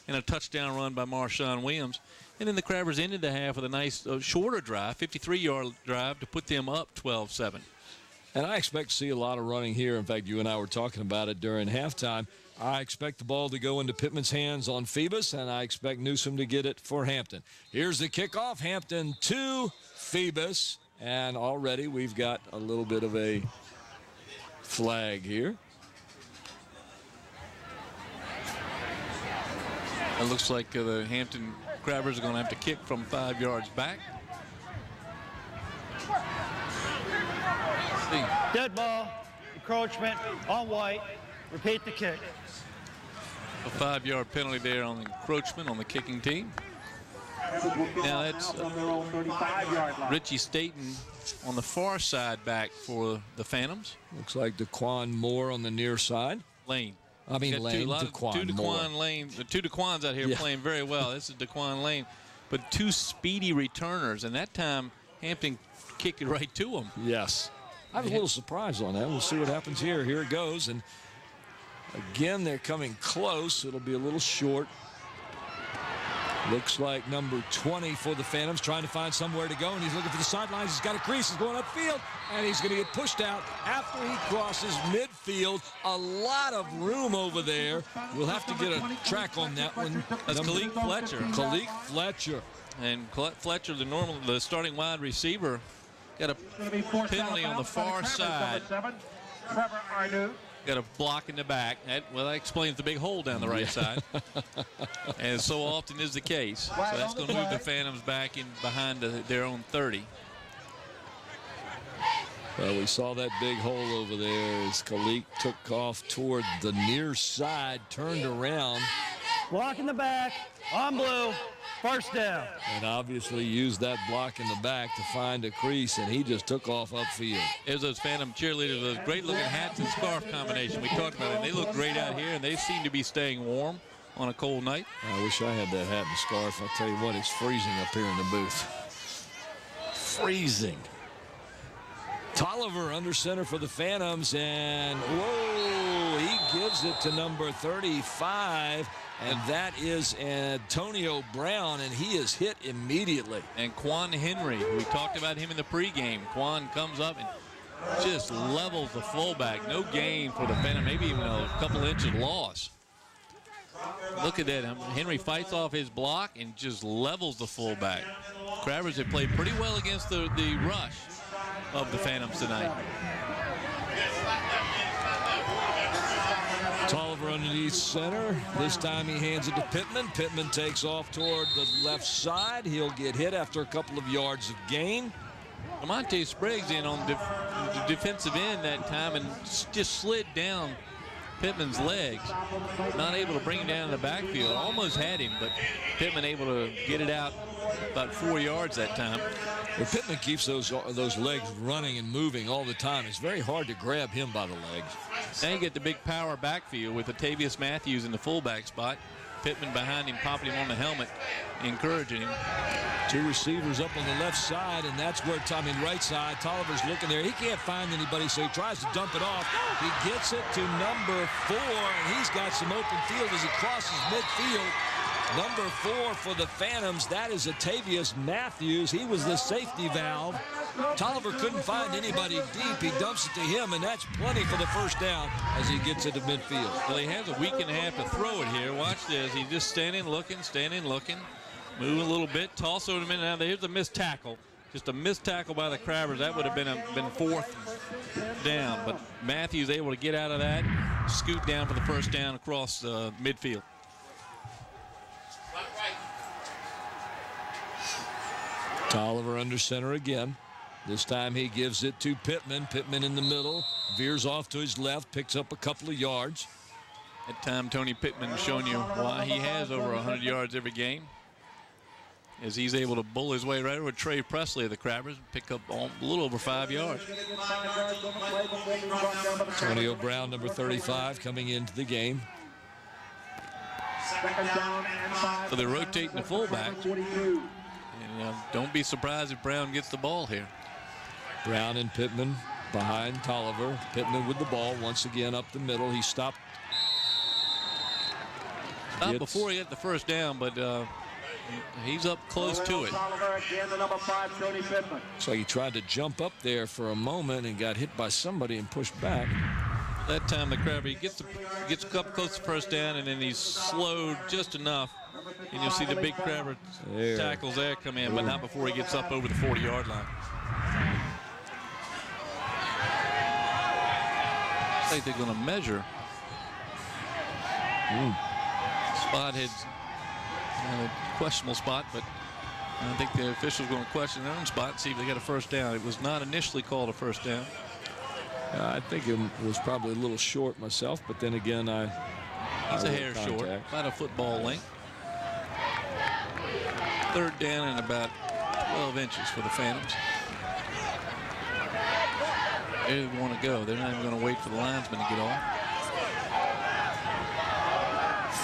and a touchdown run by Marshawn Williams. And then the Crabbers ended the half with a nice shorter drive, 53-yard drive, to put them up 12-7. And I expect to see a lot of running here. In fact, you and I were talking about it during halftime. I expect the ball to go into Pittman's hands on Phoebus, and I expect Newsome to get it for Hampton. Here's the kickoff. Hampton to Phoebus. And already we've got a little bit of a flag here. It looks like the Hampton Crabbers are going to have to kick from 5 yards back. Dead ball, encroachment on White. Repeat the kick. A 5-yard penalty there on encroachment on the kicking team. Now that's Richie Staten on the far side back for the Phantoms. Looks like DeQuan Moore on the near side. Lane. I mean Lane, DeQuan Moore. Lane. The two DeQuans out here playing very well. This is DeQuan Lane. But two speedy returners, and that time Hampton kicked it right to him. Yes. I was a little surprised on that. We'll see what happens here. Here it goes. And again, they're coming close. It'll be a little short. Looks like number 20 for the Phantoms trying to find somewhere to go, and he's looking for the sidelines. He's got a crease. He's going upfield, and he's going to get pushed out after he crosses midfield. A lot of room over there. We'll have to get a track on that one. That's Khalid Fletcher. Khalid Fletcher. And Fletcher, the starting wide receiver, got a penalty on the far side. Got a block in the back. That explains the big hole down the right side. And so often is the case. So that's going to move the Phantoms back in behind their own 30. Well, we saw that big hole over there as Khalid took off toward the near side, turned around. Block in the back, on blue, first down. And obviously used that block in the back to find a crease, and he just took off upfield. There's those Phantom cheerleaders, those great-looking hats and scarf combination. We talked about it. They look great out here, and they seem to be staying warm on a cold night. I wish I had that hat and scarf. I'll tell you what, it's freezing up here in the booth. Freezing. Tolliver under center for the Phantoms, and whoa, he gives it to number 35, and that is Antonio Brown, and he is hit immediately. And Quan Henry, we talked about him in the pregame. Quan comes up and just levels the fullback. No gain for the Phantom, maybe even a couple inches loss. Look at that. Henry fights off his block and just levels the fullback. Crabbers have played pretty well against the rush of the Phantoms tonight. Tolliver underneath center. This time he hands it to Pittman. Pittman takes off toward the left side. He'll get hit after a couple of yards of gain. Lamonte Spriggs in on the defensive end that time and just slid down Pittman's legs. Not able to bring him down in the backfield. Almost had him, but Pittman able to get it out about 4 yards that time. Well, Pittman keeps those legs running and moving all the time. It's very hard to grab him by the legs. Now you get the big power backfield with Latavius Matthews in the fullback spot. Pittman behind him, popping him on the helmet, encouraging him. Two receivers up on the left side, and that's where right side. Tolliver's looking there. He can't find anybody, so he tries to dump it off. He gets it to number 4, and he's got some open field as he crosses midfield. Number 4 for the Phantoms, that is Latavius Matthews. He was the safety valve. Tolliver couldn't find anybody deep. He dumps it to him, and that's plenty for the first down as he gets it to midfield. Well, he has a week and a half to throw it here. Watch this. He's just standing, looking, moving a little bit. Toss over a minute. Now, here's a missed tackle. Just a missed tackle by the Crabbers. That would have been fourth down. But Matthews able to get out of that, scoot down for the first down across midfield. Tolliver under center again. This time he gives it to Pittman. Pittman in the middle, veers off to his left, picks up a couple of yards. That time Tony Pittman showing you why he has over 100 yards every game, as he's able to bull his way right over Trey Presley of the Crabbers, pick up a little over 5 yards. Antonio Brown, number 35, coming into the game. So they're rotating the fullback. And don't be surprised if Brown gets the ball here. Brown and Pittman behind Tolliver. Pittman with the ball once again up the middle. He stopped. Not before he hit the first down, but He's up close to it. Looks like he tried to jump up there for a moment and got hit by somebody and pushed back. That time the Crabber gets up close to first down, and then he's slowed just enough. And you'll see the big Crabber tackles there come in, but not before he gets up over the 40-yard line. I think they're going to measure. Spot had a questionable spot, but I think the officials are going to question their own spot and see if they got a first down. It was not initially called a first down. I think it was probably a little short myself, but then again, it's a hair short, about a football length. Third down and about 12 inches for the Phantoms. They want to go. They're not even going to wait for the linesman to get off.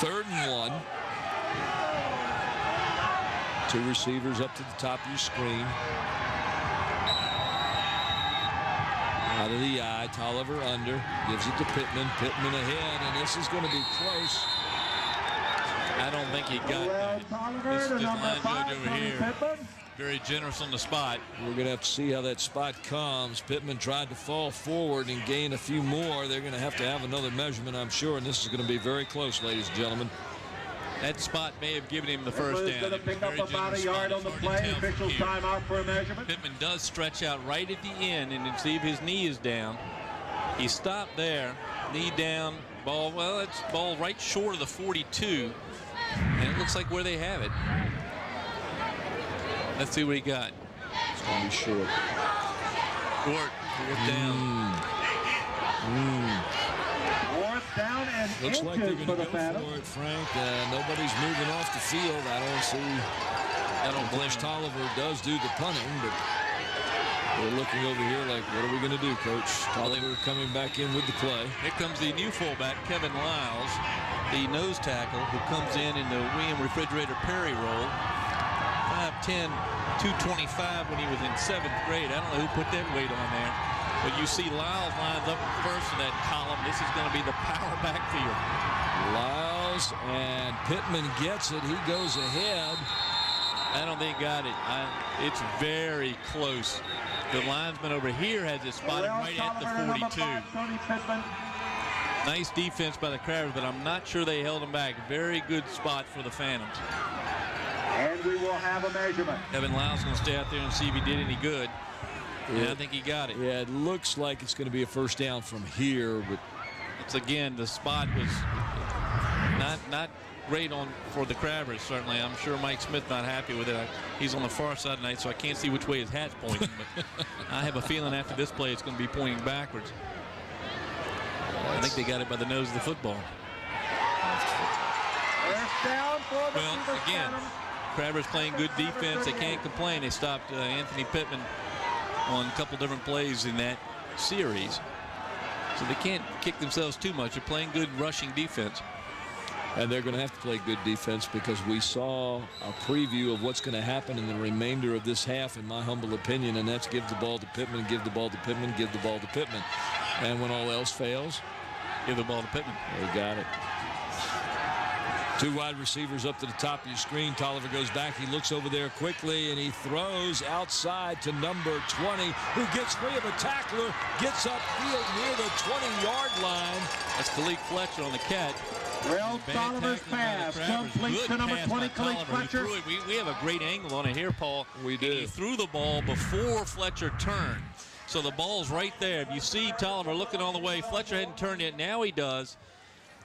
3rd and 1. 2 receivers up to the top of your screen. Out of the eye, Tolliver under, gives it to Pittman. Pittman ahead, and this is going to be close. I don't think he got that. This line judge over here, very generous on the spot. We're going to have to see how that spot comes. Pittman tried to fall forward and gain a few more. They're going to have another measurement, I'm sure, and this is going to be very close, ladies and gentlemen. That spot may have given him the first down. It was pick up very about a yard on the play. Officials timeout for a measurement. Pittman does stretch out right at the end and see if his knee is down. He stopped there, knee down, ball. Well, it's ball right short of the 42, and it looks like where they have it. Let's see what he got. It's going to be short. Short down. Down and looks like they're going to go for it, Frank. Nobody's moving off the field. I don't believe Tolliver does do the punting, but they're looking over here like, what are we going to do, Coach? Tolliver coming back in with the play. Here comes the new fullback, Kevin Lyles, the nose tackle, who comes in the William Refrigerator Perry role. 5'10", 225 when he was in 7th grade. I don't know who put that weight on there. But you see Lyles lines up first in that column. This is going to be the power backfield. Lyles and Pittman gets it. He goes ahead. I don't think he got it. It's very close. The linesman over here has it spotted right at the 42. Nice defense by the Crabbers, but I'm not sure they held him back. Very good spot for the Phantoms. And we will have a measurement. Kevin Lyles going to stay out there and see if he did any good. Yeah, I think he got it. Yeah, it looks like it's going to be a first down from here, but it's again, the spot was not great for the Crabbers, certainly. I'm sure Mike Smith not happy with it. He's on the far side tonight, so I can't see which way his hat's pointing, but I have a feeling after this play it's going to be pointing backwards. I think they got it by the nose of the football. First down for the well, again, Crabbers playing good defense. They can't complain. They stopped Anthony Pittman on a couple different plays in that series. So they can't kick themselves too much. They're playing good rushing defense. And they're going to have to play good defense because we saw a preview of what's going to happen in the remainder of this half, in my humble opinion, and that's give the ball to Pittman, give the ball to Pittman, give the ball to Pittman. And when all else fails, give the ball to Pittman. They got it. 2 wide receivers up to the top of your screen. Tolliver goes back. He looks over there quickly, and he throws outside to number 20, who gets free of a tackler, gets upfield near the 20-yard line. That's Khalid Fletcher on the catch. Well, Tolliver's pass complete to number 20, Khalid Fletcher. We have a great angle on it here, Paul. We do. He threw the ball before Fletcher turned. So the ball's right there. If you see Tolliver looking on the way, Fletcher hadn't turned yet. Now he does.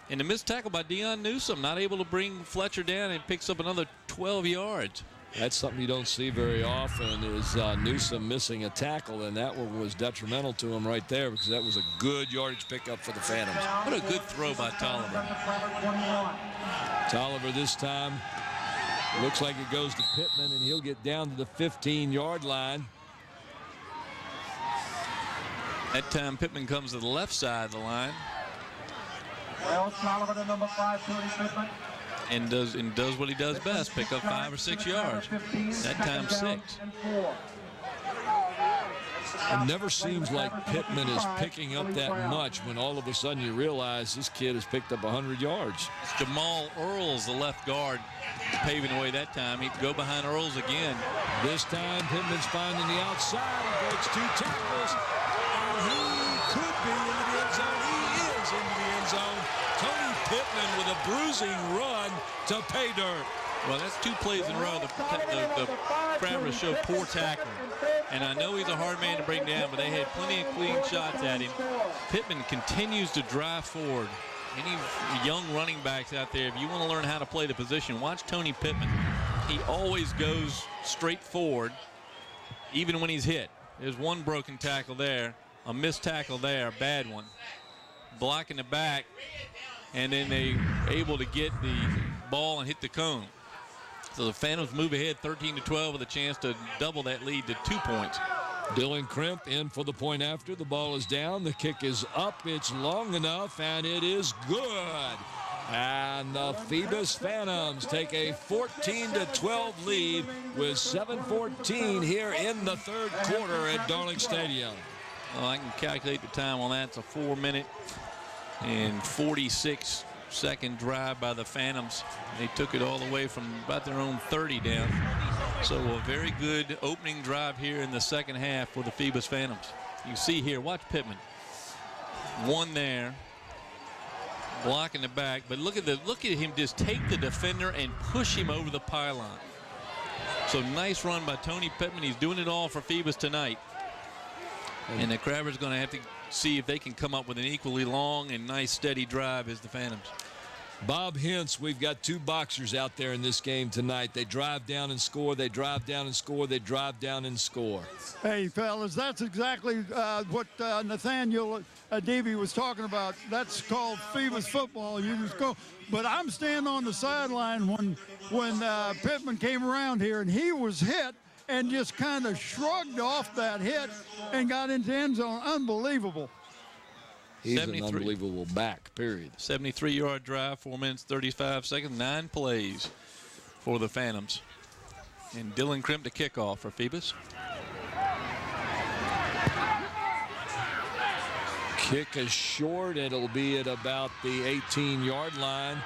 And the missed tackle by Deion Newsome, not able to bring Fletcher down, and picks up another 12 yards. That's something you don't see very often, is Newsome missing a tackle, and that one was detrimental to him right there because that was a good yardage pickup for the Phantoms. What a good throw by Tolliver. Tolliver this time looks like it goes to Pittman, and he'll get down to the 15-yard line. That time Pittman comes to the left side of the line. Well, Tolliver to number 5, Tony Pittman. And does what he does best, pick up 5 or 6 yards. That time 6. It never seems like Pittman is picking up that much when all of a sudden you realize this kid has picked up 100 yards. It's Jamal Earls, the left guard, paving the way that time. He'd go behind Earls again. This time, Pittman's finding the outside. He breaks 2 tackles, and he could be into the end zone. He is into the end zone. Tony Pittman with a bruising run to pay dirt. Well, that's 2 plays in a row. The Crabbers showed poor tackling. And I know he's a hard man to bring down, but they had plenty of clean shots at him. Pittman continues to drive forward. Any young running backs out there, if you want to learn how to play the position, watch Tony Pittman. He always goes straight forward, even when he's hit. There's 1 broken tackle there, a missed tackle there, a bad one. Blocking the back, and then they able to get the ball and hit the cone. So the Phantoms move ahead 13-12 with a chance to double that lead to 2 points. Dylan Krimp in for the point after. The ball is down. The kick is up. It's long enough, and it is good. And the Phoebus Phantoms take a 14-12 lead with 7:14 here in the 3rd quarter at Darling Stadium. Well, I can calculate the time on that. It's a 4-minute and 46-second drive by the Phantoms. They took it all the way from about their own 30 down. So a very good opening drive here in the second half for the Phoebus Phantoms. You see here, watch Pittman. 1 there, blocking the back, but look at him just take the defender and push him over the pylon. So nice run by Tony Pittman. He's doing it all for Phoebus tonight. And the Crabbers are going to have to see if they can come up with an equally long and nice steady drive as the Phantoms. Bob Hintz, we've got 2 boxers out there in this game tonight. They drive down and score. They drive down and score. They drive down and score. Hey, fellas, that's exactly what Nathaniel Davey was talking about. That's called Phoebus football. You just go. But I'm standing on the sideline when Pittman came around here, and he was hit and just kind of shrugged off that hit and got into end zone. Unbelievable. He's an unbelievable back, period. 73-yard drive, 4 minutes, 35 seconds, 9 plays for the Phantoms. And Dylan Krimp to kickoff for Phoebus. Kick is short. It'll be at about the 18-yard line.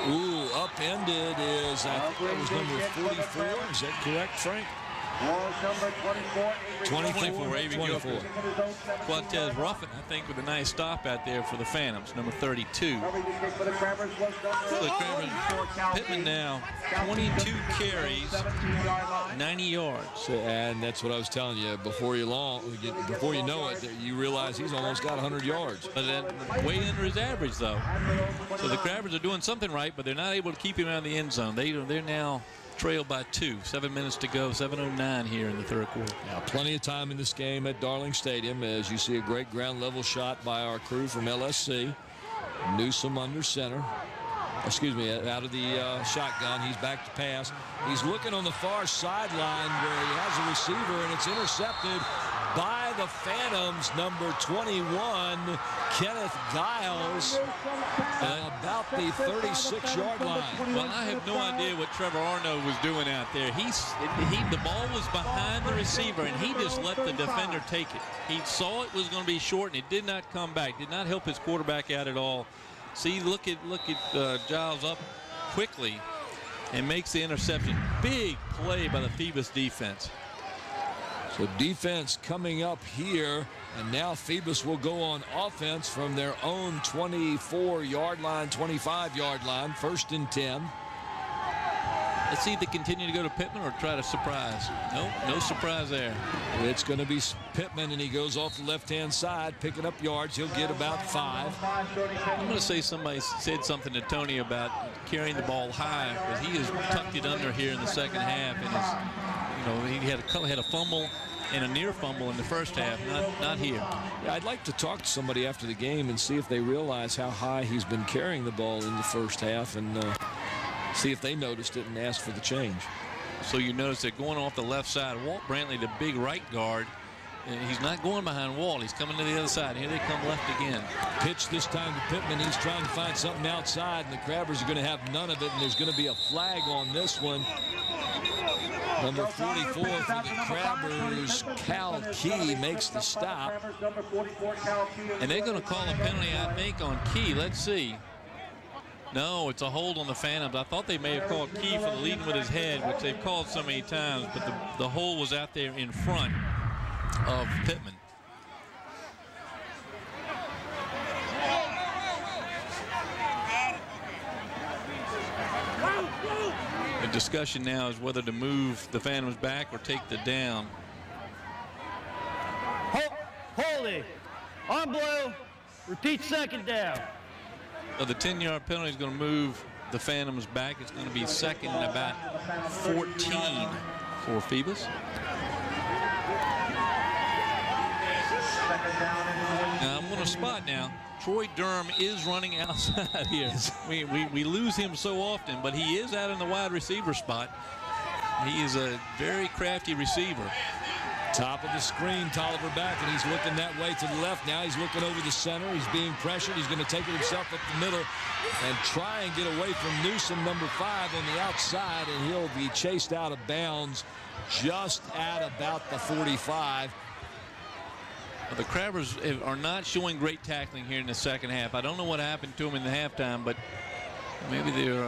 Ooh, upended is, I think that was number 44. Is that correct, Frank? Number 24. 24. Quatez Ruffin, I think, with a nice stop out there for the Phantoms, number 32. For the Crabbers was Pittman now, 22 carries, 90 yards. And that's what I was telling you. Before you know it, you realize he's almost got 100 yards. But then way under his average, though. So the Crabbers are doing something right, but they're not able to keep him out of the end zone. They're now trailed by 2. 7 minutes to go. 7:09 here in the 3rd quarter. Now, plenty of time in this game at Darling Stadium as you see a great ground level shot by our crew from LSC. Newsom under center. Excuse me, out of the shotgun. He's back to pass. He's looking on the far sideline where he has a receiver, and it's intercepted by the Phantoms, number 21, Kenneth Giles, about the 36-yard line. Well, I have no idea what Trevor Arno was doing out there. The ball was behind the receiver, and he just let the defender take it. He saw it was going to be short, and it did not come back. Did not help his quarterback out at all. See, look at Giles up quickly and makes the interception. Big play by the Phoebus defense. So defense coming up here, and now Phoebus will go on offense from their own 24-yard line, 25-yard line, 1st and 10. Let's see if they continue to go to Pittman or try to surprise. No surprise there. It's going to be Pittman, and he goes off the left-hand side, picking up yards. He'll get about 5. I'm going to say somebody said something to Tony about carrying the ball high, because he has tucked it under here in the second half, and he had a fumble and a near fumble in the first half, not here. Yeah, I'd like to talk to somebody after the game and see if they realize how high he's been carrying the ball in the first half, and see if they noticed it and asked for the change. So you notice that going off the left side, Walt Brantley, the big right guard, he's not going behind Walt. He's coming to the other side. Here they come left again. Pitch this time to Pittman. He's trying to find something outside, and the Crabbers are going to have none of it, and there's going to be a flag on this one. Number 44 for the Crabbers, Cal Key, makes the stop. And they're going to call a penalty, I think, on Key. Let's see. No, it's a hold on the Phantoms. I thought they may have called Key for the leading with his head, which they've called so many times, but the hold was out there in front of Pittman. The discussion now is whether to move the Phantoms back or take the down. Holding. On blue. Repeat second down. So the 10-yard penalty is going to move the Phantoms back. It's going to be second and about 14 for Phoebus. Now I'm going to spot now. Troy Durham is running outside here. We lose him so often, but he is out in the wide receiver spot. He is a very crafty receiver. Top of the screen, Tolliver back, and he's looking that way to the left. Now he's looking over the center. He's being pressured. He's going to take it himself up the middle and try and get away from Newsom, number 5, on the outside, and he'll be chased out of bounds just at about the 45. The Crabbers are not showing great tackling here in the second half. I don't know what happened to them in the halftime, but maybe their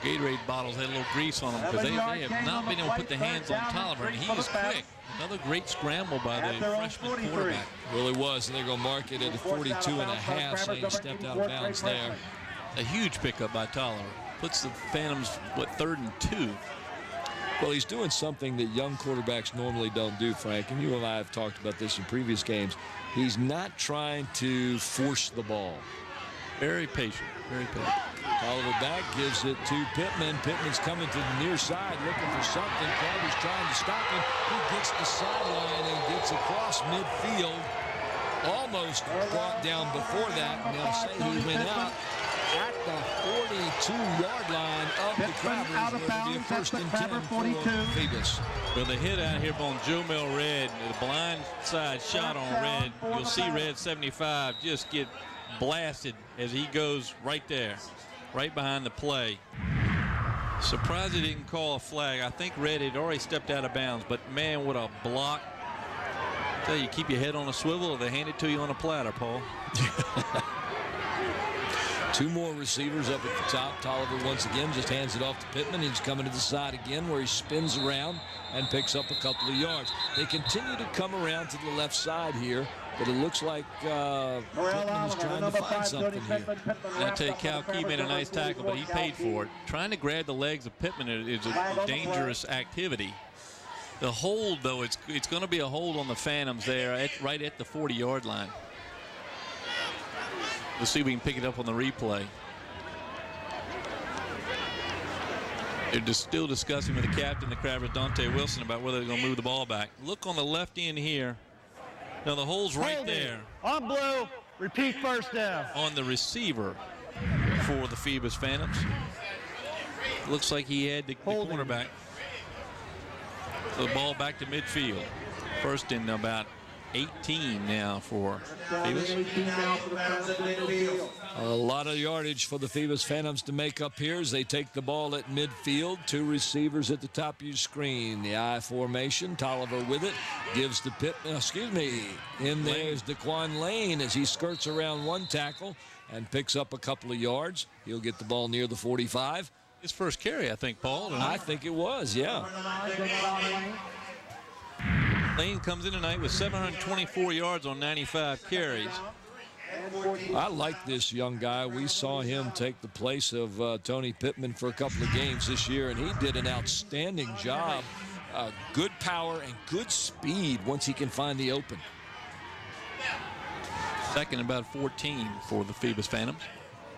Gatorade bottles had a little grease on them, because they have not been able to put the hands on Tolliver, and he is quick. Another great scramble by the freshman quarterback. Really was, and they're going to mark it at a 42.5, so he stepped out of bounds there. A huge pickup by Tolliver. Puts the Phantoms, 3rd and 2. Well, he's doing something that young quarterbacks normally don't do, Frank, and you and I have talked about this in previous games. He's not trying to force the ball. Very patient, very patient. Tolliver back, gives it to Pittman. Pittman's coming to the near side looking for something. Crabber's trying to stop him. He gets the sideline and gets across midfield. Almost brought down before that. Now say he went out at the 42-yard line of the Crabbers. Will be a 1st and 10 for Phoebus. Well, the hit out here on Joe Mill Red, the blind side shot on Red. You'll see Red 75 just get blasted as he goes right there, right behind the play. Surprised he didn't call a flag. I think Red had already stepped out of bounds, but man, what a block. I tell you, keep your head on a swivel or they hand it to you on a platter, Paul. 2 more receivers up at the top. Tolliver once again just hands it off to Pittman. He's coming to the side again where he spins around and picks up a couple of yards. They continue to come around to the left side here, but it looks like Pittman is trying to find something here. I tell you, Cal Key made a nice tackle, but he paid for it. Trying to grab the legs of Pittman is a dangerous activity. The hold, though, it's going to be a hold on the Phantoms there right at the 40-yard line. We'll see if we can pick it up on the replay. They're just still discussing with the captain, the Crabbers, Dante Wilson, about whether they're going to move the ball back. Look on the left end here. Now the hole's right there. On blue. Repeat 1st down. On the receiver for the Phoebus Phantoms. Looks like he had the cornerback. So the ball back to midfield. 1st and about 18 now for Phoebus. A lot of yardage for the Phoebus Phantoms to make up here as they take the ball at midfield. 2 receivers at the top of your screen. The I formation. Tolliver with it. Gives to Pittman. In there is Daquan Lane as he skirts around 1 tackle and picks up a couple of yards. He'll get the ball near the 45. His first carry, I think, Paul. I think it was, yeah. Lane comes in tonight with 724 yards on 95 carries. I like this young guy. We saw him take the place of Tony Pittman for a couple of games this year, and he did an outstanding job. Good power and good speed once he can find the open. 2nd about 14 for the Phoebus Phantoms.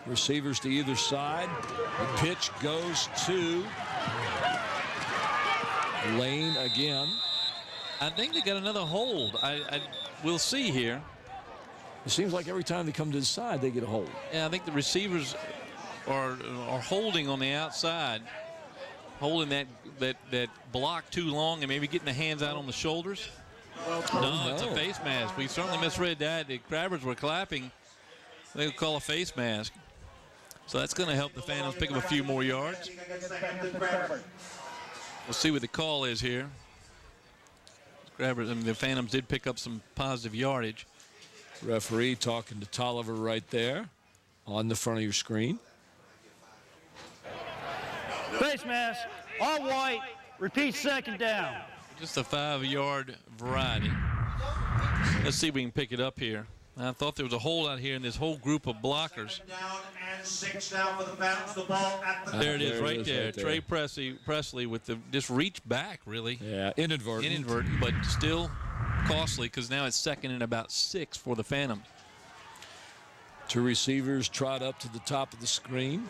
Receivers to either side. The pitch goes to Lane again. I think they got another hold. We'll see here. It seems like every time they come to the side, they get a hold. Yeah, I think the receivers are holding on the outside, holding that block too long and maybe getting the hands out on the shoulders. No, it's a face mask. We certainly misread that. The Crabbers were clapping. They would call a face mask. So that's going to help the Phantoms pick up a few more yards. We'll see what the call is here. The Phantoms did pick up some positive yardage. Referee talking to Tolliver right there on the front of your screen. Face mask, all white, repeat second down. Just a 5-yard variety. Let's see if we can pick it up here. I thought there was a holdout here in this whole group of blockers. Down and 6 down for the Phantoms. The ball at the There it is, right there. Trey Presley with the just reach back, really. Yeah, inadvertent, but still costly because now it's 2nd and about 6 for the Phantoms. 2 receivers trot up to the top of the screen.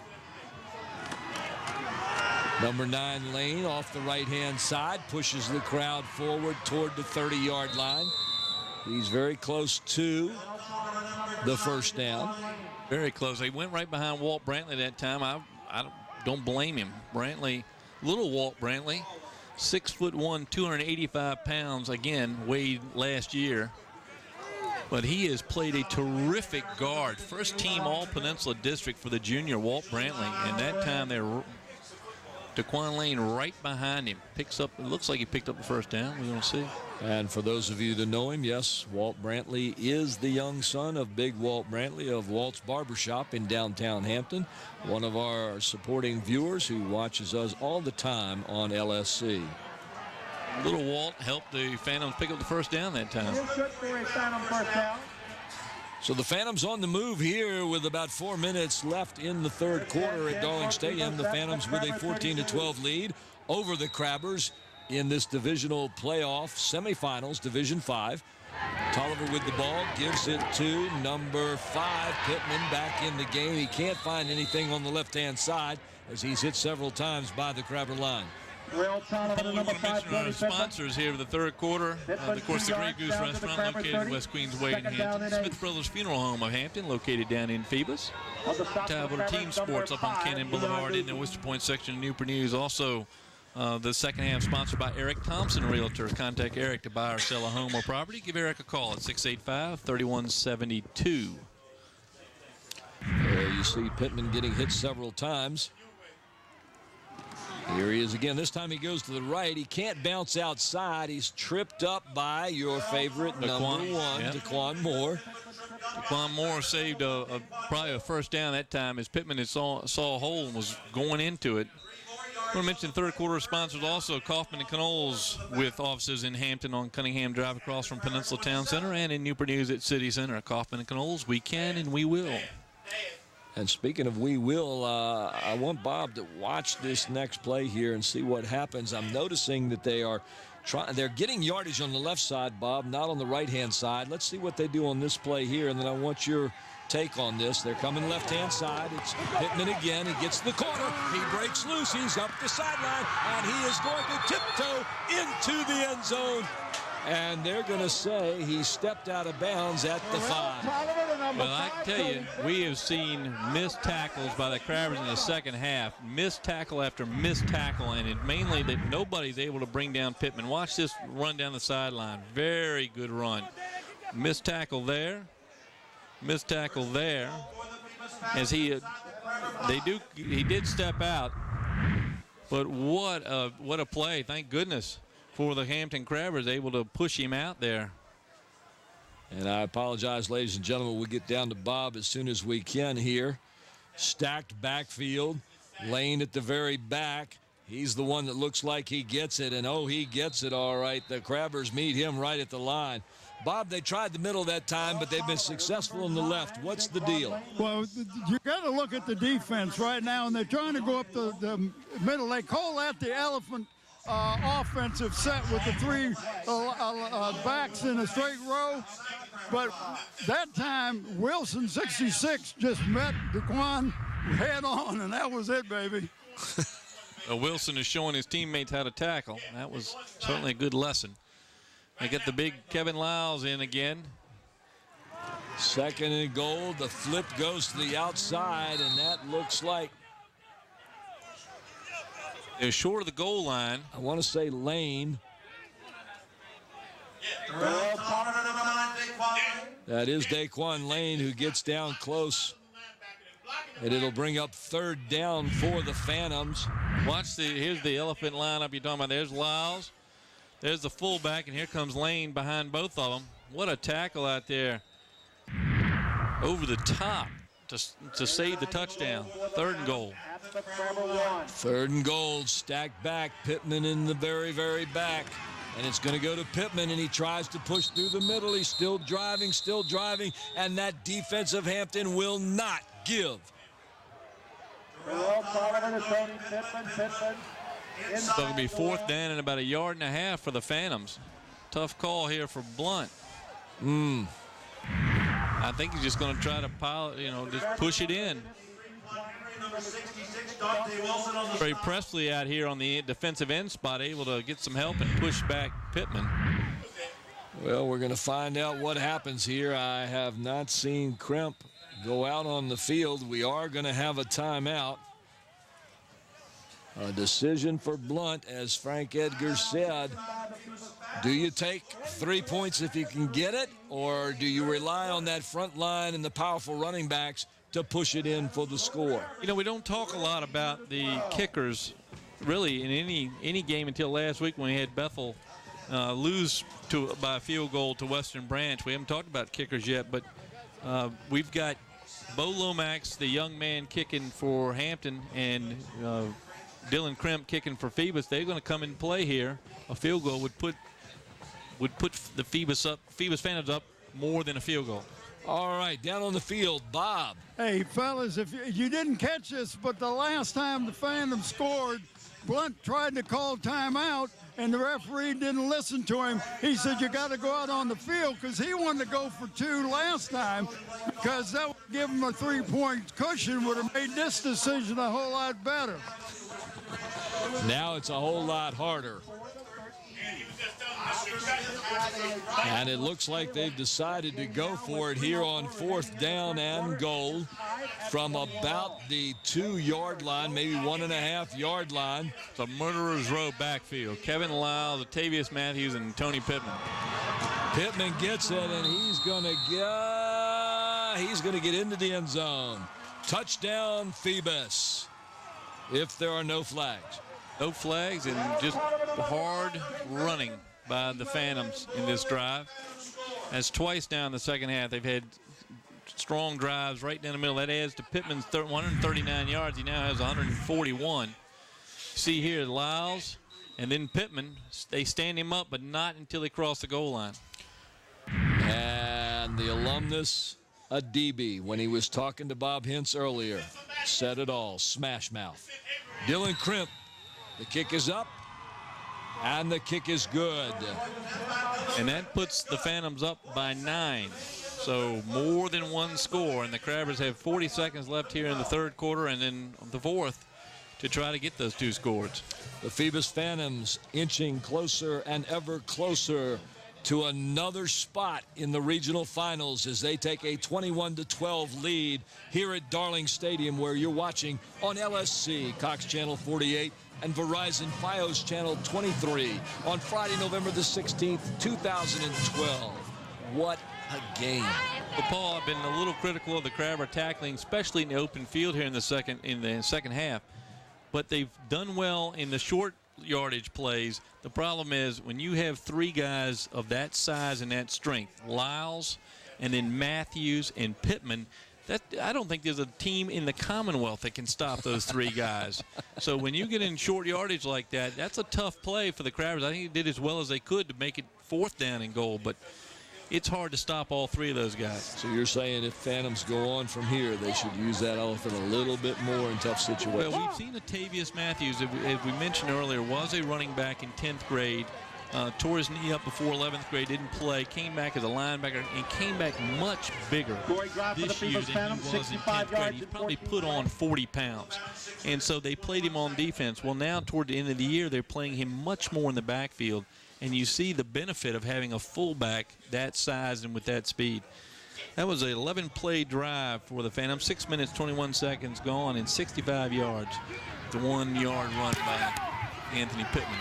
Number 9, Lane, off the right-hand side, pushes the crowd forward toward the 30-yard line. He's very close to the first down. Very close. He went right behind Walt Brantley that time. I don't blame him. Brantley, little Walt Brantley, 6'1", 285 pounds, again, weighed last year. But he has played a terrific guard. First team All-Peninsula District for the junior, Walt Brantley. And that time they're Daquan Lane right behind him. Picks up, it looks like he picked up the first down. We're going to see. And for those of you that know him, yes, Walt Brantley is the young son of Big Walt Brantley of Walt's Barbershop in downtown Hampton, one of our supporting viewers who watches us all the time on LSC. Little Walt helped the Phantoms pick up the first down that time. So the Phantoms on the move here with about 4 minutes left in the third quarter at Darling Stadium. The Phantoms with a 14-12 lead over the Crabbers in this divisional playoff semifinals, Division 5. Tolliver with the ball, gives it to number 5, Pittman, back in the game. He can't find anything on the left-hand side as he's hit several times by the Crabber line. We want to mention our sponsors here for the third quarter. Of course, the Grey Goose Restaurant located in West Queens Way in Hampton. Smith Brothers Funeral Home of Hampton located down in Phoebus. Tabler Team Sports up on Cannon Boulevard in the Worcester Point section of Newport News. Also, the second half sponsored by Eric Thompson, Realtor. Contact Eric to buy or sell a home or property. Give Eric a call at 685-3172. There you see Pittman getting hit several times. Here he is again. This time he goes to the right. He can't bounce outside. He's tripped up by your favorite number 1, Daquan Moore. Daquan Moore saved probably a first down that time as Pittman saw a hole and was going into it. I want to mention third quarter sponsors also, Kaufman and Knoll's with offices in Hampton on Cunningham Drive across from Peninsula Town Center and in Newport News at City Center. Kaufman and Knoll's, we can and we will. And speaking of we will, I want Bob to watch this next play here and see what happens. I'm noticing that they're getting yardage on the left side, Bob, not on the right-hand side. Let's see what they do on this play here, and then I want your take on this. They're coming left-hand side. It's Pittman again. He gets the corner. He breaks loose. He's up the sideline, and he is going to tiptoe into the end zone. And they're going to say he stepped out of bounds at the 5. Well, I can tell you, we have seen missed tackles by the Crabbers in the second half. Missed tackle after missed tackle, and it mainly that nobody's able to bring down Pittman. Watch this run down the sideline. Very good run. Missed tackle there. Missed tackle there. As he did step out. But what a play. Thank goodness for the Hampton Crabbers, able to push him out there. And I apologize, ladies and gentlemen. We'll get down to Bob as soon as we can here. Stacked backfield. Lane at the very back. He's the one that looks like he gets it. And, oh, he gets it all right. The Crabbers meet him right at the line. Bob, they tried the middle that time, but they've been successful on the left. What's the deal? Well, you got to look at the defense right now, and they're trying to go up the middle. They call that the elephant offensive set with the 3 backs in a straight row. But that time, Wilson, 66, just met Daquan head on, and that was it, baby. Wilson is showing his teammates how to tackle. That was certainly a good lesson. They get the big Kevin Lyles in again. 2nd and goal. The flip goes to the outside, and that looks like they're short of the goal line. I want to say Lane. That is Daquan Lane who gets down close And it'll bring up 3rd down for the Phantoms. Here's the elephant lineup you're talking about. There's Lyles. There's the fullback, and here comes Lane behind both of them. What a tackle out there. Over the top to save the touchdown. 3rd and goal. 3rd and goal, stacked back. Pittman in the very, very back. And it's going to go to Pittman, and he tries to push through the middle. He's still driving, and that defense of Hampton will not give. So it'll be 4th down and about 1.5 yards for the Phantoms. Tough call here for Blunt. I think he's just going to try to just push it in. Ray Presley out here on the defensive end spot, able to get some help and push back Pittman. Well, we're going to find out what happens here. I have not seen Kremp go out on the field. We are going to have a timeout. A decision for Blunt, as Frank Edgar said. Do you take 3 points if you can get it, or do you rely on that front line and the powerful running backs to push it in for the score? You know, we don't talk a lot about the kickers really in any game until last week when we had Bethel lose by a field goal to Western Branch. We haven't talked about kickers yet, but we've got Bo Lomax, the young man, kicking for Hampton, and Dylan Kremp kicking for Phoebus. They're going to come in play here. A field goal would put the Phoebus Phantoms up more than a field goal. All right, down on the field, Bob. Hey, fellas, if you didn't catch this, but the last time the Phantoms scored, Blunt tried to call timeout, and the referee didn't listen to him. He said, you got to go out on the field, because he wanted to go for 2 last time, because that would give him a 3-point cushion, would have made this decision a whole lot better. Now it's a whole lot harder. And it looks like they've decided to go for it here on 4th down and goal from about the 2-yard line, maybe 1.5-yard line. It's a murderer's row backfield. Kevin Lyles, Atavius Matthews, and Tony Pittman. Pittman gets it, and he's going to get into the end zone. Touchdown, Phoebus, if there are no flags. No flags, and just hard running by the Phantoms in this drive. That's twice now in the second half. They've had strong drives right down the middle. That adds to Pittman's 139 yards. He now has 141. See here, Lyles and then Pittman. They stand him up, but not until they cross the goal line. And the alumnus, a DB, when he was talking to Bob Hintz earlier, said it all, smash mouth. Dylan Kremp, the kick is up, and the kick is good. And that puts the Phantoms up by 9. So more than one score, and the Crabbers have 40 seconds left here in the 3rd quarter and then the 4th to try to get those 2 scores. The Phoebus Phantoms inching closer and ever closer to another spot in the regional finals as they take a 21-12 lead here at Darling Stadium, where you're watching on LSC, Cox Channel 48, and Verizon Fios Channel 23 on Friday, November the 16th, 2012. What a game. But Paul, I've been a little critical of the Crabber tackling, especially in the open field here in the second half. But they've done well in the short yardage plays. The problem is when you have 3 guys of that size and that strength, Lyles and then Matthews and Pittman, I don't think there's a team in the Commonwealth that can stop those 3 guys. So when you get in short yardage like that, that's a tough play for the Crabbers. I think they did as well as they could to make it 4th down and goal, but it's hard to stop all 3 of those guys. So you're saying if Phantoms go on from here, they should use that elephant a little bit more in tough situations? Well, we've seen Atavius Matthews, as we mentioned earlier, was a running back in 10th grade. Tore his knee up before 11th grade, didn't play, came back as a linebacker, and came back much bigger this year than he was in 10th grade. He's probably put on 40 pounds. And so they played him on defense. Well, now toward the end of the year, they're playing him much more in the backfield. And you see the benefit of having a fullback that size and with that speed. That was an 11-play drive for the Phantoms. 6 minutes, 21 seconds gone, and 65 yards. The 1-yard run by Anthony Pittman.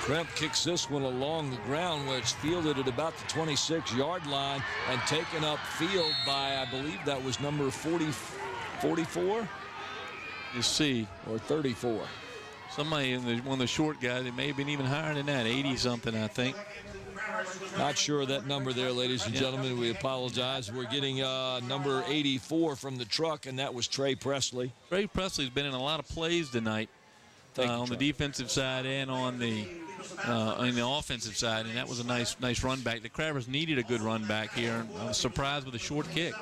Kremp kicks this one along the ground, where it's fielded at about the 26-yard line and taken up field by, I believe that was number 44. You see. Or 34. Somebody one of the short guys, it may have been even higher than that, 80-something, I think. Not sure of that number there, ladies and gentlemen. We apologize. We're getting number 84 from the truck, and that was Trey Presley. Trey Presley's been in a lot of plays tonight on the defensive side and on the offensive side, and that was a nice run back. The Crabbers needed a good run back here, and I was surprised with a short kick.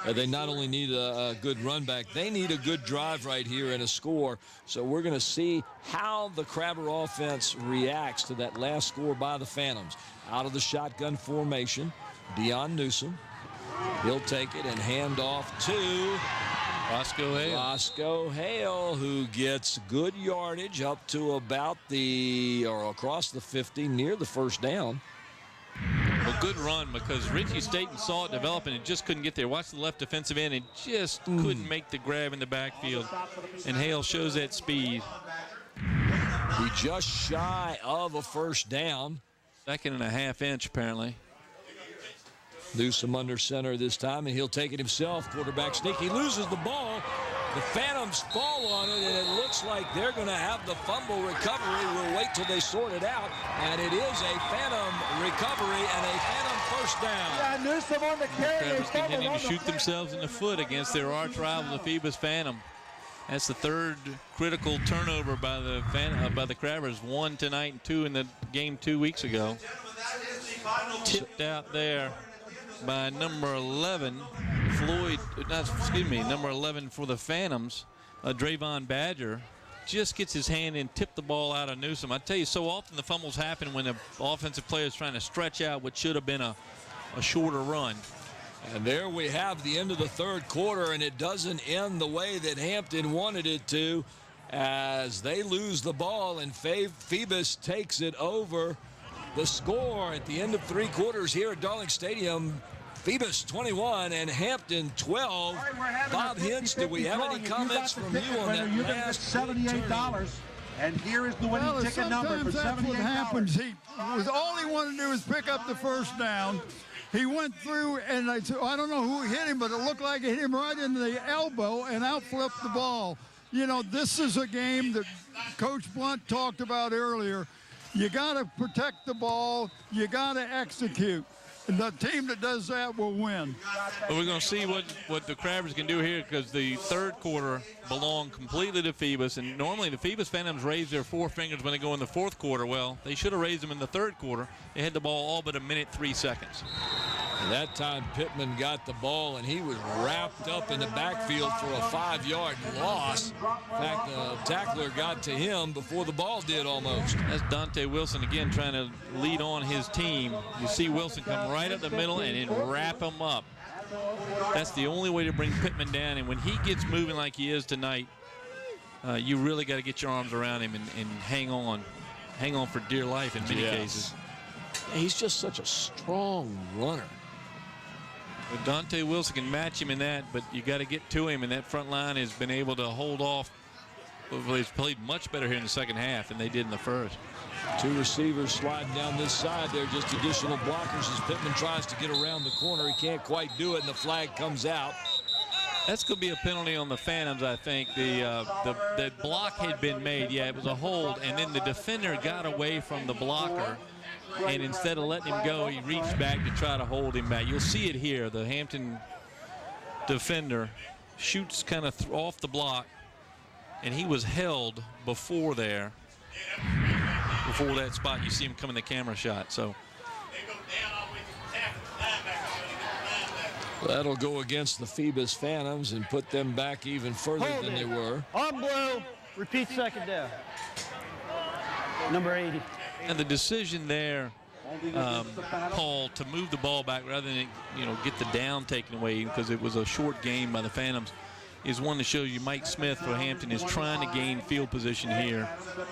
They not only need a good run back, they need a good drive right here and a score. So we're going to see how the Crabber offense reacts to that last score by the Phantoms. Out of the shotgun formation, Dion Newsom. He'll take it and hand off to Roscoe Hale. Roscoe Hale, who gets good yardage up to about across the 50, near the first down. A good run because Richie Staten saw it developing and just couldn't get there. Watch the left defensive end and just couldn't make the grab in the backfield. And Hale shows that speed. He just shy of a first down. 2.5 inches, apparently. Newsom under center this time, and he'll take it himself. Quarterback sneak. He loses the ball. The Phantoms fall on it, and it looks like they're going to have the fumble recovery. We'll wait till they sort it out, and it is a Phantom recovery and a Phantom first down. Yeah, Newsom on the carry. Crabbers continue to shoot themselves in the foot against their arch rival, the Phoebus Phantom. That's the third critical turnover by the Crabbers. 1 tonight and 2 in the game 2 weeks ago. Tipped out there by number 11, number 11 for the Phantoms, Drayvon Badger, just gets his hand in, tipped the ball out of Newsom. I tell you, so often the fumbles happen when the offensive player is trying to stretch out what should have been a shorter run. And there we have the end of the third quarter, and it doesn't end the way that Hampton wanted it to, as they lose the ball and Phoebus takes it over. The score at the end of 3 quarters here at Darling Stadium, Phoebus 21 and Hampton 12. Bob Hintz, do we have any comments from you on that last $78? And here is the winning ticket number for $78. That's what happens. All he wanted to do was pick up the first down. He went through, and I don't know who hit him, but it looked like it hit him right in the elbow and out-flipped the ball. You know, this is a game that Coach Blunt talked about earlier. You got to protect the ball. You got to execute. And the team that does that will win. But we're going to see what the Crabbers can do here, because the third quarter belonged completely to Phoebus. And normally the Phoebus Phantoms raise their forefingers when they go in the fourth quarter. Well, they should have raised them in the third quarter. They had the ball all but 1 minute 3 seconds. And that time Pittman got the ball, and he was wrapped up in the backfield for a 5-yard loss. In fact, the tackler got to him before the ball did almost. That's Dante Wilson again trying to lead on his team. You see Wilson come right up the middle and then wrap him up. That's the only way to bring Pittman down, and when he gets moving like he is tonight, you really got to get your arms around him and hang on for dear life in many cases. He's just such a strong runner. But Dante Wilson can match him in that, but you got to get to him, and that front line has been able to hold off. They've played much better here in the second half than they did in the first. 2 receivers sliding down this side there, just additional blockers as Pittman tries to get around the corner. He can't quite do it, and the flag comes out. That's going to be a penalty on the Phantoms, I think. The block had been made. Yeah, it was a hold, and then the defender got away from the blocker, and instead of letting him go, he reached back to try to hold him back. You'll see it here. The Hampton defender shoots kind of off the block, and he was held before there. Before that spot, you see him come in the camera shot. So that'll go against the Phoebus Phantoms and put them back even further than they were. On blue, repeat second down. Number 80. And the decision there, Paul, to move the ball back rather than get the down taken away because it was a short game by the Phantoms, is one that shows you Mike Smith for Hampton is trying to gain field position here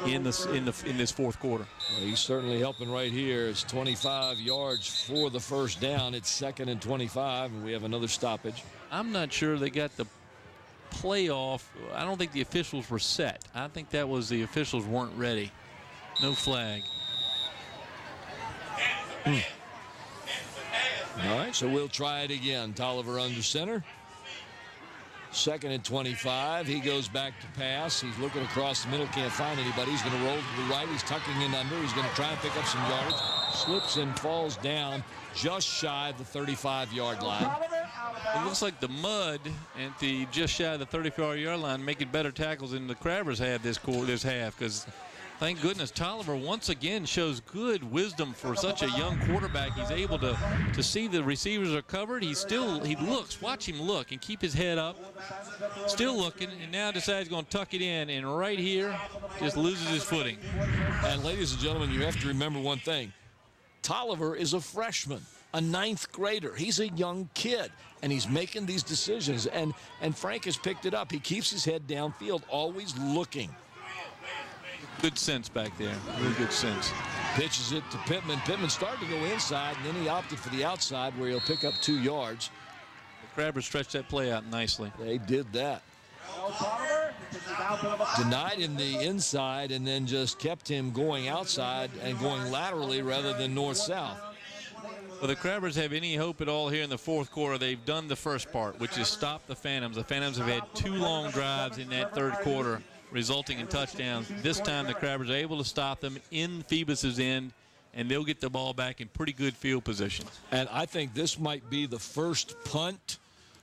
in this fourth quarter. Well, he's certainly helping right here. It's 25 yards for the first down. It's 2nd and 25, and we have another stoppage. I'm not sure they got the playoff. I don't think the officials were set. I think that was the officials weren't ready. No flag. All right, so we'll try it again. Tolliver under center. 2nd and 25. He goes back to pass. He's looking across the middle, can't find anybody. He's going to roll to the right. He's tucking in under. He's going to try and pick up some yardage. Slips and falls down just shy of the 35-yard line. It looks like the mud at the just shy of the 35-yard line making better tackles than the Crabbers had this half, because thank goodness Tolliver once again shows good wisdom for such a young quarterback. He's able to see the receivers are covered. He looks, watch him look and keep his head up, still looking, and now decides he's going to tuck it in, and right here just loses his footing. And ladies and gentlemen, you have to remember one thing. Tolliver is a freshman, a 9th grader. He's a young kid, and he's making these decisions, and Frank has picked it up. He keeps his head downfield, always looking. Good sense back there, really good sense. Pitches it to Pittman. Pittman started to go inside, and then he opted for the outside where he'll pick up 2 yards. The Crabbers stretched that play out nicely. They did that. Denied him the inside and then just kept him going outside and going laterally rather than north-south. Well, the Crabbers have any hope at all here in the 4th quarter. They've done the first part, which is stop the Phantoms. The Phantoms have had 2 long drives in that 3rd quarter, resulting in touchdowns. This time the Crabbers are able to stop them in Phoebus's end, and they'll get the ball back in pretty good field position. And I think this might be the first punt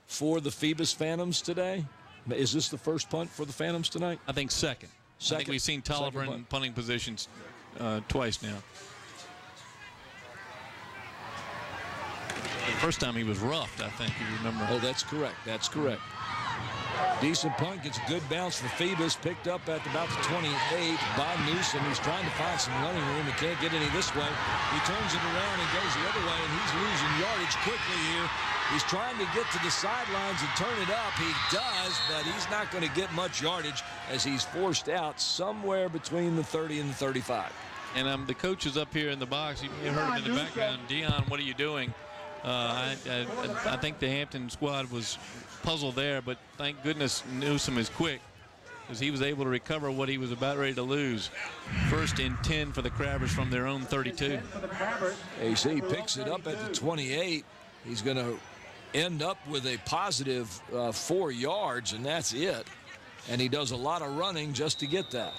for the Phoebus Phantoms today. Is this the first punt for the Phantoms tonight? I think second. I think we've seen Tolliver in punting positions twice now. The first time he was roughed, I think, if you remember. Oh, that's correct. That's correct. Decent punt, gets a good bounce for Phoebus, picked up at about the 28 by Newsom. He's trying to find some running room. He can't get any this way. He turns it around and goes the other way, and he's losing yardage quickly here. He's trying to get to the sidelines and turn it up. He does, but he's not going to get much yardage as he's forced out somewhere between the 30 and the 35. And the coach is up here in the box. You heard him in the background. Dion, what are you doing? I think the Hampton squad was puzzled there, but thank goodness Newsom is quick, because he was able to recover what he was about ready to lose. 1st and 10 for the Crabbers from their own 32. AC picks it up at the 28. He's going to end up with a positive 4 yards, and that's it. And he does a lot of running just to get that.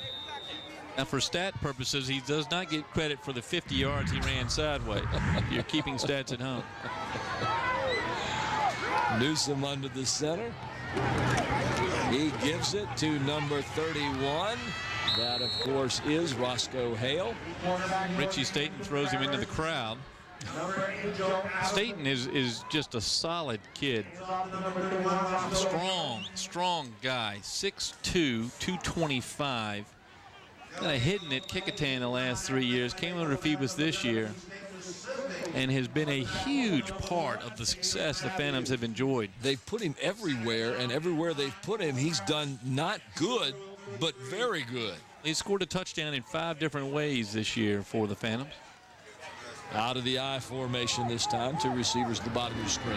Now, for stat purposes, he does not get credit for the 50 yards he ran sideways. You're keeping stats at home. Newsom under the center. He gives it to number 31. That, of course, is Roscoe Hale. Richie Staten throws him into the crowd. Staten is just a solid kid. Strong guy. 6'2", 225. Kind of hidden at Kickitan the last 3 years. Came over to Phoebus this year and has been a huge part of the success the Phantoms have enjoyed. They've put him everywhere, and everywhere they've put him, he's done not good, but very good. He scored a touchdown in 5 different ways this year for the Phantoms. Out of the I formation this time. 2 receivers at the bottom of the screen.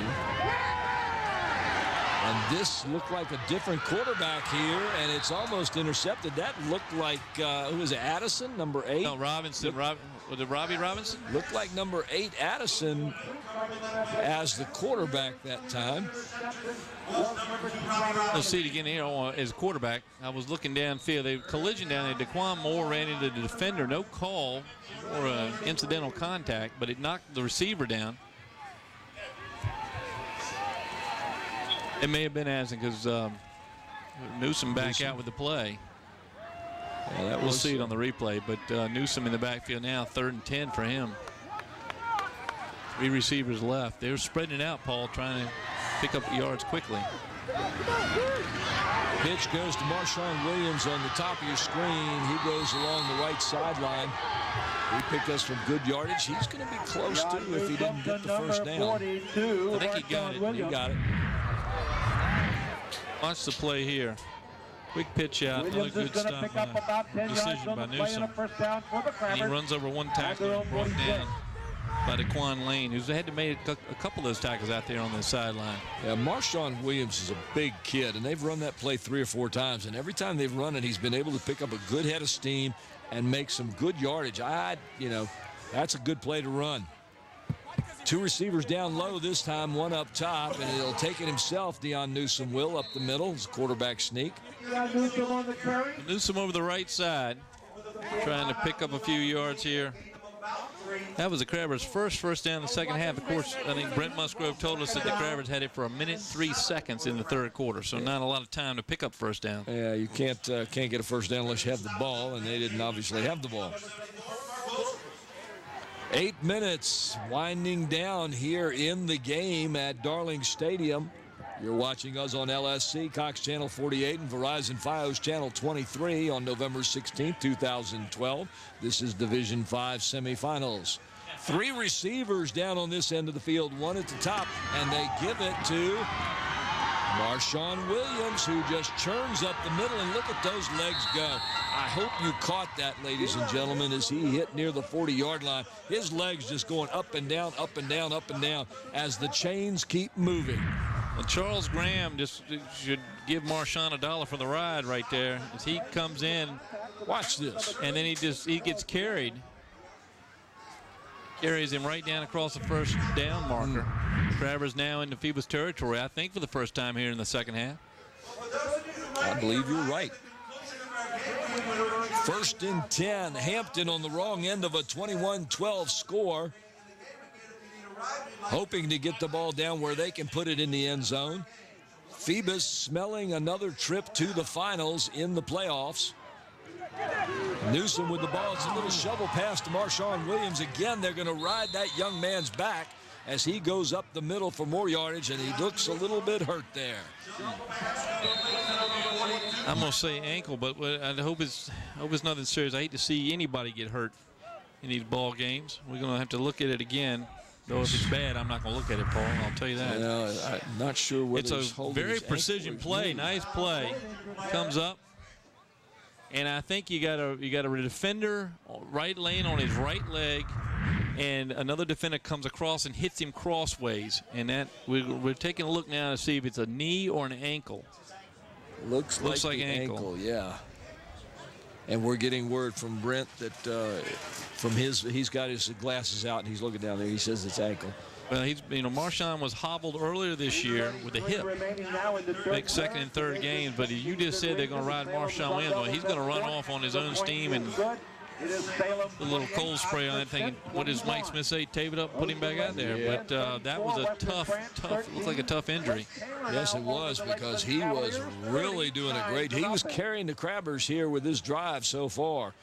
And this looked like a different quarterback here, and it's almost intercepted. That looked like, who was it, Addison, number 8? No, Robinson. Was it Robbie Robinson? Looked like number 8, Addison, as the quarterback that time. We'll see it again here as quarterback. I was looking downfield. They collision down there. Daquan Moore ran into the defender. No call or an incidental contact, but it knocked the receiver down. It may have been Addison because Newsom back out with the play. Yeah, we'll see it on the replay, but Newsom in the backfield now, 3rd and 10 for him. 3 receivers left. They're spreading it out, Paul, trying to pick up yards quickly. Pitch goes to Marshawn Williams on the top of your screen. He goes along the right sideline. He picked us some good yardage. He's going to be close, too, if he didn't get the first down. I think he got it. He got it. Watch the play here. Quick pitch out. Another good stop by decision by Newsom. And he runs over one tackle and brought down by Daquan Lane, who's had to make a couple of those tackles out there on the sideline. Yeah, Marshawn Williams is a big kid, and they've run that play 3 or 4 times, and every time they've run it, he's been able to pick up a good head of steam and make some good yardage. That's a good play to run. Two receivers down low this time, one up top, and he'll take it himself. Deion Newsome will up the middle. It's a quarterback sneak. Newsome over the right side, trying to pick up a few yards here. That was the Crabbers' first down in the second half. Of course, I think Brent Musgrove told us that the Crabbers had it for 1:03 in the third quarter, so not a lot of time to pick up first down. Yeah, you can't get a first down unless you have the ball, and they didn't obviously have the ball. 8 minutes winding down here in the game at Darling Stadium. You're watching us on LSC, Cox Channel 48, and Verizon Fios Channel 23 on November 16th, 2012. This is Division 5 semifinals. Three receivers down on this end of the field, one at the top, and they give it to Marshawn Williams, who just churns up the middle, and look at those legs go. I hope you caught that, ladies and gentlemen, as he hit near the 40-yard line. His legs just going up and down, up and down, up and down as the chains keep moving. Well, Charles Graham just should give Marshawn $1 for the ride right there as he comes in. Watch this. And then he gets carried. Carries him right down across the first down marker. Crabbers now into Phoebus territory, I think, for the first time here in the second half. I believe you're right. 1st and 10. Hampton on the wrong end of a 21-12 score. Hoping to get the ball down where they can put it in the end zone. Phoebus smelling another trip to the finals in the playoffs. Newsome with the ball. It's a little shovel pass to Marshawn Williams. Again, they're going to ride that young man's back as he goes up the middle for more yardage, and he looks a little bit hurt there. I'm going to say ankle, but I hope it's nothing serious. I hate to see anybody get hurt in these ball games. We're going to have to look at it again. Though if it's bad, I'm not going to look at it, Paul. I'll tell you that. I'm not sure whether it's a very precision play. Nice play. Comes up. And I think you got a defender right laying on his right leg, and another defender comes across and hits him crossways. And that we're taking a look now to see if it's a knee or an ankle. Looks like an ankle, yeah. And we're getting word from Brent that he's got his glasses out and he's looking down there. He says it's ankle. Well, Marshawn was hobbled earlier this year with a hip. Make second and third games, but you just said they're going to ride Marshawn Williams. Well, he's going to run off on his own steam and a little cold spray on that thing. What does Mike Smith say? Tape it up, put him back out there. But that was a tough, looked like a tough injury. Yes, it was, because he was really doing a great. He was carrying the Crabbers here with this drive so far.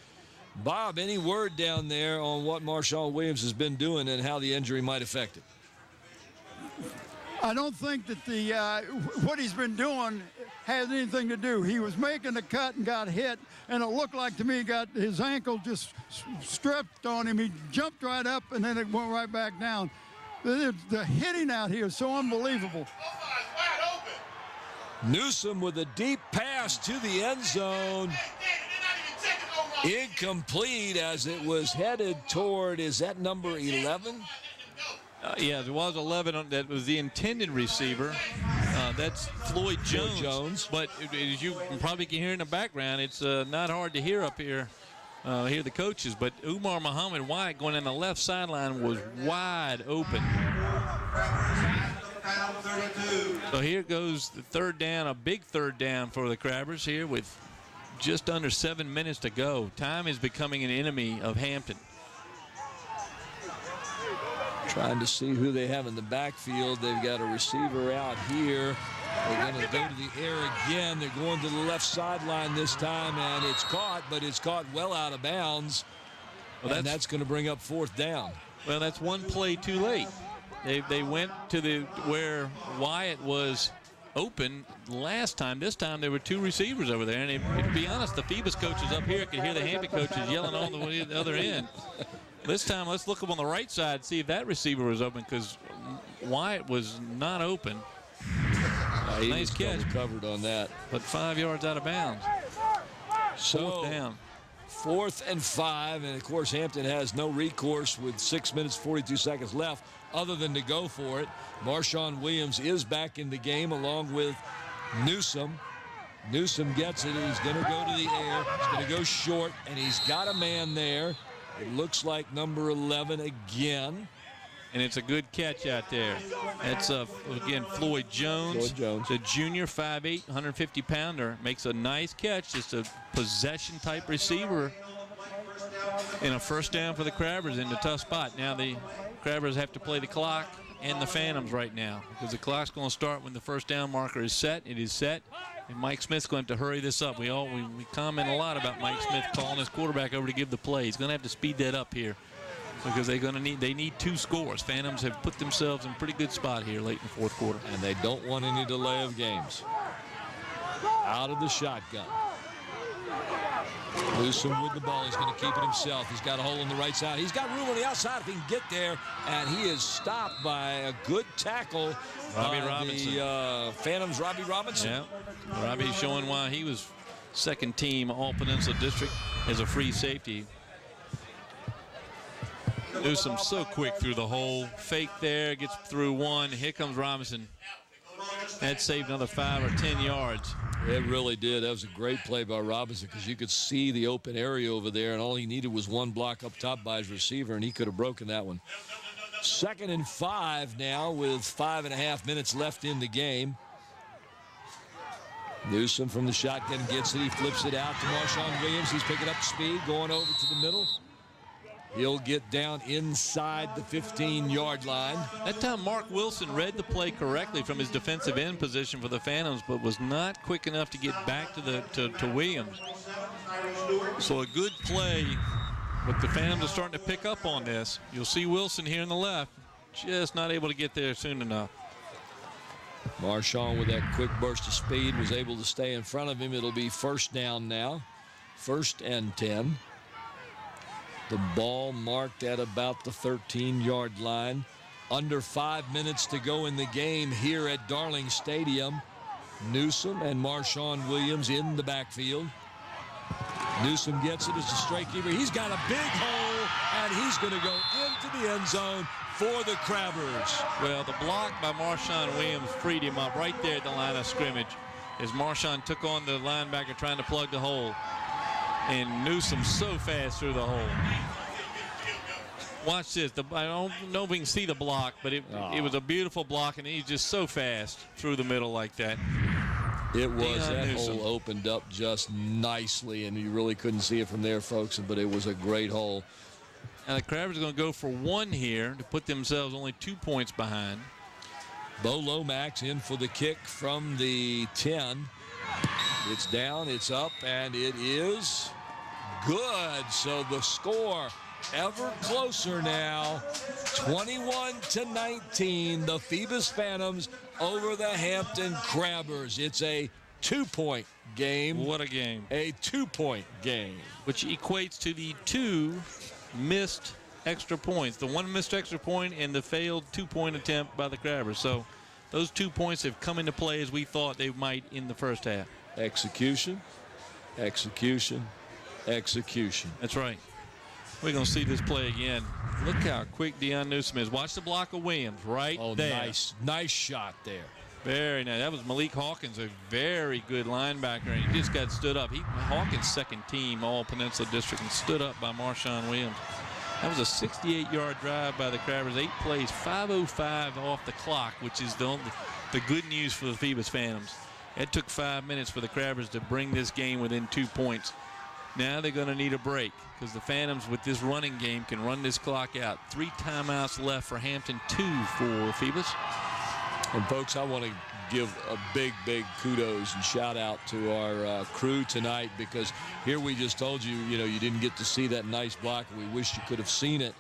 Bob, any word down there on what Marshawn Williams has been doing and how the injury might affect him? I don't think that what he's been doing has anything to do. He was making a cut and got hit, and it looked like to me he got his ankle just stripped on him. He jumped right up, and then it went right back down. The hitting out here is so unbelievable. Newsome with a deep pass to the end zone. Incomplete as it was headed toward, is that number 11? Yeah, there was 11. That was the intended receiver. That's Floyd Jones. But as you probably can hear in the background, it's not hard to hear up here. Hear the coaches. But Umar Muhammad White going on the left sideline was wide open. So here goes the third down, a big third down for the Crabbers here with just under 7 minutes to go. Time is becoming an enemy of Hampton. Trying to see who they have in the backfield. They've got a receiver out here. They're going to go to the air again. They're going to the left sideline this time, and it's caught, but it's caught well out of bounds. Well, and that's going to bring up fourth down. Well, that's one play too late. They went to where Wyatt was open last time. This time there were two receivers over there, and to be honest, the Phoebus coaches up here could hear the Hampton coaches yelling on the other end. This time, let's look up on the right side, see if that receiver was open, because Wyatt was not open. Nice catch. Covered on that. But 5 yards out of bounds. Fourth down. 4th and 5, and of course Hampton has no recourse with 6 minutes 42 seconds left other than to go for it. Marshawn Williams is back in the game along with Newsome. Newsome gets it. He's going to go to the air. He's going to go short, and he's got a man there. It looks like number 11 again. And it's a good catch out there. That's, again, Floyd Jones. The junior, 5'8", 150-pounder. Makes a nice catch, just a possession-type receiver. And a first down for the Crabbers in the tough spot. Now the Crabbers have to play the clock and the Phantoms right now, because the clock's going to start when the first down marker is set. It is set, and Mike Smith's going to have to hurry this up. We comment a lot about Mike Smith calling his quarterback over to give the play. He's going to have to speed that up here, because they need 2 scores. Phantoms have put themselves in a pretty good spot here late in the fourth quarter. And they don't want any delay of games. Out of the shotgun. Newsom with the ball. He's going to keep it himself. He's got a hole on the right side. He's got room on the outside if he can get there. And he is stopped by a good tackle. Robbie Robinson. The Phantoms, Robbie Robinson. Yeah. Robbie showing why he was second team All-Peninsula District as a free safety. Newsom so quick through the hole. Fake there, gets through one. Here comes Robinson. That saved another 5 or 10 yards. It really did. That was a great play by Robinson, because you could see the open area over there, and all he needed was one block up top by his receiver, and he could have broken that one. 2nd and 5 now with 5.5 minutes left in the game. Newsom from the shotgun gets it. He flips it out to Marshawn Williams. He's picking up speed, going over to the middle. He'll get down inside the 15-yard line. That time Mark Wilson read the play correctly from his defensive end position for the Phantoms, but was not quick enough to get back to Williams. So a good play, but the Phantoms are starting to pick up on this. You'll see Wilson here on the left, just not able to get there soon enough. Marshawn with that quick burst of speed was able to stay in front of him. It'll be first down now. 1st and 10. The ball marked at about the 13-yard line. Under 5 minutes to go in the game here at Darling Stadium. Newsom and Marshawn Williams in the backfield. Newsom gets it as a straight keeper. He's got a big hole, and he's going to go into the end zone for the Crabbers. Well, the block by Marshawn Williams freed him up right there at the line of scrimmage as Marshawn took on the linebacker trying to plug the hole. And Newsom so fast through the hole. Watch this. I don't know if we can see the block, but it was a beautiful block, and he's just so fast through the middle like that. It was. That hole opened up just nicely, and you really couldn't see it from there, folks, but it was a great hole. And the Crabbers are going to go for 1 here to put themselves only 2 points behind. Bo Lomax in for the kick from the 10. It's down, it's up, and it is good. So the score ever closer now. 21-19, the Phoebus Phantoms over the Hampton Crabbers. It's a 2-point game. What a game. A 2-point game. Which equates to the 2 missed extra points. The 1 missed extra point and the failed 2-point attempt by the Crabbers. So those 2 points have come into play as we thought they might in the first half. Execution, execution, execution. That's right. We're going to see this play again. Look how quick Deion Newsom is. Watch the block of Williams right there. Nice shot there. Very nice. That was Malik Hawkins, a very good linebacker, and he just got stood up. Hawkins' second team All-Peninsula District, and stood up by Marshawn Williams. That was a 68-yard drive by the Crabbers. 8 plays, 5:05 off the clock, which is the good news for the Phoebus Phantoms. It took 5 minutes for the Crabbers to bring this game within 2 points. Now they're going to need a break, because the Phantoms with this running game can run this clock out. 3 timeouts left for Hampton, 2 for Phoebus. And folks, I want to give a big kudos and shout out to our crew tonight, because here we just told you, you didn't get to see that nice block. We wish you could have seen it.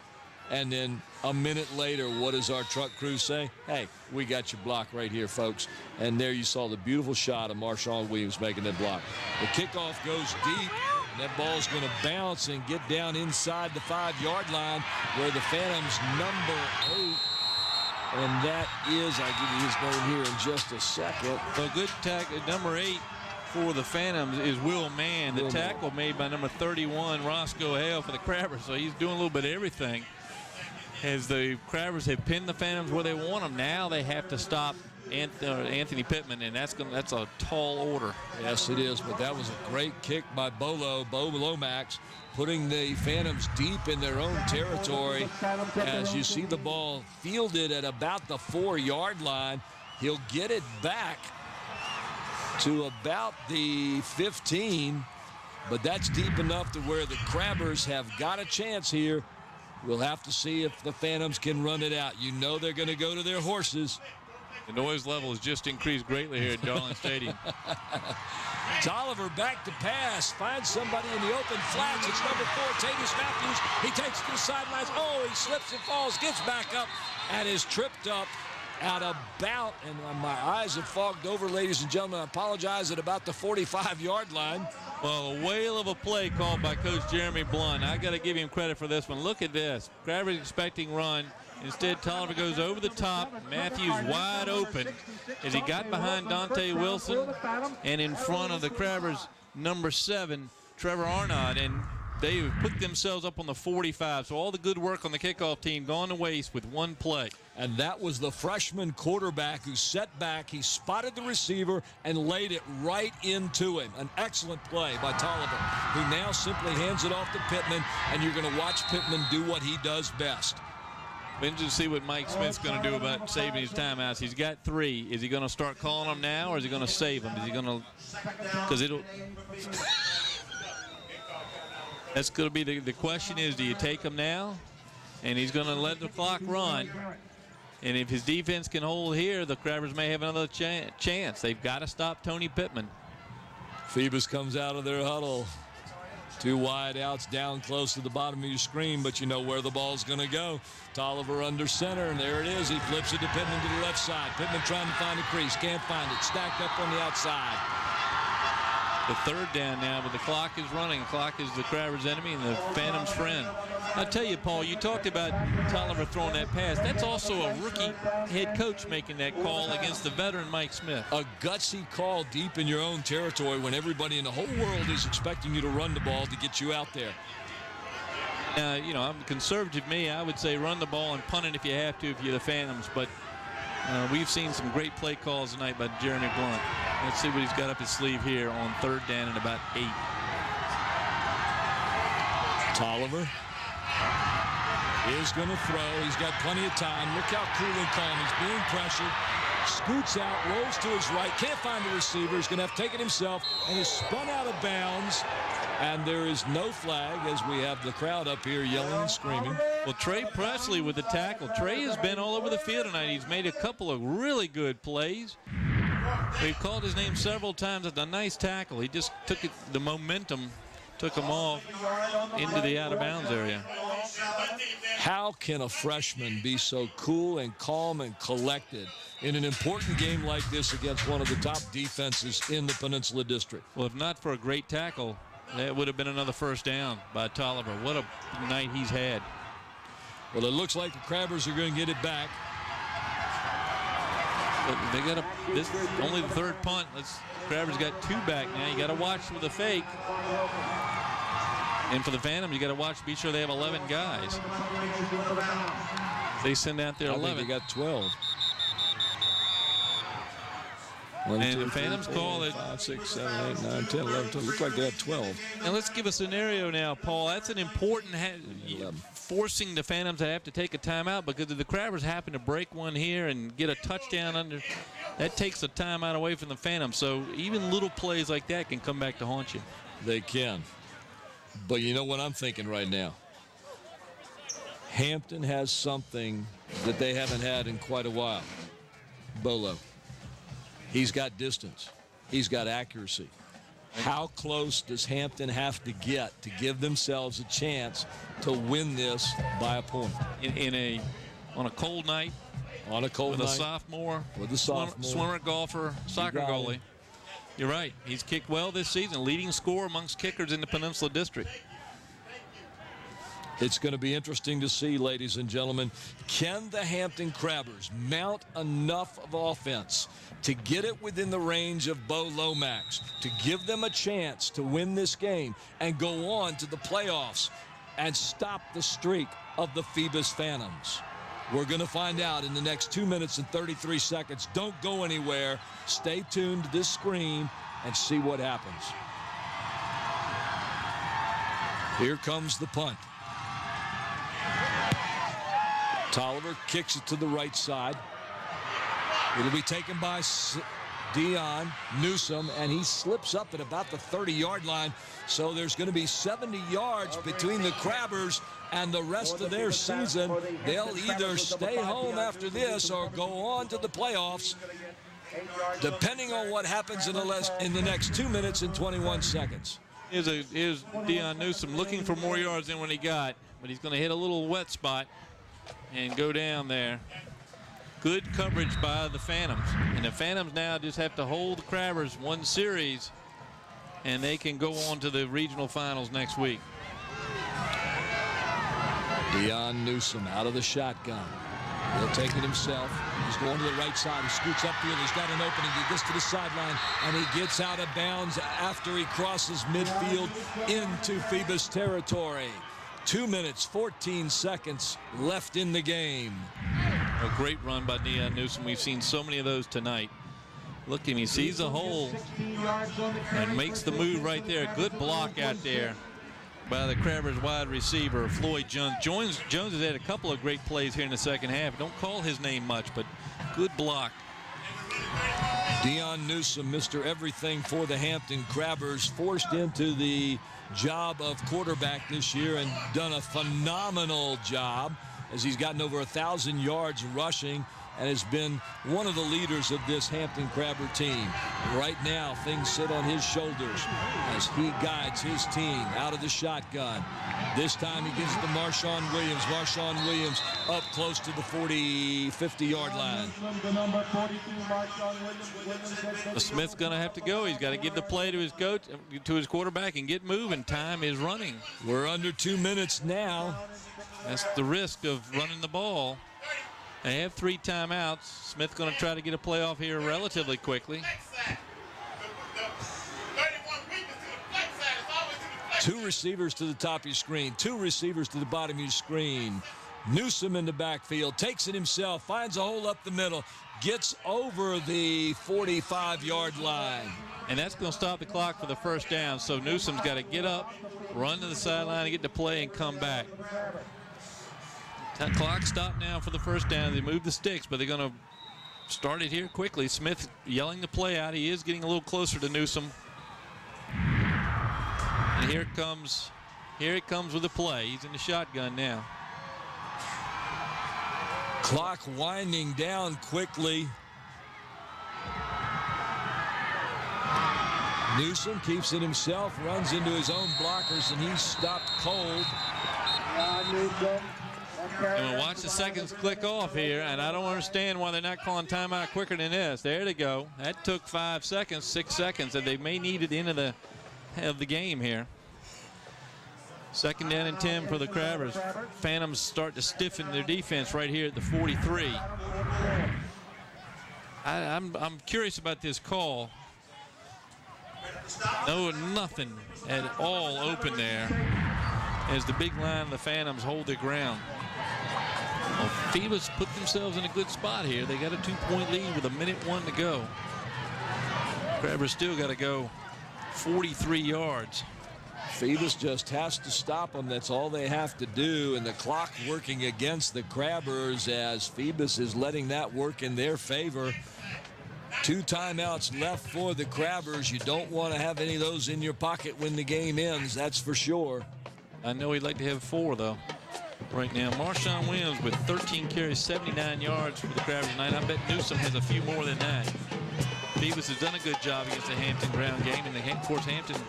And then a minute later, what does our truck crew say? Hey, we got your block right here, folks. And there you saw the beautiful shot of Marshawn Williams making that block. The kickoff goes deep, and that ball's going to bounce and get down inside the 5-yard line, where the Phantoms number 8, and that is, I'll give you his name here in just a second. Well, good tackle, number 8 for the Phantoms is Will Mann. The tackle made by number 31, Roscoe Hale, for the Crabbers. So he's doing a little bit of everything. As the Crabbers have pinned the Phantoms where they want them, now they have to stop Anthony Pittman, and that's a tall order. Yes, it is, but that was a great kick by Bo Lomax, putting the Phantoms deep in their own territory. As you see the ball fielded at about the 4-yard line, he'll get it back to about the 15, but that's deep enough to where the Crabbers have got a chance here. We'll have to see if the Phantoms can run it out. You know they're going to go to their horses. The noise level has just increased greatly here at Darling Stadium. Tolliver back to pass, finds somebody in the open flats. It's number 4, Tavius Matthews. He takes it to the sidelines. Oh, he slips and falls, gets back up, and is tripped up at about, and my eyes have fogged over, ladies and gentlemen. I apologize, at about the 45-yard line. Well, a whale of a play called by Coach Jeremy Blunt. I got to give him credit for this one. Look at this. Crabbers expecting run. Instead, Tolliver goes over the top. Matthews wide open as he got behind Dante Wilson and in front of the Crabbers' number 7, Trevor Arnott. And they put themselves up on the 45. So all the good work on the kickoff team gone to waste with one play. And that was the freshman quarterback who set back. He spotted the receiver and laid it right into him. An excellent play by Tolliver, who now simply hands it off to Pittman, and you're going to watch Pittman do what he does best. Interested to see what Mike Smith's going to do about saving his timeouts. He's got 3. Is he going to start calling them now, or is he going to save them? Is he going to? Because it'll. That's going to be the question is, do you take them now? And he's going to let the clock run. And if his defense can hold here, the Crabbers may have another chance. They've got to stop Tony Pittman. Phoebus comes out of their huddle. 2 wide outs down close to the bottom of your screen, but you know where the ball's going to go. Tolliver under center, and there it is. He flips it to Pittman to the left side. Pittman trying to find a crease. Can't find it. Stacked up on the outside. The 3rd down now, but the clock is running. The clock is the Crabbers' enemy and the Phantoms' friend. I tell you, Paul, you talked about Tolliver throwing that pass. That's also a rookie head coach making that call against the veteran Mike Smith. A gutsy call deep in your own territory when everybody in the whole world is expecting you to run the ball to get you out there. You know, I'm conservative me. I would say run the ball and punt it if you have to if you're the Phantoms. But we've seen some great play calls tonight by Jeremy Blunt. Let's see what he's got up his sleeve here on 3rd down and about 8. Tolliver is going to throw. He's got plenty of time. Look how cool and calm. He's being pressured. Scoots out, rolls to his right. Can't find the receiver. He's going to have to take it himself and is spun out of bounds. And there is no flag as we have the crowd up here yelling and screaming. Well, Trey Presley with the tackle. Trey has been all over the field tonight. He's made a couple of really good plays. We've called his name several times. It's a nice tackle. He just took it, the momentum, took him off into the out-of-bounds area. How can a freshman be so cool and calm and collected in an important game like this against one of the top defenses in the Peninsula District? Well, if not for a great tackle, that would have been another 1st down by Tolliver. What a night he's had. Well, it looks like the Crabbers are going to get it back. But they got this only the 3rd punt. Crabbers got 2 back now. You got to watch for the fake. And for the Phantoms, you got to watch, be sure they have 11 guys. They send out their 11. I think they got 12. And the Phantoms call it 5, 6, 7, 8, 9, 10, 11, 12. Looks like they have 12. And let's give a scenario now, Paul. That's an important forcing the Phantoms to have to take a timeout, because if the Crabbers happen to break one here and get a touchdown under, that takes a timeout away from the Phantoms. So even little plays like that can come back to haunt you. They can. But you know what I'm thinking right now? Hampton has something that they haven't had in quite a while. Bolo. He's got distance. He's got accuracy. How close does Hampton have to get to give themselves a chance to win this by a point? On a cold night. On a cold night. With a sophomore. With a sophomore. Swimmer, golfer, soccer goalie. You're right. He's kicked well this season. Leading scorer amongst kickers in the Peninsula District. It's going to be interesting to see, ladies and gentlemen. Can the Hampton Crabbers mount enough of offense to get it within the range of Bo Lomax, to give them a chance to win this game and go on to the playoffs and stop the streak of the Phoebus Phantoms? We're going to find out in the next 2 minutes and 33 seconds. Don't go anywhere. Stay tuned to this screen and see what happens. Here comes the punt. Tolliver kicks it to the right side. It'll be taken by Dion Newsome, and he slips up at about the 30-yard line. So there's going to be 70 yards between the Crabbers and the rest of their season. They'll either stay home after this or go on to the playoffs, depending on what happens in the next 2 minutes and 21 seconds. Here's Dion Newsome looking for more yards than what he got, but he's going to hit a little wet spot and go down there. Good coverage by the Phantoms. And the Phantoms now just have to hold the Crabbers one series, and they can go on to the regional finals next week. Dion Newsome out of the shotgun. He'll take it himself. He's going to the right side. He scoots upfield. He's got an opening. He gets to the sideline, and he gets out of bounds after he crosses midfield into Phoebus territory. 2 minutes, 14 seconds left in the game. A great run by Dion Newsome. We've seen so many of those tonight. Look at him. He sees a hole and makes the move right there. Good block out there by the Crabbers wide receiver, Floyd Jones. Jones has had a couple of great plays here in the second half. Don't call his name much, but good block. Dion Newsome, Mr. Everything for the Hampton Crabbers, forced into the job of quarterback this year and done a phenomenal job as he's gotten over 1,000 yards rushing and has been one of the leaders of this Hampton Crabber team. Right now, things sit on his shoulders as he guides his team out of the shotgun. This time he gives it to Marshawn Williams. Marshawn Williams up close to the 40, 50-yard line. Smith's going to have to go. He's got to give the play to his coach, to his quarterback, and get moving. Time is running. We're under 2 minutes now. That's the risk of running the ball. They have 3 timeouts. Smith going to try to get a play off here relatively quickly. 2 receivers to the top of your screen, 2 receivers to the bottom of your screen. Newsome in the backfield, takes it himself, finds a hole up the middle, gets over the 45-yard line. And that's going to stop the clock for the first down. So Newsome's got to get up, run to the sideline, and get the play and come back. Clock stopped now for the first down. They moved the sticks, but they're going to start it here quickly. Smith yelling the play out. He is getting a little closer to Newsome. And here it comes with the play. He's in the shotgun now. Clock winding down quickly. Newsome keeps it himself, runs into his own blockers, and he's stopped cold. And we'll watch the seconds click off here, and I don't understand why they're not calling timeout quicker than this. There they go. That took 5 seconds, 6 seconds, and they may need it at the end of the game here. 2nd down and 10 for the Crabbers. Phantoms start to stiffen their defense right here at the 43. I'm curious about this call. No, nothing at all open there as the big line of the Phantoms hold their ground. Well, Phoebus put themselves in a good spot here. They got a 2-point lead with 1:01 to go. Crabbers still got to go 43 yards. Phoebus just has to stop them. That's all they have to do. And the clock working against the Crabbers as Phoebus is letting that work in their favor. 2 timeouts left for the Crabbers. You don't want to have any of those in your pocket when the game ends, that's for sure. I know he'd like to have 4, though, right now. Marshawn Williams with 13 carries, 79 yards for the Crabbers tonight. I bet Newsome has a few more than that. Phoebus has done a good job against the Hampton ground game, and of course Hampton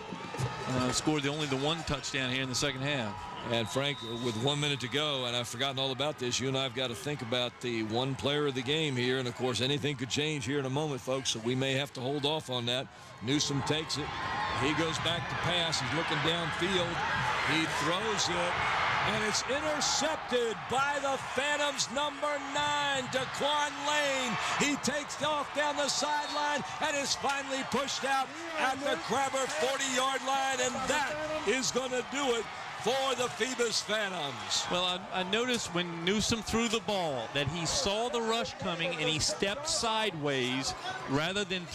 scored only the 1 touchdown here in the second half. And Frank, with 1 minute to go, and I've forgotten all about this, you and I have got to think about the one player of the game here. And of course, anything could change here in a moment, folks, so we may have to hold off on that. Newsome takes it. He goes back to pass. He's looking downfield. He throws it, and it's intercepted by the Phantoms' number 9, Daquan Lane. He takes off down the sideline and is finally pushed out at the Crabber 40-yard line, and that is going to do it for the Phoebus Phantoms. Well, I noticed when Newsom threw the ball that he saw the rush coming and he stepped sideways rather than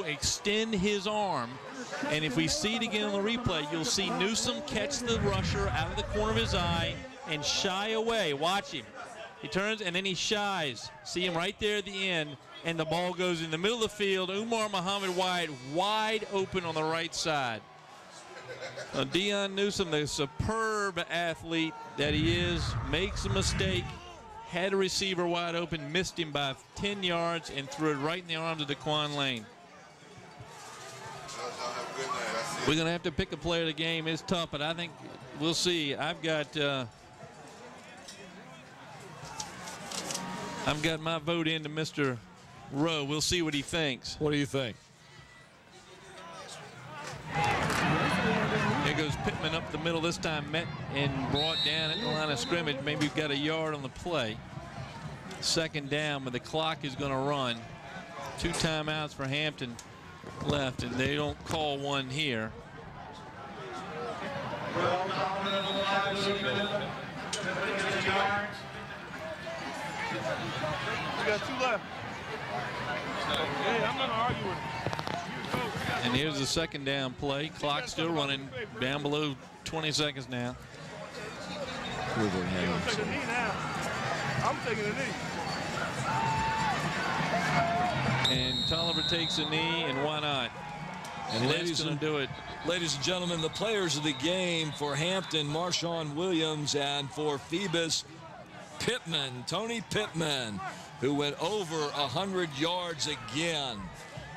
extend his arm. And if we see it again on the replay, you'll see Newsom catch the rusher out of the corner of his eye and shy away. Watch him. He turns and then he shies. See him right there at the end, and the ball goes in the middle of the field. Umar Muhammad Wyatt wide open on the right side. Deion Newsom, the superb athlete that he is, makes a mistake, had a receiver wide open, missed him by 10 yards, and threw it right in the arms of Daquan Lane. We're going to have to pick a player of the game. It's tough, but I think we'll see. I've got my vote into Mr. Rowe. We'll see what he thinks. What do you think? Here goes Pittman up the middle, this time met and brought down at the line of scrimmage. Maybe we've got a yard on the play. Second down, but the clock is going to run. 2 timeouts for Hampton left, and they don't call one here. You got 2 left. Hey, I'm not arguing. And here's the second down play. Clock still running, down below 20 seconds now. I'm taking a knee now. I'm taking a knee. And Tolliver takes a knee, and why not? And that's going to do it. Ladies and gentlemen, the players of the game for Hampton, Marshawn Williams, and for Phoebus, Pittman, Tony Pittman, who went over 100 yards again.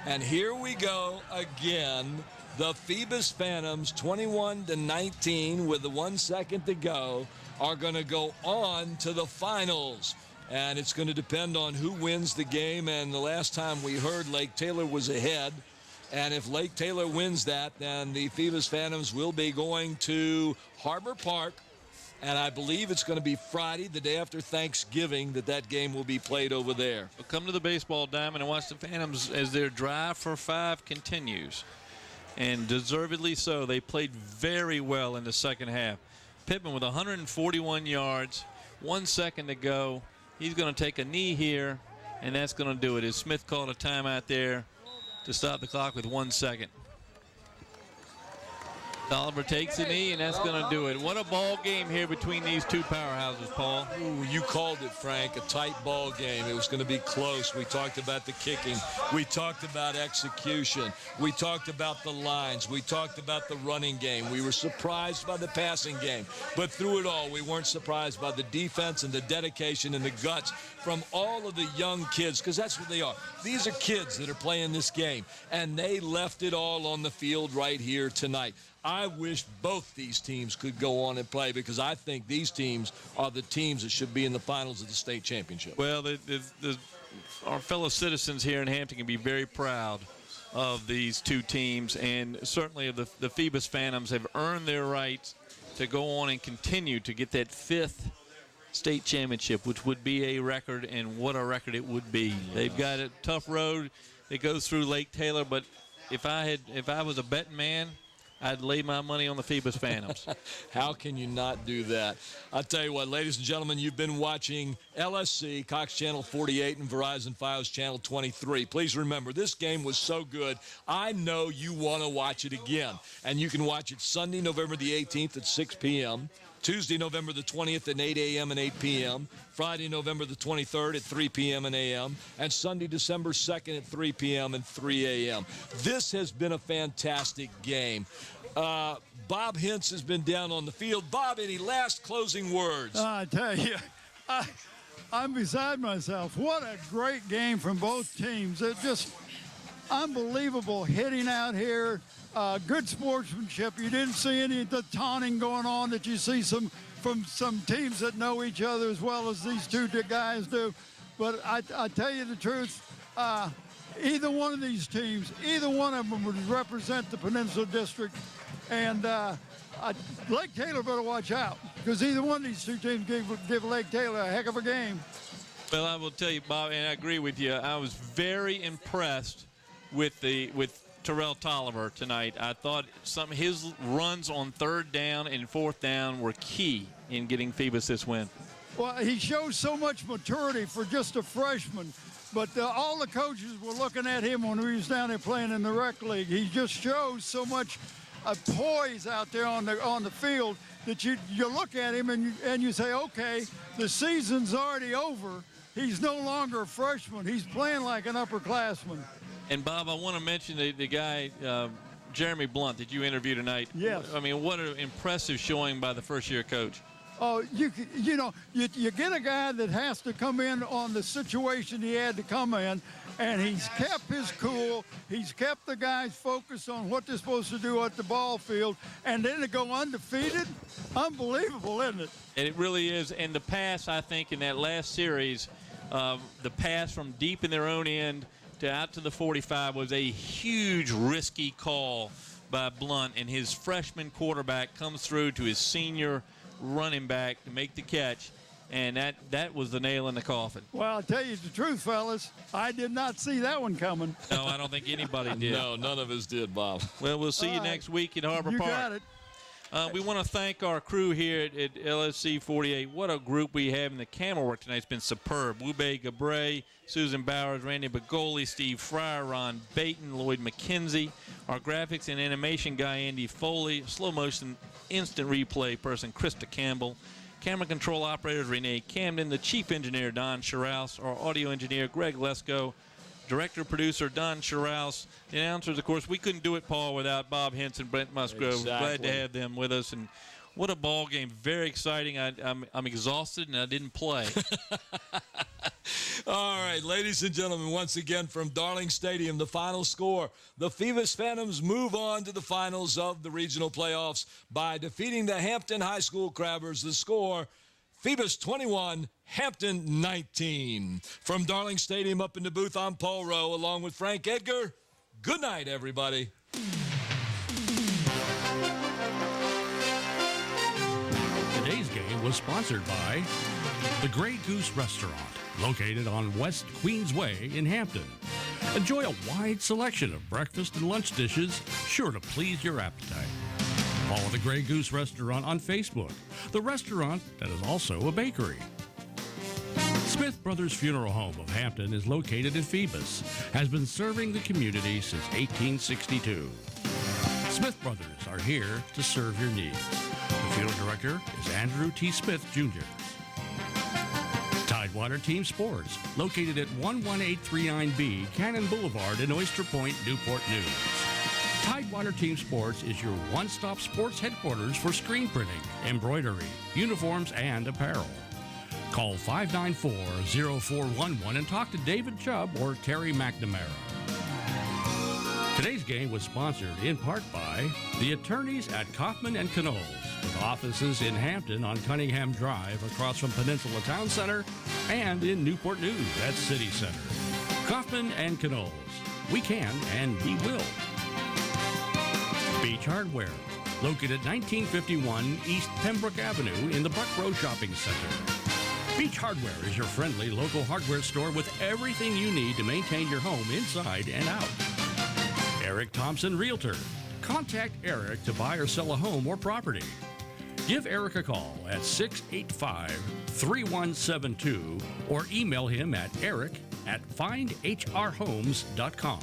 And here we go again. The Phoebus Phantoms, 21-19 with the 1 second to go, are going to go on to the finals. And it's going to depend on who wins the game. And the last time we heard, Lake Taylor was ahead. And if Lake Taylor wins that, then the Phoebus Phantoms will be going to Harbor Park. And I believe it's going to be Friday, the day after Thanksgiving, that game will be played over there. We'll come to the baseball diamond and watch the Phantoms as their drive for 5 continues. And deservedly so. They played very well in the second half. Pittman with 141 yards, 1 second to go. He's going to take a knee here, and that's going to do it. As Smith called a timeout there to stop the clock with 1 second. Tolliver takes a knee, and that's going to do it. What a ball game here between these two powerhouses, Paul. Ooh, you called it, Frank, a tight ball game. It was going to be close. We talked about the kicking. We talked about execution. We talked about the lines. We talked about the running game. We were surprised by the passing game. But through it all, we weren't surprised by the defense and the dedication and the guts from all of the young kids, because that's what they are. These are kids that are playing this game, and they left it all on the field right here tonight. I wish both these teams could go on and play, because I think these teams are the teams that should be in the finals of the state championship. Well, our fellow citizens here in Hampton can be very proud of these two teams, and certainly the Phoebus Phantoms have earned their right to go on and continue to get that 5th state championship, which would be a record, and what a record it would be. They've got a tough road that goes through Lake Taylor, but if I was a betting man, I'd lay my money on the Phoebus Phantoms. How can you not do that? I'll tell you what, ladies and gentlemen, you've been watching LSC, Cox Channel 48, and Verizon Fios Channel 23. Please remember, this game was so good, I know you want to watch it again. And you can watch it Sunday, November the 18th at 6 p.m., Tuesday, November the 20th at 8 a.m. and 8 p.m., Friday, November the 23rd at 3 p.m. and a.m., and Sunday, December 2nd at 3 p.m. and 3 a.m. This has been a fantastic game. Bob Hintz has been down on the field. Bob, any last closing words? I tell you, I'm beside myself. What a great game from both teams. It's just unbelievable hitting out here. Good sportsmanship. You didn't see any of the taunting going on that you see from some teams that know each other as well as these two guys do. But I tell you the truth, either one of these teams, either one of them would represent the Peninsula District. And Lake Taylor better watch out, because either one of these two teams give Lake Taylor a heck of a game. Well, I will tell you, Bob, and I agree with you. I was very impressed with Terrell Tolliver tonight. I thought his runs on 3rd down and 4th down were key in getting Phoebus this win. Well, he shows so much maturity for just a freshman. But all the coaches were looking at him when he was down there playing in the rec league. He just shows so much poise out there on the field that you look at him and you say, okay, the season's already over. He's no longer a freshman. He's playing like an upperclassman. And, Bob, I want to mention the guy, Jeremy Blunt, that you interviewed tonight. Yes. I mean, what an impressive showing by the first-year coach. Oh, you get a guy that has to come in on the situation he had to come in, and he's kept his cool. He's kept the guys focused on what they're supposed to do at the ball field, and then to go undefeated, unbelievable, isn't it? And it really is. And the pass, I think, in that last series, the pass from deep in their own end to out to the 45 was a huge, risky call by Blunt, and his freshman quarterback comes through to his senior running back to make the catch, and that was the nail in the coffin. Well, I'll tell you the truth, fellas. I did not see that one coming. No, I don't think anybody did. No, none of us did, Bob. Well, we'll see you next week in Harbor Park. You got it. We want to thank our crew here at LSC 48. What a group we have in the camera work tonight. It's been superb. Wube Gabray, Susan Bowers, Randy Bagoli, Steve Fryer, Ron Baton, Lloyd McKenzie, our graphics and animation guy, Andy Foley, slow motion instant replay person, Krista Campbell, camera control operators, Renee Camden, the chief engineer, Don Sherrouse, our audio engineer, Greg Lesko, director, producer, Don Sherrouse. The announcers, of course, we couldn't do it, Paul, without Bob Henson, Brent Musgrove. Exactly. Glad to have them with us. And what a ball game. Very exciting. I'm exhausted, and I didn't play. All right, ladies and gentlemen, once again from Darling Stadium, the final score. The Phoebus Phantoms move on to the finals of the regional playoffs by defeating the Hampton High School Crabbers. The score, Phoebus 21, Hampton 19. From Darling Stadium up in the booth, I'm Paul Rowe, along with Frank Edgar. Good night, everybody. Today's game was sponsored by the Grey Goose Restaurant, located on West Queensway in Hampton. Enjoy a wide selection of breakfast and lunch dishes, sure to please your appetite. Follow the Grey Goose Restaurant on Facebook, the restaurant that is also a bakery. Smith Brothers Funeral Home of Hampton is located in Phoebus, has been serving the community since 1862. Smith Brothers are here to serve your needs. The funeral director is Andrew T. Smith, Jr. Tidewater Team Sports, located at 11839B Cannon Boulevard in Oyster Point, Newport News. Tidewater Team Sports is your one-stop sports headquarters for screen printing, embroidery, uniforms, and apparel. Call 594-0411 and talk to David Chubb or Terry McNamara. Today's game was sponsored in part by the attorneys at Kaufman & Knowles, with offices in Hampton on Cunningham Drive across from Peninsula Town Center and in Newport News at City Center. Kaufman & Knowles. We can and we will. Beach Hardware, located at 1951 East Pembroke Avenue in the Buck Row Shopping Center. Beach Hardware is your friendly local hardware store with everything you need to maintain your home inside and out. Eric Thompson Realtor. Contact Eric to buy or sell a home or property. Give Eric a call at 685-3172 or email him at eric@findhrhomes.com.